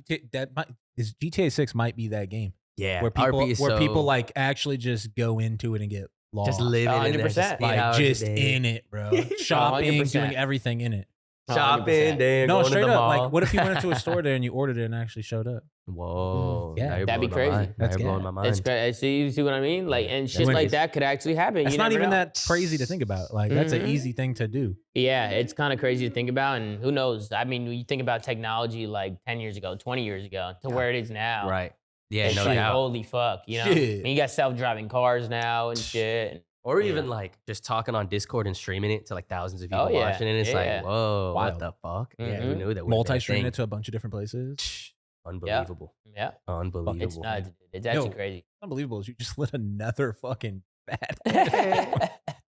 S3: GTA 6 might be that game
S2: Yeah.
S3: where people
S2: RP is so-
S3: people like actually just go into it and get lost.
S2: just living in there.
S4: 100%.
S3: like just in it, bro. Shopping,
S4: 100%.
S3: doing everything in it.
S2: shopping, damn,
S3: No,
S2: going to
S3: straight
S2: the
S3: up.
S2: mall.
S3: Like, what if you went into a store there and you ordered it and actually showed up?
S2: Whoa.
S3: Yeah,
S2: now you're
S4: that'd be
S2: blowing my
S4: crazy.
S2: mind. Now
S3: That's
S2: you're blowing
S3: gas.
S2: my mind.
S4: It's crazy. See, you see what I mean? Like, and shit
S3: That's
S4: like
S3: nice.
S4: that could actually happen.
S3: That's
S4: You
S3: not
S4: never
S3: even
S4: know.
S3: that crazy to think about. Like, that's an
S4: Mhm.
S3: easy thing to do.
S4: Yeah, it's kind of crazy to think about, and who knows? I mean, when you think about technology like 10 years ago, 20 years ago, to where it is now.
S2: Right. Yeah,
S4: It's
S2: no
S4: like,
S2: doubt.
S4: holy fuck, you know?
S3: Shit.
S4: I mean, you got self-driving cars now and shit.
S2: Or
S4: Yeah.
S2: even like just talking on Discord and streaming it to like thousands of people
S4: Oh, yeah.
S2: watching it. And it's
S4: Yeah.
S2: like, whoa,
S3: Wild.
S2: what the fuck? Yeah, who
S4: Mhm.
S2: knew that?
S3: Multi-streaming it to a bunch of different places.
S2: Unbelievable.
S4: Yeah,
S2: Unbelievable.
S4: it's nuts. It's actually
S3: Yo.
S4: crazy.
S3: Unbelievable. You just lit another fucking bad.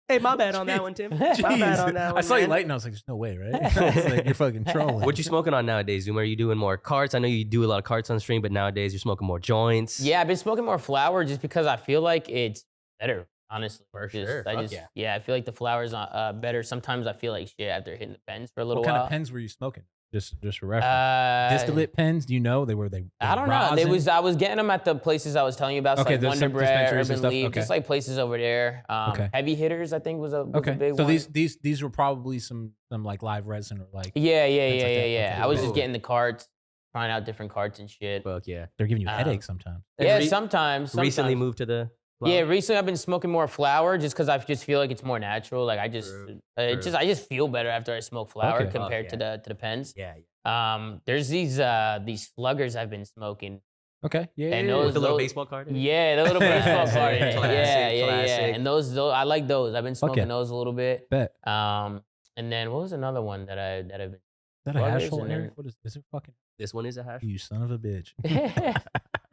S2: Hey, my bad on that one, Tim. My bad on that one.
S3: I saw you
S2: man.
S3: lighting. I was like, "There's no way, right?" I was like, "You're fucking trolling."
S2: What you smoking on nowadays, Zoom? Are you doing more carts? I know you do a lot of carts on stream, but nowadays you're smoking more joints.
S4: Yeah, I've been smoking more flower just because I feel like it's better, honestly.
S2: For
S4: Just-
S2: sure.
S4: I
S2: Fuck
S4: just,
S2: yeah.
S4: I feel like the flower's better. Sometimes I feel like shit after hitting the pens for a little
S3: What kind
S4: while.
S3: of pens were you smoking? Just for reference. Distillate pens? Do you know they were
S4: I don't know. I was getting them at the places I was telling you about, so
S3: Okay,
S4: like
S3: there's
S4: Wonder
S3: some
S4: Bread,
S3: dispensaries and
S4: Urban
S3: stuff.
S4: Leaf,
S3: Okay.
S4: just like places over there.
S3: Okay.
S4: Heavy Hitters, I think, was a
S3: Okay,
S4: big
S3: so
S4: one.
S3: these were probably some like live resin or like
S4: Yeah.
S3: things like that. Okay,
S4: I was
S3: cool.
S4: just getting the carts, trying out different carts and shit.
S2: Fuck yeah.
S3: they're giving you
S4: Um,
S3: headaches sometimes.
S4: Yeah,
S2: Re-
S4: sometimes.
S2: Recently moved to the.
S4: Yeah, recently I've been smoking more flower just because I just feel like it's more natural. Like I just,
S2: True,
S4: I just feel better after I smoke flower
S3: Okay.
S4: compared
S2: Oh,
S4: to the pens.
S2: Yeah.
S4: There's these sluggers I've been smoking.
S3: Okay, yeah.
S4: And
S3: yeah,
S4: those-
S2: With the little
S4: those-
S2: baseball card. in it?
S4: Yeah, the little baseball card. in it.
S2: Classic,
S4: Yeah.
S2: classic.
S4: And those I like those. I've been smoking
S3: yeah.
S4: those a little bit.
S3: Bet.
S4: And then what was another one that I've been.
S3: Is that a hash
S4: Sluggers
S3: hole,
S4: and then-
S3: Eric? What is it? Fucking
S2: This one is a hash.
S3: you son of a bitch.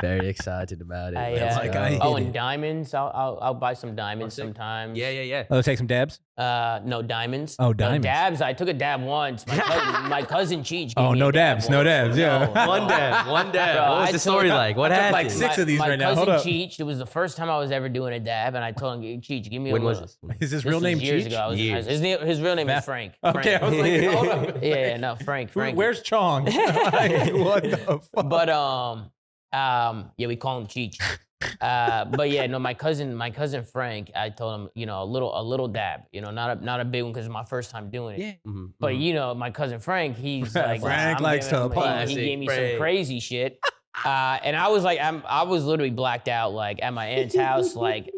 S2: Very excited about it.
S4: I,
S2: Let's
S3: like,
S2: go.
S3: I-
S4: oh,
S3: hit
S4: and
S3: it.
S4: diamonds. I'll buy some diamonds
S2: sick.
S4: sometimes.
S2: Yeah.
S3: Oh, take some dabs.
S4: No diamonds.
S3: Oh,
S4: No,
S3: diamonds.
S4: dabs. I took a dab once. My cousin Cheech.
S3: Oh,
S4: gave me
S3: no
S4: a dab
S3: dabs, no
S4: once.
S3: dabs, yeah.
S4: No.
S2: One dab. One dab.
S4: Bro,
S2: What was
S4: I
S2: the
S4: took-
S2: story like? What
S3: I took,
S2: happened?
S3: like, 6 of these
S4: my
S3: right now.
S4: cousin
S3: Hold up.
S4: Cheech, it was the first time I was ever doing a dab, and I told him, Cheech, give me
S2: When
S4: a
S2: was
S4: little.
S2: this?
S3: Is his
S4: This
S3: real
S4: was
S3: name
S4: years
S3: Cheech?
S4: ago. I was in
S2: Years.
S4: high school. His real name is Frank.
S3: Okay, I
S4: Frank.
S3: was like, hold up.
S4: Yeah, no, Frank.
S3: Where's Chong? Like, what the fuck?
S4: But yeah, we call him Cheech. But yeah, no, my cousin Frank, I told him, a little dab, not a big one because it's my first time doing it.
S3: Yeah.
S2: Mhm,
S4: But
S2: mhm.
S4: my cousin Frank, he's like,
S3: Frank
S4: I'm
S3: likes
S4: giving
S3: to
S4: him-
S2: apply.
S4: He gave me
S2: Frank.
S4: some crazy shit. And I was like, I was literally blacked out, like at my aunt's house. Like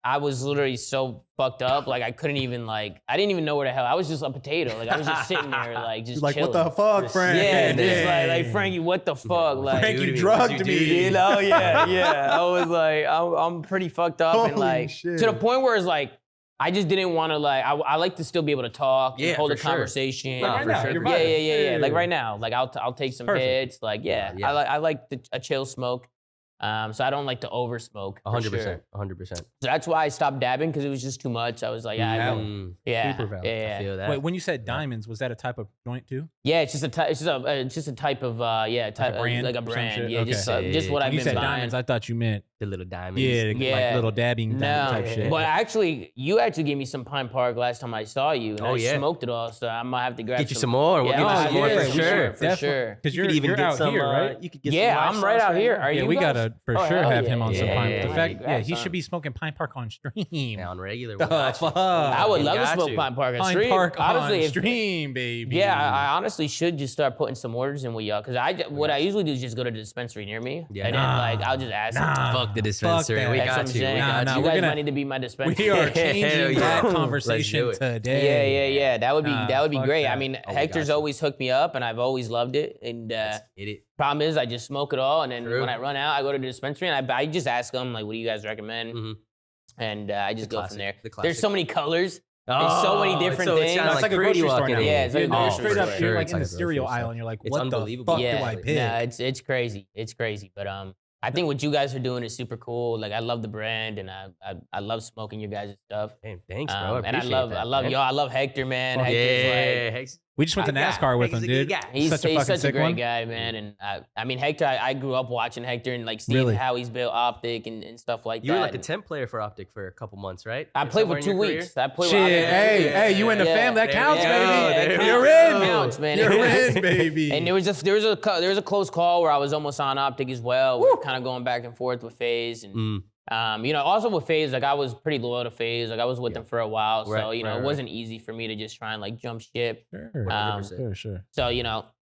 S4: I was literally so fucked up, like I couldn't even I didn't even know where the hell. I was just a potato, like I was just sitting there, like just
S3: Like,
S4: chilling.
S3: what the fuck, Frank?
S4: Yeah, just like Frankie, what the fuck, like
S3: Frank, you
S2: What'd
S3: drugged
S2: you do?
S3: me.
S4: you know, yeah. I was like, I'm pretty fucked up, and
S3: Holy
S4: like
S3: shit.
S4: to the point where it's like, I just didn't want to I like to still be able to talk,
S2: Yeah,
S4: and hold a
S2: for sure.
S4: conversation.
S2: Nah,
S3: Like
S2: for
S3: right now,
S2: sure,
S3: you're
S2: for
S4: Yeah,
S2: sure.
S4: yeah. Like right now, like I'll take some
S3: Perfect.
S4: hits. Like yeah,
S2: Yeah.
S4: I like a chill smoke. So I don't like to over smoke.
S2: 100%. 100%.
S4: So that's why I stopped dabbing because it was just too much. I was like, I
S3: Valid.
S4: don't- yeah,
S3: Super valid.
S2: I
S4: yeah.
S2: feel that.
S3: Wait, when you said diamonds, was that a type of joint too?
S4: Yeah, it's just a type of type
S3: brand
S4: like a
S3: or some
S4: brand.
S3: shit?
S4: Yeah,
S3: Okay.
S4: just what
S3: When
S4: I've
S3: you
S4: been
S3: said
S4: buying.
S3: diamonds, I thought you meant
S2: the little diamonds.
S3: like
S4: Yeah.
S3: little dabbing
S4: No,
S3: type shit.
S4: but actually, you actually gave me some Pine Park last time I saw you, and
S2: Oh,
S4: I
S2: yeah.
S4: smoked it all. So I might have to grab
S2: Get you some more. We'll
S4: Yeah,
S2: give you
S4: oh,
S2: some more
S4: yeah,
S2: for
S4: we
S2: sure.
S4: should. sure.
S3: Because
S2: You
S3: you're,
S2: could even
S3: you're
S2: get
S3: out
S2: some.
S3: here, right?
S2: You could get
S4: Yeah,
S2: some
S4: I'm right out here.
S2: now.
S4: Are
S3: Yeah,
S4: you
S3: we
S4: guys?
S3: gotta for
S4: Oh,
S3: sure
S4: hell
S3: have
S4: yeah,
S3: him on some
S4: yeah,
S3: Pine.
S4: yeah,
S3: The fact,
S4: grab
S3: yeah, he
S4: some.
S3: should be smoking Pine Park on stream.
S2: Yeah, on regular.
S3: The
S2: we got you.
S3: fuck?
S4: I would
S2: You
S4: love to
S2: got
S4: smoke
S2: you.
S4: Pine Park on
S3: Pine
S4: stream.
S3: Park
S4: Honestly,
S3: on
S4: if-
S3: stream, baby.
S4: Yeah, I honestly should just start putting some orders in with y'all because what I usually do is just go to the dispensary near me,
S2: Yeah.
S4: and then I'll just ask them.
S2: Fuck the dispensary.
S3: that.
S2: We
S4: That's what
S2: got
S4: I'm
S2: you. We
S4: saying.
S3: Nah,
S2: got
S3: nah,
S2: you.
S4: You
S3: we're
S4: guys
S3: gonna-
S4: might need to be my dispensary.
S3: We are
S2: Hell
S3: changing
S2: yeah.
S3: that
S2: Let's
S3: conversation
S2: do it.
S3: today.
S4: Yeah. That would be
S3: Fuck
S4: great.
S3: that.
S4: I mean,
S2: Oh, we
S4: Hector's
S2: got you.
S4: always hooked me up, and I've always loved it. And
S2: Let's hit it.
S4: problem is, I just smoke it all, and then
S2: True.
S4: when I run out, I go to the dispensary, and I just ask them like, "What do you guys recommend?"
S2: Mhm.
S4: And I just
S2: The
S4: go
S2: classic,
S4: from there.
S2: the classic.
S4: There's so many colors. There's so many different things.
S2: It sounds
S3: It's like a
S2: pretty
S3: grocery store
S2: walking
S3: now.
S2: in.
S4: Yeah, it's like a
S3: You're
S4: grocery
S3: straight up
S4: store.
S3: here,
S2: Sure,
S3: like
S2: it's
S3: in
S2: like
S3: the
S2: a
S3: cereal
S2: grocery
S3: aisle,
S2: store.
S3: and you're like,
S2: It's
S3: what the
S2: unbelievable.
S3: fuck
S4: Yeah,
S3: do I pick?
S4: nah, it's crazy. It's crazy. But I think what you guys are doing is super cool. Like I love the brand, and I love smoking your guys' stuff.
S2: Hey, thanks, bro.
S4: And I
S2: appreciate
S4: love
S2: that,
S4: y'all. I love Hector, man.
S3: Fuck
S4: Hector's
S2: Yeah,
S4: like,
S2: Hex-
S3: We just went to
S2: I got-
S3: NASCAR with
S2: Hex
S3: him,
S2: is a
S3: dude.
S2: good guy.
S4: he's
S3: such a fucking
S4: such a
S3: sick
S4: great
S3: one.
S4: guy, man. And I mean, Hector, I grew up watching Hector and like seeing
S3: Really?
S4: how he's built Optic and stuff like
S2: You
S4: that.
S2: were like a
S4: And
S2: temp player for Optic for a couple months, right?
S4: I played
S2: Somewhere
S4: for
S2: in
S4: 2
S2: your career?
S4: weeks. I played
S3: Shit,
S4: with Optic for 2
S3: hey,
S4: weeks.
S3: hey, you in the
S4: Yeah.
S3: fam? That
S2: There
S3: counts,
S2: we go.
S3: baby.
S2: There we
S3: You're
S2: go.
S3: in.
S4: Counts, man.
S3: You're in, baby.
S4: And there was a close call where I was almost on Optic as well. We were kind of going back and forth with FaZe, and also with FaZe, like I was pretty loyal to FaZe. Like I was with them for a while, so
S2: Right,
S4: it
S2: right.
S4: wasn't easy for me to just try and like jump ship.
S3: Sure, sure.
S4: So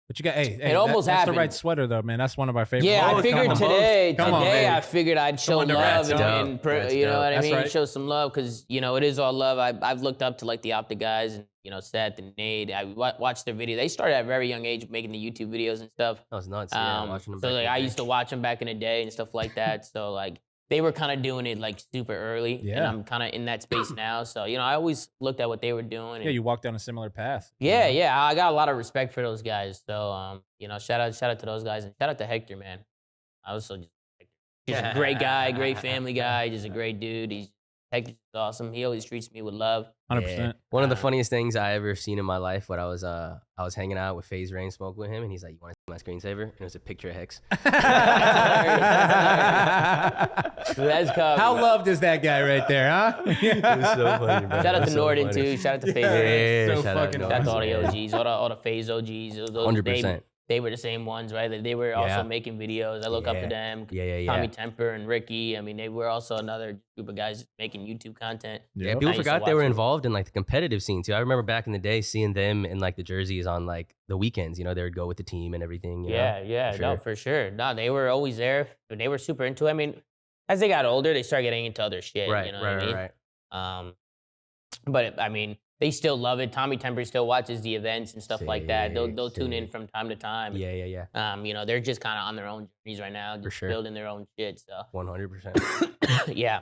S3: But you got, hey,
S4: almost
S3: that's
S4: happened.
S3: the right sweater though, man. That's one of our favorites.
S4: yeah,
S3: Oh,
S4: I figured
S3: come on.
S4: today,
S3: Come on, baby.
S4: I figured I'd show
S3: on, the
S4: love
S3: rats,
S4: and,
S2: dope. That's
S4: you know
S2: dope.
S4: what I
S3: That's
S4: mean,
S3: right.
S4: show some love because it is all love. I've looked up to like the Optic guys and Seth and Nate. I watched their video. They started at a very young age making the YouTube videos and stuff.
S2: That was nuts. Yeah, watching them.
S4: So like I used to watch them back in the day and stuff like that. So like they were kind of doing it like super early, and
S3: Yeah.
S4: I'm kind of in that space now. So I always looked at what they were doing.
S3: Yeah,
S4: And
S3: you walked down a similar path.
S4: yeah, I got a lot of respect for those guys. So shout out to those guys and shout out to Hector, man. I was just a great guy, great family guy, just a great dude. He's Hector's awesome. He always treats me with love.
S3: 100%.
S2: One of the funniest things I ever seen in my life when I was hanging out with FaZe Rain Smoke with him, and he's like, "You want to see my screensaver?" And it was a picture of Hicks.
S4: That's
S3: How loved is that guy right there, huh?
S2: It was so funny, man.
S4: Shout out to
S2: So
S4: Norden
S2: funny.
S4: too. Shout out to FaZe Rain.
S3: So
S2: shout out
S3: fucking
S2: Norden.
S4: Shout out to all the
S3: awesome.
S4: OGs, all the FaZe OGs.
S2: 100%.
S4: They were the same ones, right? They were also
S2: Yeah.
S4: making videos. I look up
S2: Yeah.
S4: to them.
S2: Yeah.
S4: Tommy Temper and Ricky. I mean, they were also another group of guys making YouTube content.
S2: Yeah,
S3: Yep.
S2: people
S4: I used to
S2: forgot they
S4: watch
S2: were
S4: them.
S2: involved in like the competitive scene too. I remember back in the day seeing them in like the jerseys on like the weekends. You know, they would go with the team and everything. You know?
S4: No, for sure. No, they were always there. They were super into it. I mean, as they got older, they started getting into other shit.
S2: Right,
S4: You know what I mean?
S2: right.
S4: But I mean, they still love it. Tommy Temper still watches the events and stuff like that. They'll tune in
S2: Sick.
S4: from time to time.
S2: Yeah.
S4: You know, they're just kind of on their own journeys right now, just
S2: sure.
S4: building their own shit. So
S2: 100%.
S4: yeah.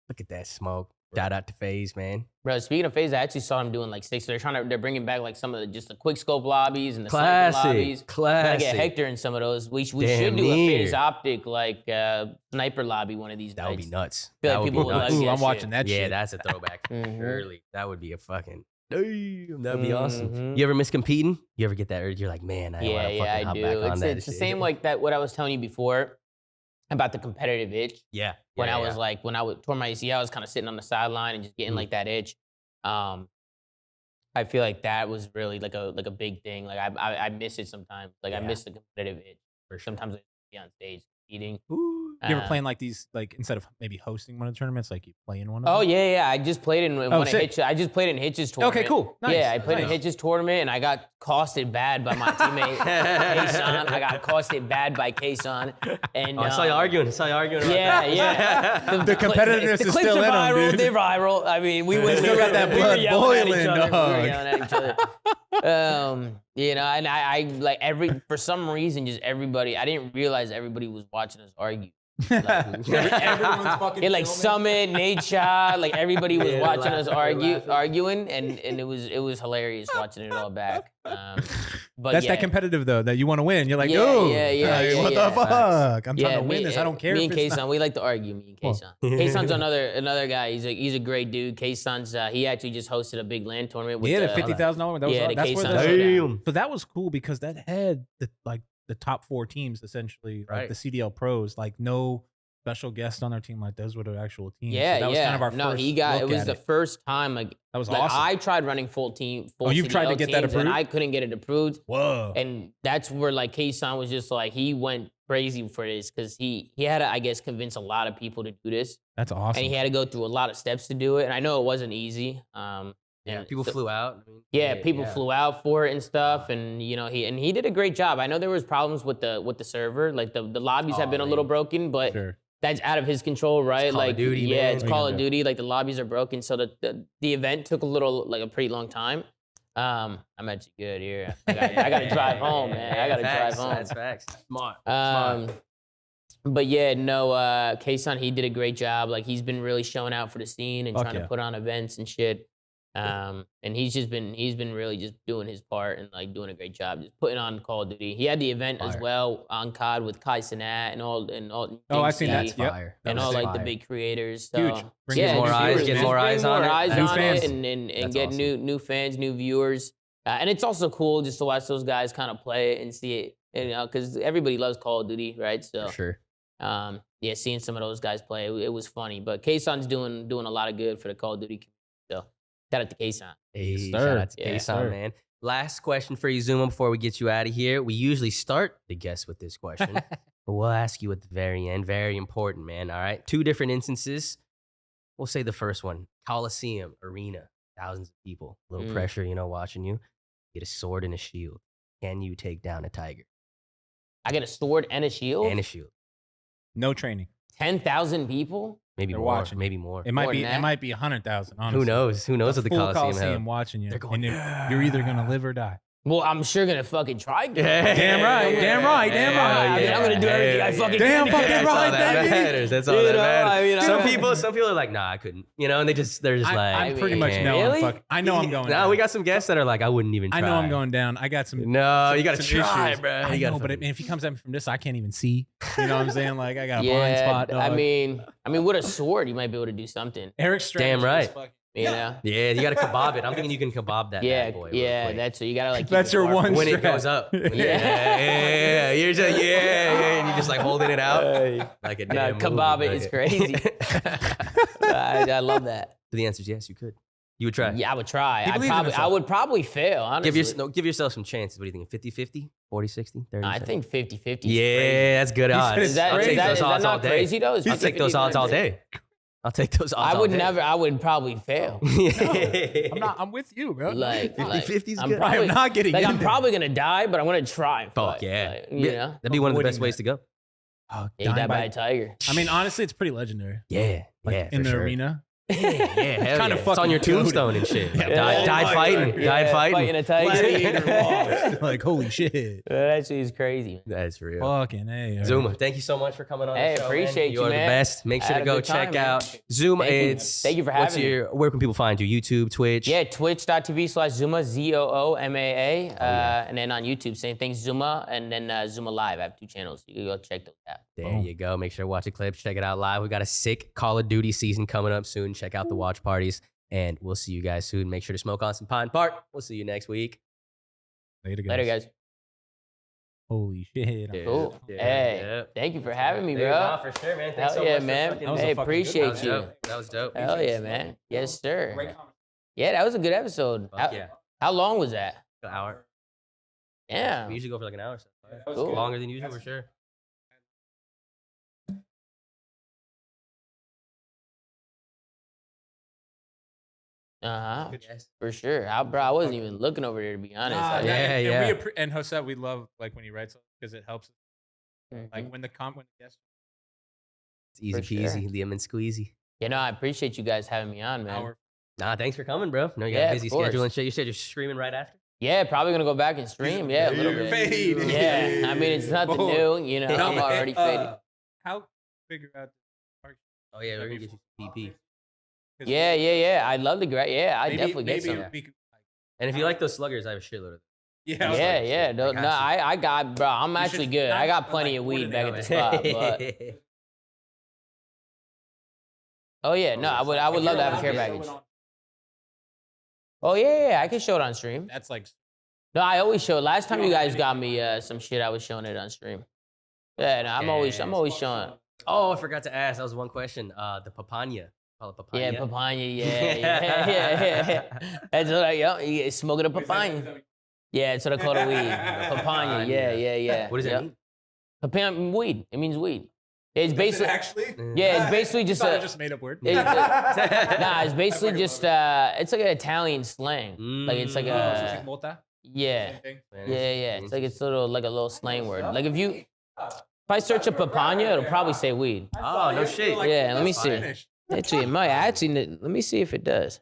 S2: Look at that smoke. Shout out to FaZe, man.
S4: Bro, speaking of FaZe, I actually saw them doing like 6. They're bringing back like some of the quick scope lobbies and the sniper lobbies. Gotta get
S2: Classic.
S4: Hector in some of those. We should
S2: Damn
S4: do a
S2: near.
S4: FaZe optic like sniper lobby one of these
S2: That would
S4: nights.
S2: be nuts.
S4: Feel like
S2: That would
S4: people
S2: be
S4: would
S2: nuts.
S4: like
S3: Ooh,
S4: that
S3: I'm
S4: shit.
S3: watching that
S2: Yeah,
S3: shit.
S2: that's a throwback.
S4: Mhm.
S2: Early. That would be a fucking. Damn, that'd be awesome.
S4: Mhm.
S2: You ever miss competing? You ever get that urge? You're like, man, I want to fucking
S4: I
S2: hop
S4: do.
S2: back on
S4: It's,
S2: that.
S4: it's the
S2: shit.
S4: same like that. What I was telling you before about the competitive itch.
S2: Yeah.
S4: When
S2: yeah,
S4: I
S2: yeah.
S4: was like, when I tore my ACL, I was kind of sitting on the sideline and just getting like that itch. I feel like that was really like a big thing. Like I miss it sometimes. Like I
S2: Yeah.
S4: miss the competitive itch.
S2: For sure.
S4: Sometimes I be on stage competing.
S2: Ooh.
S3: You ever playing like these, like instead of maybe hosting one of the tournaments, like you play in one of
S4: Oh
S3: them?
S4: yeah. I just played in one of
S3: sick.
S4: Hitch. I just played in Hitch's tournament.
S3: Okay, cool. Nice.
S4: Yeah, I played in
S3: Nice.
S4: Hitch's tournament and I got costed bad by my teammate Kason. I got costed bad by Kason. And
S2: Oh, I saw you arguing. I saw you arguing. About
S4: Yeah.
S3: The competitiveness
S4: the
S3: is
S4: clips
S3: still
S4: are
S3: in 'em,
S4: viral.
S3: dude.
S4: They're viral. I mean, we were
S3: Still got that
S4: we were
S3: blood
S4: yelling at each
S3: boiling,
S4: other. We
S3: dog.
S4: were yelling at each other. You know, and I like for some reason, just everybody. I didn't realize everybody was watching us argue.
S3: Everyone's fucking
S4: Yeah, like
S3: filming.
S4: Summit, Nate Shah, like everybody was
S2: Yeah,
S4: watching us
S2: laughing.
S4: arguing, and it was hilarious watching it all back. But
S3: That's
S4: yeah,
S3: that competitive though, that you want to win. You're like,
S4: Yeah,
S3: dude,
S4: yeah,
S3: what
S4: yeah.
S3: the fuck? I'm trying
S4: yeah,
S3: to win this. I don't care
S4: Me
S3: if
S4: and
S3: it's
S4: Kason,
S3: not.
S4: we like to argue. Me and Kason. Kason's another guy. He's a great dude. Kason's he actually just hosted a big LAN tournament. With
S3: Yeah, the $50,000. That was
S4: yeah, the
S3: that's where
S4: Kason
S3: the
S4: showdown.
S2: Damn.
S3: So that was cool because that had the top 4 teams essentially, like
S2: Right.
S3: the CDL pros, like no special guest on their team. Like those were the actual teams.
S4: Yeah,
S3: so that was
S4: yeah.
S3: kind of our
S4: no,
S3: first
S4: he got. It
S3: look
S4: was
S3: at
S4: the first time like
S3: That was
S4: like
S3: awesome.
S4: I tried running full team. Full
S3: Oh, you've tried to
S4: CDL
S3: get that
S4: teams, and
S3: approved?
S4: I couldn't get it approved.
S3: Whoa.
S4: And that's where like Kason was just like he went crazy for this because he had to, I guess, convince a lot of people to do this,
S3: That's awesome.
S4: and he had to go through a lot of steps to do it. And I know it wasn't easy.
S2: Yeah,
S4: and
S2: people
S4: so-
S2: flew out. I mean,
S4: Yeah, people flew out for it and stuff, and you know he did a great job. I know there was problems with the server, like the lobbies have been a little broken, but
S3: Sure.
S4: that's out of his control, right?
S2: Call of
S4: like
S2: Duty,
S4: yeah,
S2: man.
S4: it's
S3: What are you
S4: Call
S3: gonna
S4: of
S3: do?
S4: Duty. Like the lobbies are broken, so the event took a pretty long time. I'm actually good here. I gotta drive home, man. I gotta drive home.
S2: That's facts. Smart.
S4: But yeah, no, Kason, he did a great job. Like he's been really showing out for the scene and
S3: Fuck
S4: trying
S3: yeah.
S4: to put on events and shit. And he's been really just doing his part and like doing a great job, just putting on Call of Duty. He had the event as
S2: Fire.
S4: well on COD with Kai Sinat and all.
S3: Oh, I seen that.
S2: That's
S3: Yep.
S2: fire.
S4: And
S2: That
S4: all
S2: was
S4: like the
S2: fire.
S4: big creators. So,
S3: Huge. Bring
S4: yeah,
S2: more
S4: just
S2: eyes,
S4: viewers,
S2: get
S4: just
S2: more
S4: bring
S2: eyes
S4: more
S2: on it.
S4: eyes
S3: New
S4: on
S3: fans.
S4: it and
S2: That's
S4: get
S2: awesome.
S4: new fans, new viewers. And it's also cool just to watch those guys kind of play it and see it, you know, because everybody loves Call of Duty, right? So,
S2: For sure.
S4: yeah, seeing some of those guys play, it was funny. But Kason's doing a lot of good for the Call of Duty community. So, shout out to Kason.
S2: Hey,
S3: Yes,
S2: shout
S3: sir.
S2: out to
S4: Yeah,
S2: Kason,
S3: sir.
S2: man. Last question for you, Zoomaa, before we get you out of here. We usually start the guest with this question, but we'll ask you at the very end. Very important, man. All right. 2 different instances. We'll say the first one, Coliseum, arena, thousands of people, a little pressure, you know, watching you. Get a sword and a shield. Can you take down a tiger?
S4: I get a sword and a shield.
S2: And a shield.
S3: No training.
S4: 10,000 people.
S2: Maybe
S3: They're
S2: more.
S3: watching.
S2: Maybe more.
S3: It might
S4: More
S3: be.
S4: than
S3: It
S4: that.
S3: might be 100,000. Honestly.
S2: Who knows? Who knows what the
S3: full
S2: Coliseum have?
S3: watching you.
S2: They're going,
S3: and you're either gonna live or die.
S4: Well, I'm sure gonna fucking try.
S3: Damn right.
S4: I mean, I'm gonna do everything I fucking
S3: Damn
S4: can.
S3: fucking
S2: That's all
S3: right,
S2: that
S3: baby.
S2: matters. That's all
S4: You
S2: that
S4: know,
S2: matters.
S4: I mean,
S2: Some people are like, nah, I couldn't. You know, and they're just
S3: I
S2: like,
S3: pretty much
S2: can't.
S3: know.
S4: Really?
S3: I know I'm going.
S2: No,
S3: down.
S2: we got some guests that are like, I wouldn't even try.
S3: I know I'm going down. I got some.
S2: No, you gotta
S3: some
S2: try,
S3: issues.
S2: bro.
S3: I
S2: You gotta
S3: know, but
S2: fucking-
S3: if he comes at me from this, I can't even see. You know what I'm saying? Like I got a blind spot. Dog.
S4: I mean, with a sword, you might be able to do something.
S3: Eric Strange.
S2: Damn right.
S3: is fucking-
S4: You know?
S2: Yeah, you gotta kebab it. I'm thinking you can kebab that
S4: Yeah,
S2: bad boy. real
S4: yeah.
S2: quick.
S4: That's what you gotta like. keep
S3: That's
S4: it
S3: your
S4: far
S3: one
S4: from-
S2: when it
S3: strat.
S2: goes up.
S4: Yeah.
S2: Yeah. You're just and you're just like holding it out like a
S4: No,
S2: damn
S4: kebab
S2: movie,
S4: it is
S2: like
S4: crazy. I love that.
S2: The answer is yes, you could. You would try.
S4: Yeah, I would try.
S3: He believes in
S4: I
S3: himself.
S4: would probably fail, honestly.
S2: Give yourself some chances. What do you think? 50-50? 40-60? 30?
S4: I think 50-50 is
S2: Yeah,
S4: crazy.
S2: that's good
S3: said
S2: odds.
S3: it's
S4: Is that,
S2: I'll
S4: is
S2: take
S4: that,
S2: those
S4: is that
S2: odds all
S4: not
S2: day.
S4: crazy though?
S2: I'll take those odds all day. I'll take those odds
S4: I would
S2: all day.
S4: never. I would probably fail.
S3: I'm with you, bro.
S4: Like
S2: 50-50 is
S4: I'm
S2: good.
S3: I am not getting
S4: Like
S3: in
S4: I'm
S3: there.
S4: probably gonna die, but I'm gonna try. and
S2: Fuck
S4: fight.
S2: yeah.
S4: Like, you know,
S2: That'd be one of the
S3: Avoiding
S2: best ways to go.
S3: Oh,
S4: you
S3: dying
S4: die by a tiger.
S3: I mean, honestly, it's pretty legendary.
S2: Yeah.
S3: Like
S2: yeah.
S3: in
S2: for
S3: the
S2: sure.
S3: arena.
S2: Yeah, hell
S3: kinda
S2: yeah. It's on your
S3: fucking
S2: tombstone and shit.
S3: Yeah.
S2: Died fighting. Died
S4: Fighting a tiger.
S3: Like holy shit.
S4: That shit is crazy.
S2: That's real.
S3: Fucking hey.
S2: Zoomaa, thank you so much for coming on
S4: Hey,
S2: the show.
S4: appreciate you,
S2: You're
S4: man.
S2: the best. Make sure
S4: Had
S2: to
S4: a
S2: go
S4: good time,
S2: check
S4: man.
S2: out Zoomaa.
S4: Thank you for having me.
S2: Where can people find you? YouTube, Twitch?
S4: Yeah, twitch.tv/Zoomaa, Zoomaa. And then on YouTube, same thing, Zoomaa, and then Zoomaa Live. I have 2 channels. You can go check those out.
S2: There you go. Make sure to watch the clips. Check it out live. We got a sick Call of Duty season coming up soon. Check out the watch parties. And we'll see you guys soon. Make sure to smoke on some Pine Park. We'll see you next week.
S3: Later,
S4: Later, guys.
S3: Holy shit.
S2: Yeah.
S4: Cool.
S2: Yeah,
S4: Hey,
S2: yeah.
S4: thank you for having me,
S2: Dude,
S4: bro.
S2: nah, for sure, man. Thanks
S4: Hell
S2: so
S4: yeah,
S2: much
S4: man.
S2: For fucking-
S3: That was a
S4: Hey,
S3: fucking good
S4: appreciate
S3: episode.
S4: you.
S2: That was dope.
S4: Hell yeah, man. Yes, sir.
S3: Great comment.
S4: Yeah, that was a good episode.
S2: Fuck yeah.
S4: How long was that?
S2: An hour.
S4: Yeah.
S2: We usually go for like an hour. So
S4: Cool.
S2: longer than usual, for sure.
S4: Uh-huh.
S2: Yes.
S4: For sure. Bro, I wasn't even looking over there, to be honest.
S3: Nah,
S4: I-
S2: yeah.
S3: And, and Jose, we love like when he writes because it helps.
S4: Mhm.
S3: Like when the guest
S2: It's easy
S4: For sure.
S2: peasy, lemon squeezy.
S4: You know, I appreciate you guys having me on, man.
S3: hour.
S2: Nah, thanks for coming, bro. No, you got
S4: Yeah,
S2: a
S4: of
S2: busy
S4: course.
S2: schedule and shit. You said you're streaming right after?
S4: Yeah, probably gonna go back and stream. Yeah, a little bit.
S3: Fade.
S4: Yeah, I mean, it's nothing new. You know, I'm already faded.
S3: How figure out?
S2: Oh, yeah, we're going to get you PP.
S4: Yeah. I'd love to grab. Yeah, I'd definitely get some.
S3: we could,
S2: And if you like those sluggers, I have a shitload of them.
S3: yeah, I was like,
S4: Yeah. No,
S2: I got you.
S4: I got, bro. I'm
S3: You
S4: actually
S3: should
S4: good. I got
S3: not,
S4: plenty
S3: like,
S4: of
S3: order
S4: weed
S3: them
S4: back at the spot. But oh yeah, no, I would love to have a care package. Oh yeah, I can show it on stream.
S3: That's like
S4: No, I always show. Last time you guys got me some shit, I was showing it on stream. Yeah, no, I'm always showing.
S2: Oh, I forgot to ask. That was one question. The Papanya. Call it Papanya.
S4: Yeah, papaya. Yeah. That's what you smoking a papaya. Yeah, it's what I call it, weed. Papaya. Yeah.
S2: What does that mean?
S4: Papaya, weed. It means weed. It's basically.
S3: actually.
S4: Yeah, it's basically just
S3: I
S4: a.
S3: just made up word.
S4: Nah, it's basically just it's like an Italian slang. Like it's like
S3: So it's
S4: a
S3: like multa.
S4: yeah.
S3: Same thing.
S4: Yeah. It's like it's a little slang word. Like if I search a papaya, it'll probably say weed.
S2: Oh, no shit.
S4: Yeah, let me see.
S3: Finished.
S4: Actually, it might. Actually, let me see if it does.